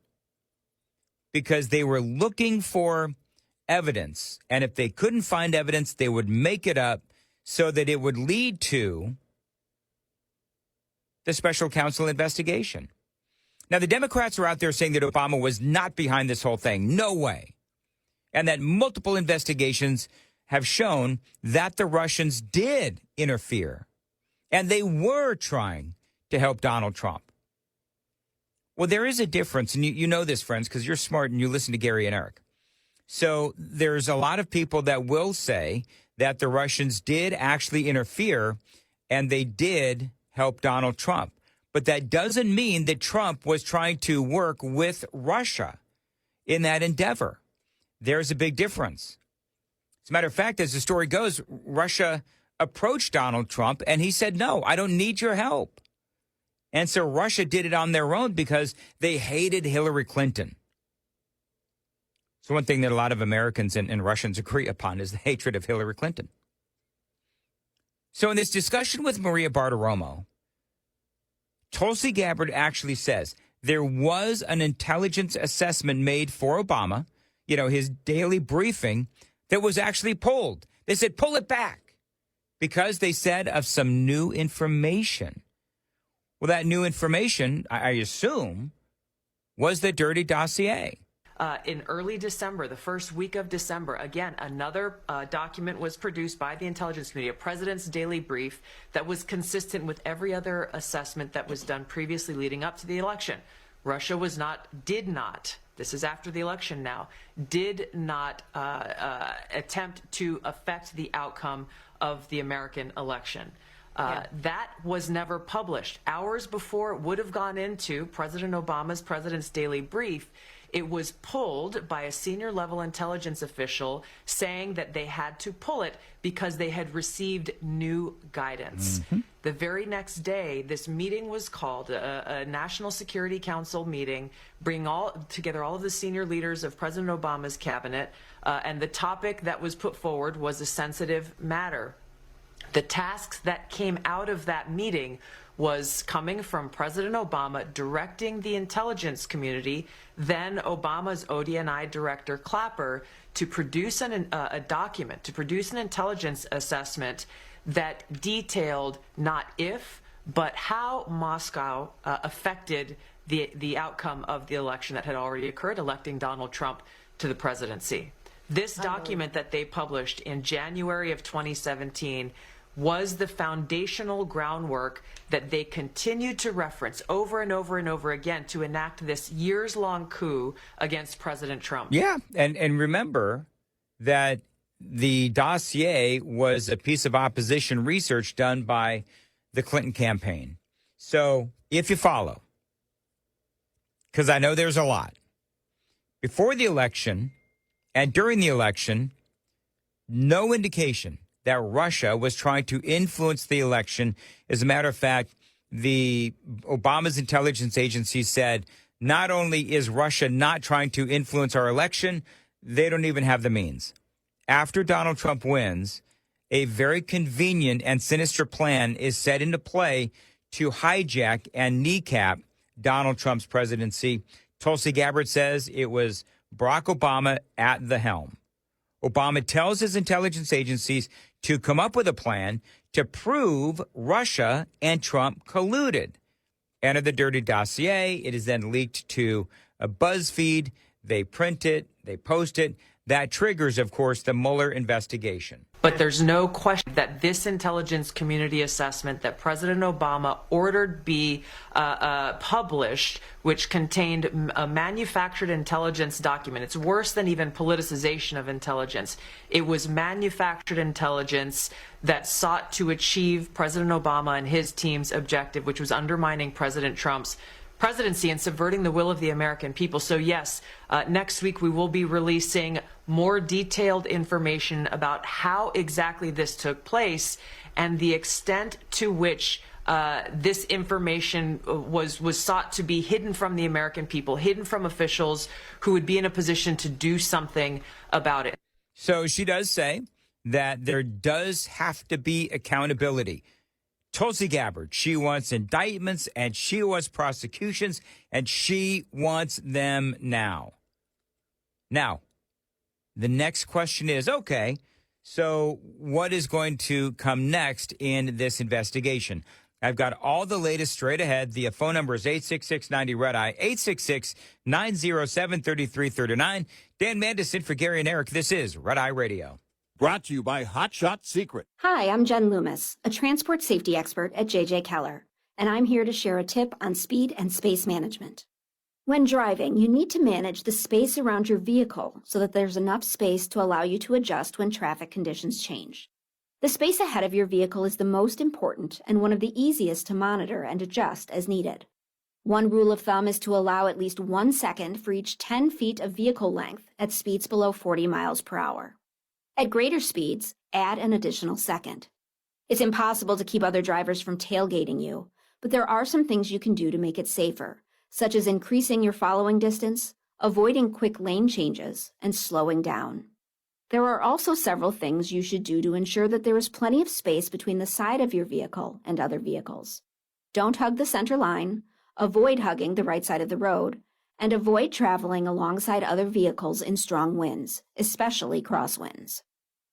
Because they were looking for evidence, and if they couldn't find evidence, they would make it up so that it would lead to the special counsel investigation. Now, the Democrats are out there saying that Obama was not behind this whole thing. No way. And that multiple investigations have shown that the Russians did interfere, and they were trying to help Donald Trump. Well, there is a difference, and you know this, friends, because you're smart and you listen to Gary and Eric. So there's a lot of people that will say that the Russians did actually interfere and they did help Donald Trump. But that doesn't mean that Trump was trying to work with Russia in that endeavor. There's a big difference. As a matter of fact, as the story goes, Russia approached Donald Trump and he said, no, I don't need your help. And so Russia did it on their own because they hated Hillary Clinton. So one thing that a lot of Americans and Russians agree upon is the hatred of Hillary Clinton. So in this discussion with Maria Bartiromo, Tulsi Gabbard actually says there was an intelligence assessment made for Obama, you know, his daily briefing, that was actually pulled. They said, pull it back, because they said of some new information. Well, that new information, I assume, was the dirty dossier. In early December, the first week of December, again, another document was produced by the intelligence community, a president's daily brief that was consistent with every other assessment that was done previously leading up to the election. Russia did not, this is after the election now, did not attempt to affect the outcome of the American election. That was never published. Hours before it would have gone into President Obama's President's Daily Brief, it was pulled by a senior level intelligence official saying that they had to pull it because they had received new guidance. The very next day, this meeting was called, a National Security Council meeting, bring together all of the senior leaders of President Obama's cabinet, and the topic that was put forward was a sensitive matter. The tasks that came out of that meeting was coming from President Obama directing the intelligence community, then Obama's ODNI director Clapper, to produce a document, to produce an intelligence assessment that detailed not if, but how Moscow affected the outcome of the election that had already occurred, electing Donald Trump to the presidency. This document that they published in January of 2017 was the foundational groundwork that they continued to reference over and over and over again to enact this years-long coup against President Trump. Yeah, and remember that the dossier was a piece of opposition research done by the Clinton campaign. So if you follow, because I know there's a lot, before the election and during the election, no indication that Russia was trying to influence the election. As a matter of fact, Obama's intelligence agency said, not only is Russia not trying to influence our election, they don't even have the means. After Donald Trump wins, a very convenient and sinister plan is set into play to hijack and kneecap Donald Trump's presidency. Tulsi Gabbard says it was Barack Obama at the helm. Obama tells his intelligence agencies to come up with a plan to prove Russia and Trump colluded. Enter the dirty dossier. It is then leaked to a BuzzFeed. They print it. They post it. That triggers, of course, the Mueller investigation. But there's no question that this intelligence community assessment that President Obama ordered be published, which contained a manufactured intelligence document. It's worse than even politicization of intelligence. It was manufactured intelligence that sought to achieve President Obama and his team's objective, which was undermining President Trump's presidency and subverting the will of the American people. So yes, next week we will be releasing more detailed information about how exactly this took place and the extent to which this information was sought to be hidden from the American people, hidden from officials who would be in a position to do something about it. So she does say that there does have to be accountability. Tulsi Gabbard, she wants indictments and she wants prosecutions and she wants them now. Now, the next question is, okay, so what is going to come next in this investigation? I've got all the latest straight ahead. The phone number is 866-90-RED-EYE, 866-907-3339. Dan Mandis in for Gary and Eric. This is Red Eye Radio. Brought to you by Hot Shot Secret. Hi, I'm Jen Loomis, a transport safety expert at J.J. Keller, and I'm here to share a tip on speed and space management. When driving, you need to manage the space around your vehicle so that there's enough space to allow you to adjust when traffic conditions change. The space ahead of your vehicle is the most important and one of the easiest to monitor and adjust as needed. One rule of thumb is to allow at least 1 second for each 10 feet of vehicle length at speeds below 40 miles per hour. At greater speeds, add an additional second. It's impossible to keep other drivers from tailgating you, but there are some things you can do to make it safer, such as increasing your following distance, avoiding quick lane changes, and slowing down. There are also several things you should do to ensure that there is plenty of space between the side of your vehicle and other vehicles. Don't hug the center line, avoid hugging the right side of the road, and avoid traveling alongside other vehicles in strong winds, especially crosswinds.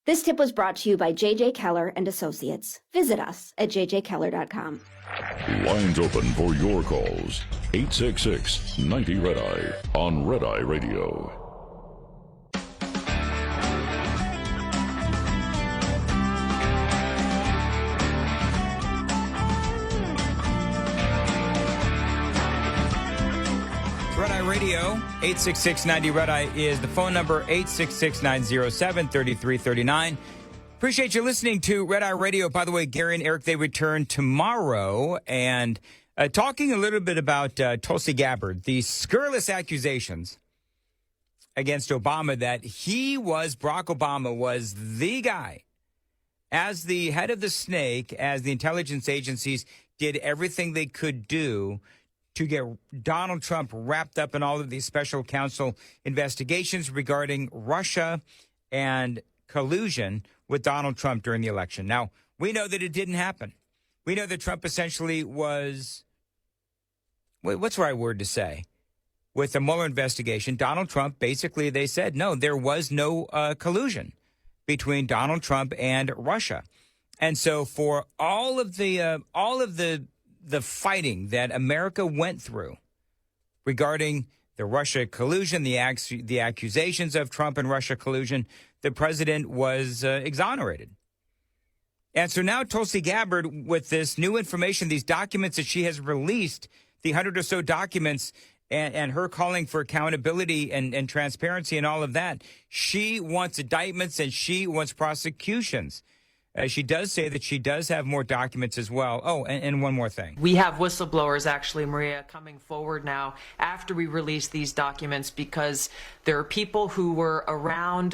This tip was brought to you by J.J. Keller and Associates. Visit us at jjkeller.com. Lines open for your calls. 866-90-RED-EYE on Red Eye Radio. Red Eye Radio, 866-90-RED-EYE is the phone number, 866-907-3339. Appreciate you listening to Red Eye Radio. By the way, Gary and Eric, they return tomorrow, and talking a little bit about Tulsi Gabbard, the scurrilous accusations against Obama that Barack Obama was the guy. As the head of the snake, as the intelligence agencies did everything they could do to get Donald Trump wrapped up in all of these special counsel investigations regarding Russia and collusion with Donald Trump during the election. Now, we know that it didn't happen. We know that Trump essentially was, what's the right word to say? With the Mueller investigation, Donald Trump, basically they said, no, there was no collusion between Donald Trump and Russia. And so for all of the fighting that America went through regarding the Russia collusion, the accusations of Trump and Russia collusion, the president was exonerated. And so now Tulsi Gabbard, with this new information, these documents that she has released, the 100 or so documents, and her calling for accountability and transparency and all of that, she wants indictments and she wants prosecutions. She does say that she does have more documents as well. Oh, and one more thing. We have whistleblowers, actually, Maria, coming forward now after we release these documents, because there are people who were around,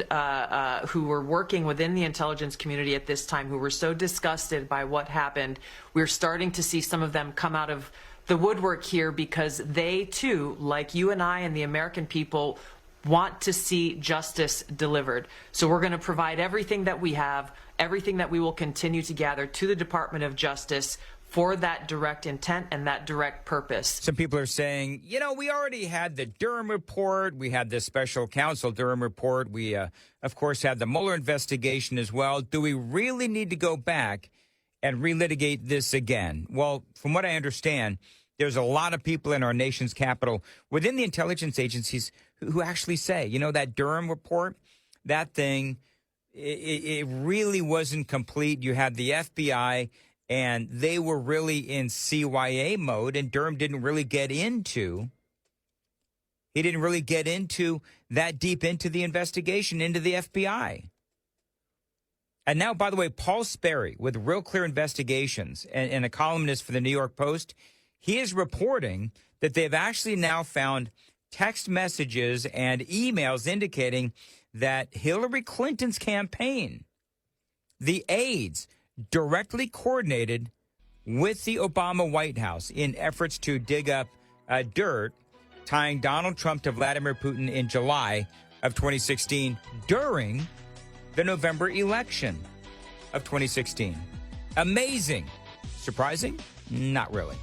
who were working within the intelligence community at this time, who were so disgusted by what happened. We're starting to see some of them come out of the woodwork here, because they, too, like you and I and the American people, want to see justice delivered. So we're going to provide everything that we have, everything that we will continue to gather to the Department of Justice for that direct intent and that direct purpose. Some people are saying, we already had the Durham report. We had the special counsel Durham report. We, of course, had the Mueller investigation as well. Do we really need to go back and relitigate this again? Well, from what I understand, there's a lot of people in our nation's capital within the intelligence agencies who actually say, that Durham report, that thing, it really wasn't complete. You had the FBI, and they were really in CYA mode, and Durham didn't really get into that deep into the investigation, into the FBI. And now, by the way, Paul Sperry with Real Clear Investigations and a columnist for the New York Post, he is reporting that they've actually now found text messages and emails indicating that Hillary Clinton's campaign, the aides, directly coordinated with the Obama White House in efforts to dig up dirt tying Donald Trump to Vladimir Putin in July of 2016 during the November election of 2016. Amazing. Surprising? Not really.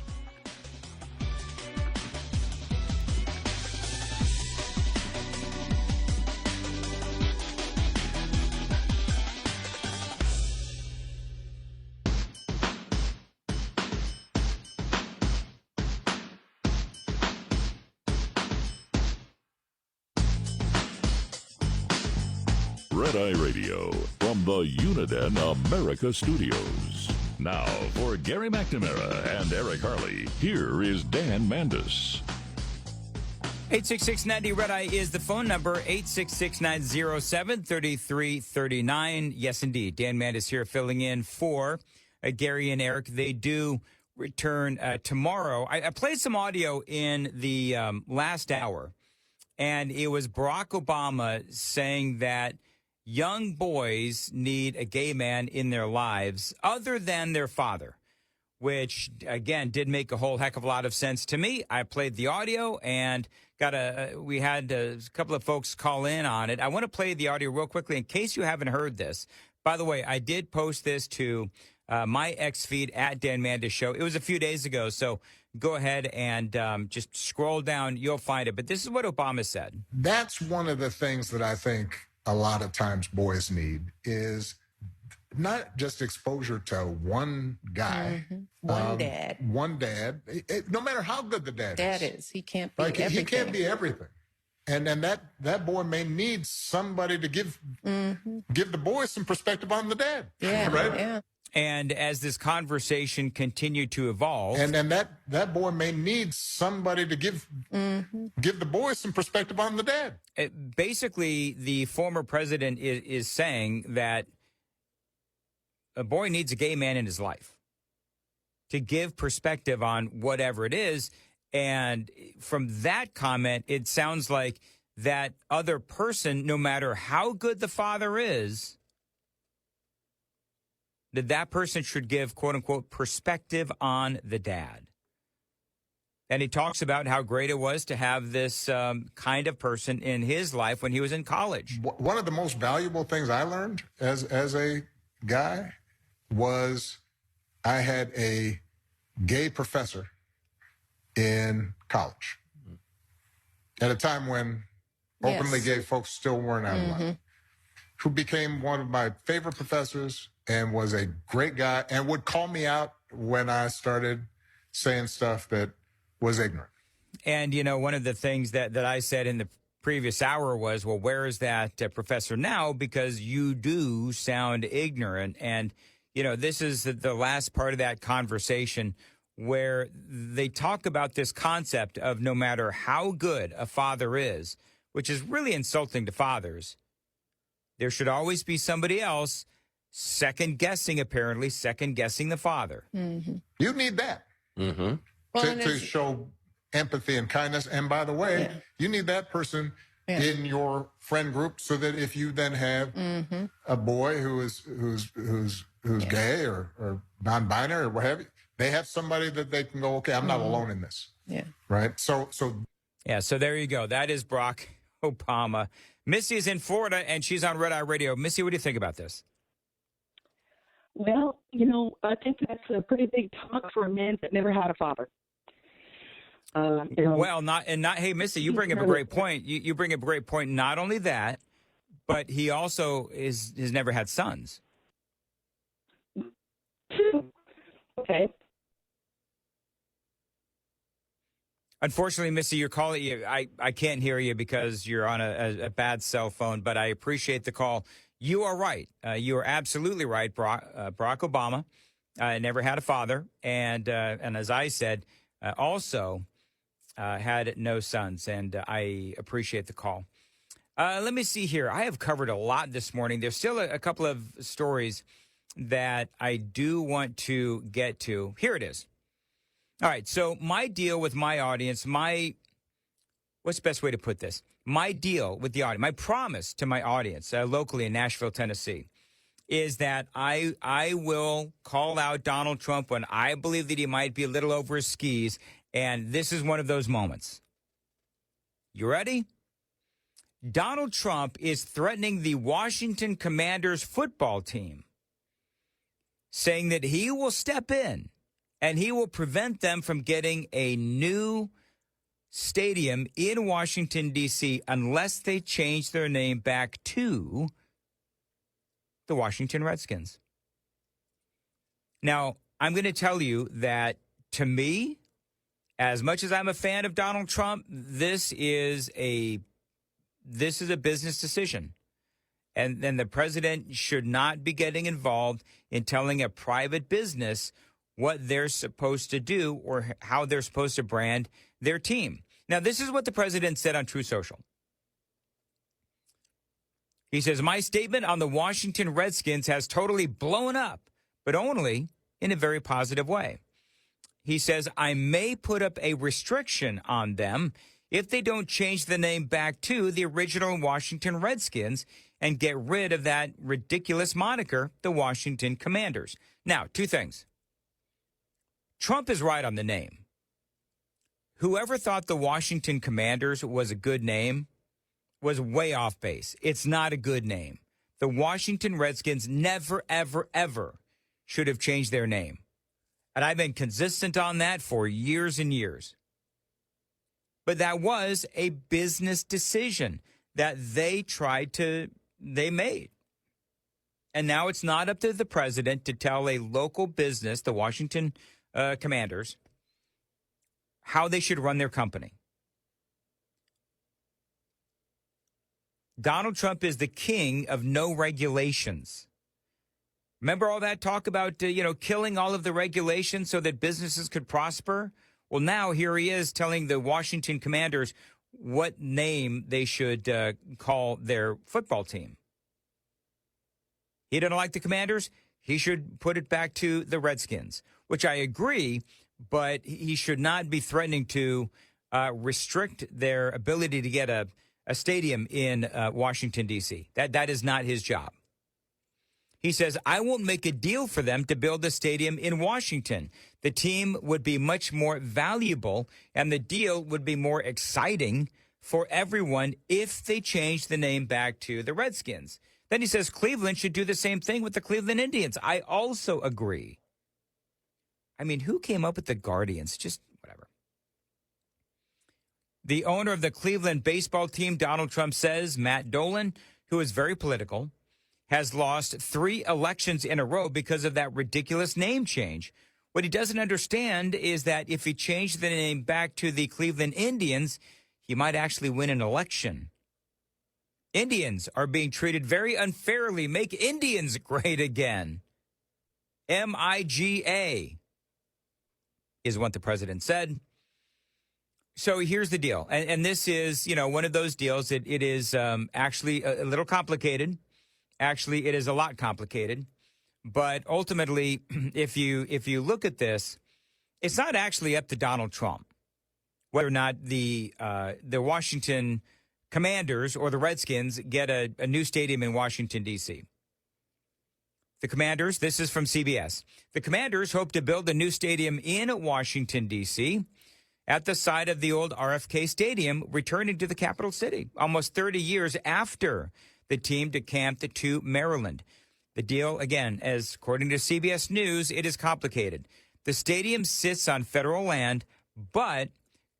Red Eye Radio from the Uniden America Studios. Now, for Gary McNamara and Eric Harley, here is Dan Mandis. 866-90-RED-EYE is the phone number, 866-907-3339. Yes, indeed. Dan Mandis here filling in for Gary and Eric. They do return tomorrow. I played some audio in the last hour, and it was Barack Obama saying that young boys need a gay man in their lives other than their father, which, again, did make a whole heck of a lot of sense to me. I played the audio and we had a couple of folks call in on it. I want to play the audio real quickly in case you haven't heard this. By the way, I did post this to my X feed at Dan Mandis Show. It was a few days ago, so go ahead and just scroll down. You'll find it. But this is what Obama said. That's one of the things that I think a lot of times boys need is not just exposure to one guy. One dad. One dad. No matter how good the dad is. He can't be like, everything. He can't be everything. And then that boy may need somebody to give the boy some perspective on the dad. Yeah, right? Yeah. And as this conversation continued to evolve, and then that boy may need somebody to give the boy some perspective on the dad. Basically, the former president is saying that a boy needs a gay man in his life to give perspective on whatever it is. And from that comment, it sounds like that other person, no matter how good the father is, that person should give, quote unquote, perspective on the dad. And he talks about how great it was to have this kind of person in his life when he was in college. One of the most valuable things I learned as a guy was I had a gay professor in college at a time when openly gay folks still weren't out of line, who became one of my favorite professors and was a great guy and would call me out when I started saying stuff that was ignorant. And, you know, one of the things that I said in the previous hour was, well, where is that professor now? Because you do sound ignorant. And, you know, this is the last part of that conversation where they talk about this concept of no matter how good a father is, which is really insulting to fathers, there should always be somebody else second-guessing the father. You need that to show empathy and kindness. And by the way, you need that person in your friend group so that if you then have a boy who's gay or non-binary or what have you, they have somebody that they can go, okay, I'm not alone in this. Yeah. Right? So there you go. That is Barack Obama. Missy is in Florida, and she's on Red Eye Radio. Missy, what do you think about this? Well, you know, I think that's a pretty big talk for a man that never had a father. You know, well, hey, Missy, you bring up a great point. You bring up a great point. Not only that, but he also has never had sons. Okay. Unfortunately, Missy, you're calling. I can't hear you because you're on a bad cell phone, but I appreciate the call. You are right. You are absolutely right. Barack Obama never had a father, and as I said, also had no sons, and I appreciate the call. Let me see here. I have covered a lot this morning. There's still a couple of stories that I do want to get to. Here it is. All right, so my deal with my audience, what's the best way to put this? My deal with the audience, my promise to my audience locally in Nashville, Tennessee, is that I will call out Donald Trump when I believe that he might be a little over his skis, and this is one of those moments. You ready? Donald Trump is threatening the Washington Commanders football team, saying that he will step in and he will prevent them from getting a new stadium in Washington, D.C., unless they change their name back to the Washington Redskins. Now, I'm going to tell you that, to me, as much as I'm a fan of Donald Trump, this is a business decision. And then the president should not be getting involved in telling a private business what they're supposed to do or how they're supposed to brand their team. Now, this is what the president said on True Social. He says, my statement on the Washington Redskins has totally blown up, but only in a very positive way. He says, I may put up a restriction on them if they don't change the name back to the original Washington Redskins and get rid of that ridiculous moniker, the Washington Commanders. Now, two things. Trump is right on the name. Whoever thought the Washington Commanders was a good name was way off base. It's not a good name. The Washington Redskins never, ever, ever should have changed their name. And I've been consistent on that for years and years. But that was a business decision that they tried to they made. And now it's not up to the president to tell a local business, the Washington Commanders, how they should run their company. Donald Trump is the king of no regulations. Remember all that talk about, killing all of the regulations so that businesses could prosper? Well, now here he is telling the Washington Commanders what name they should call their football team. He doesn't like the Commanders. He should put it back to the Redskins, which I agree, but he should not be threatening to restrict their ability to get a stadium in Washington, D.C. That is not his job. He says, I won't make a deal for them to build a stadium in Washington. The team would be much more valuable, and the deal would be more exciting for everyone if they changed the name back to the Redskins. Then he says Cleveland should do the same thing with the Cleveland Indians. I also agree. I mean, who came up with the Guardians? Just whatever. The owner of the Cleveland baseball team, Donald Trump says, Matt Dolan, who is very political, has lost 3 elections in a row because of that ridiculous name change. What he doesn't understand is that if he changed the name back to the Cleveland Indians, he might actually win an election. Indians are being treated very unfairly. Make Indians great again. MIGA is what the president said. So here's the deal. And this is, one of those deals. It is actually a little complicated. Actually, it is a lot complicated. But ultimately, if you look at this, it's not actually up to Donald Trump whether or not the Washington Commanders or the Redskins get a new stadium in Washington, D.C. The Commanders, this is from CBS. The Commanders hope to build a new stadium in Washington, D.C., at the site of the old RFK Stadium, returning to the capital city almost 30 years after the team decamped to Maryland. The deal, again, as according to CBS News, it is complicated. The stadium sits on federal land, but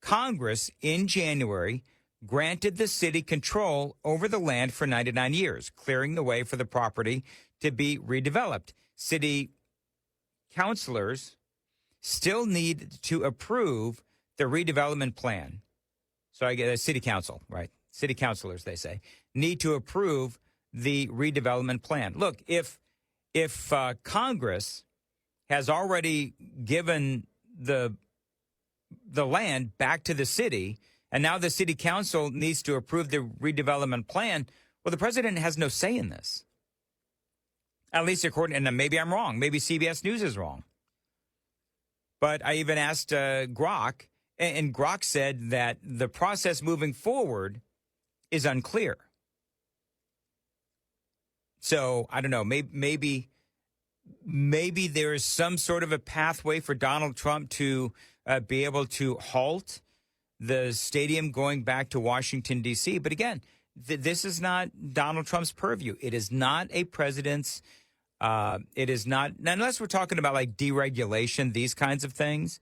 Congress in January granted the city control over the land for 99 years, clearing the way for the property to be redeveloped. City councilors still need to approve the redevelopment plan. So I get a city council, right? City councilors, they say, need to approve the redevelopment plan. Look, if Congress has already given the land back to the city, and now the city council needs to approve the redevelopment plan, well, the president has no say in this. At least according, and maybe I'm wrong. Maybe CBS News is wrong. But I even asked Grok, and Grok said that the process moving forward is unclear. So I don't know. Maybe there is some sort of a pathway for Donald Trump to be able to halt the stadium going back to Washington, D.C. But again, this is not Donald Trump's purview. It is not a president's. It is not, unless we're talking about like deregulation, these kinds of things.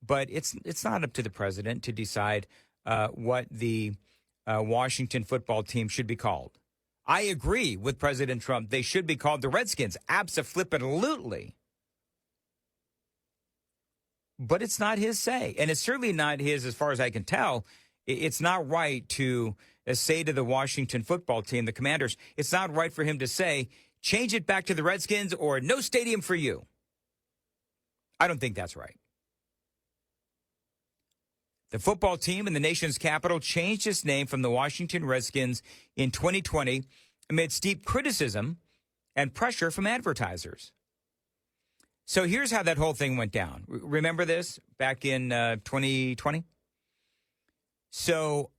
But it's not up to the president to decide what the Washington football team should be called. I agree with President Trump. They should be called the Redskins. Abso-flippin-lutely. But it's not his say. And it's certainly not his, as far as I can tell. It's not right to say to the Washington football team, the Commanders, it's not right for him to say, change it back to the Redskins or no stadium for you. I don't think that's right. The football team in the nation's capital changed its name from the Washington Redskins in 2020 amid steep criticism and pressure from advertisers. So here's how that whole thing went down. Remember this back in 2020? So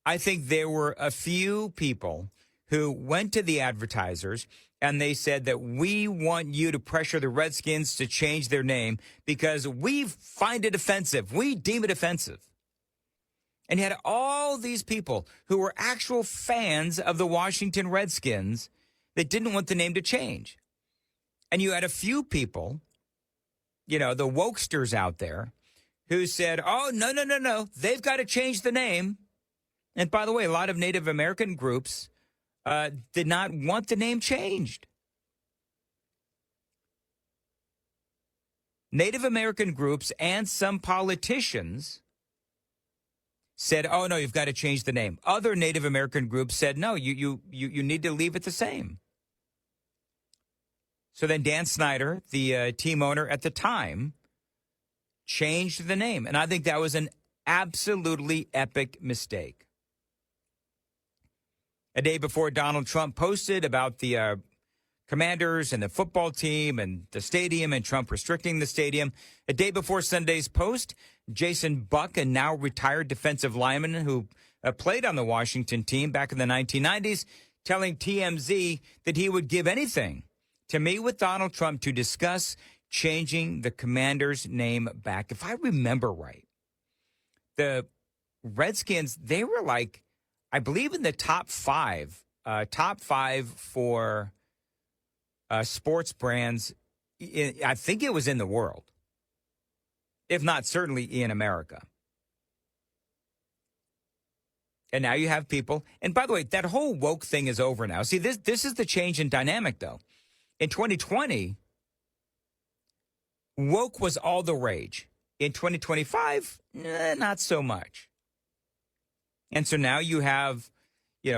I think there were a few people who went to the advertisers and they said that we want you to pressure the Redskins to change their name because we find it offensive. We deem it offensive. And you had all these people who were actual fans of the Washington Redskins that didn't want the name to change. And you had a few people, the wokesters out there, who said, oh, no, they've got to change the name. And by the way, a lot of Native American groups did not want the name changed. Native American groups and some politicians said, oh, no, you've got to change the name. Other Native American groups said, no, you need to leave it the same. So then Dan Snyder, the team owner at the time, changed the name. And I think that was an absolutely epic mistake. A day before Donald Trump posted about the Commanders and the football team and the stadium and Trump restricting the stadium. A day before Sunday's post, Jason Buck, a now retired defensive lineman who played on the Washington team back in the 1990s, telling TMZ that he would give anything to meet with Donald Trump to discuss changing the Commanders' name back. If I remember right, the Redskins, they were like, I believe in the top five for sports brands. I think it was in the world, if not certainly in America. And now you have people, and by the way, that whole woke thing is over now. See, this is the change in dynamic, though. In 2020, woke was all the rage. In 2025, not so much. And so now you have,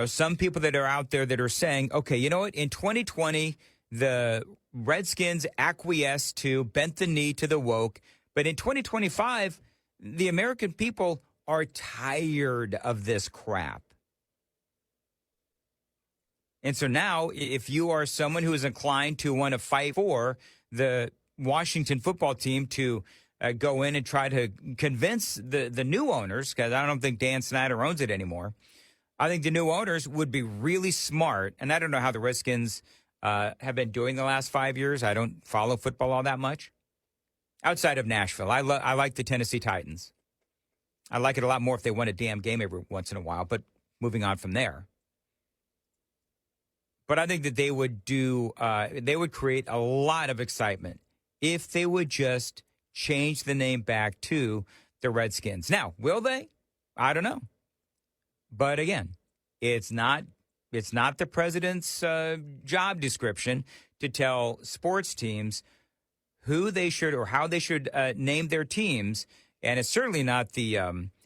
some people that are out there that are saying, okay, you know what? In 2020, the Redskins acquiesced to, bent the knee to the woke. But in 2025, the American people are tired of this crap. And so now, if you are someone who is inclined to want to fight for the Washington football team to go in and try to convince the new owners, because I don't think Dan Snyder owns it anymore, I think the new owners would be really smart. And I don't know how the Redskins have been doing the last 5 years. I don't follow football all that much. Outside of Nashville, I like the Tennessee Titans. I like it a lot more if they win a damn game every once in a while, but moving on from there. But I think that they would create a lot of excitement if they would just change the name back to the Redskins. Now, will they? I don't know. But again, it's not the president's job description to tell sports teams who they should or how they should name their teams. And it's certainly not the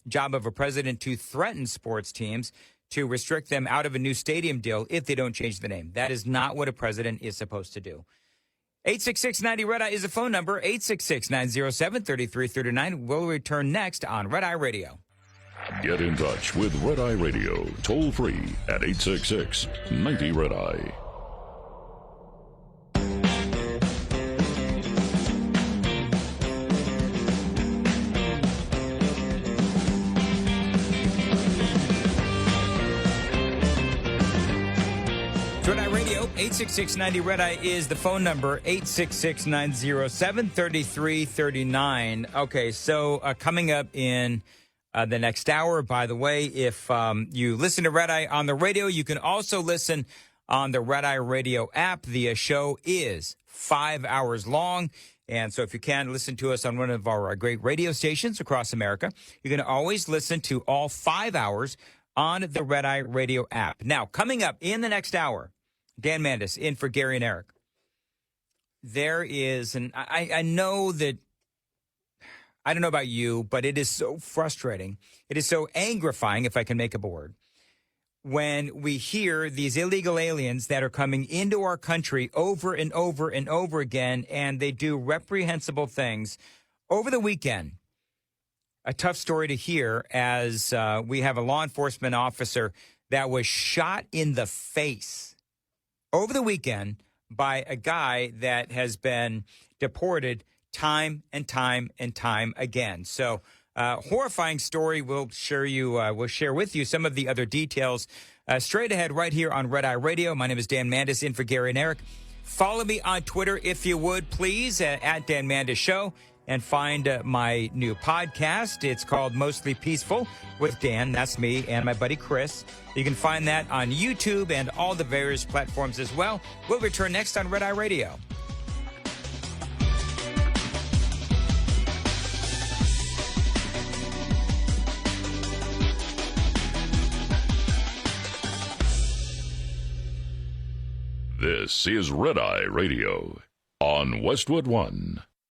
job of a president to threaten sports teams to restrict them out of a new stadium deal if they don't change the name. That is not what a president is supposed to do. 866-90-RED-EYE is the phone number, 866-907-3339. We'll return next on Red Eye Radio. Get in touch with Red Eye Radio, toll free at 866-90-RED-EYE. Red Eye Radio, 866-90-RED-EYE is the phone number, 866-907-3339. Okay, so coming up in the next hour, by the way, if you listen to Red Eye on the radio, you can also listen on the Red Eye Radio app. The show is 5 hours long. And so if you can listen to us on one of our great radio stations across America, you can always listen to all 5 hours on the Red Eye Radio app. Now, coming up in the next hour, Dan Mandis in for Gary and Eric. There is, and I know that, I don't know about you, but it is so frustrating. It is so angrifying, if I can make up a word, when we hear these illegal aliens that are coming into our country over and over and over again, and they do reprehensible things. Over the weekend, a tough story to hear as we have a law enforcement officer that was shot in the face over the weekend by a guy that has been deported time and time and time again. So, horrifying story. We'll share with you some of the other details straight ahead right here on Red Eye Radio. My name is Dan Mandis in for Gary and Eric. Follow me on Twitter if you would, please, at Dan Mandis Show. And find my new podcast. It's called Mostly Peaceful with Dan. That's me and my buddy Chris. You can find that on YouTube and all the various platforms as well. We'll return next on Red Eye Radio. This is Red Eye Radio on Westwood One.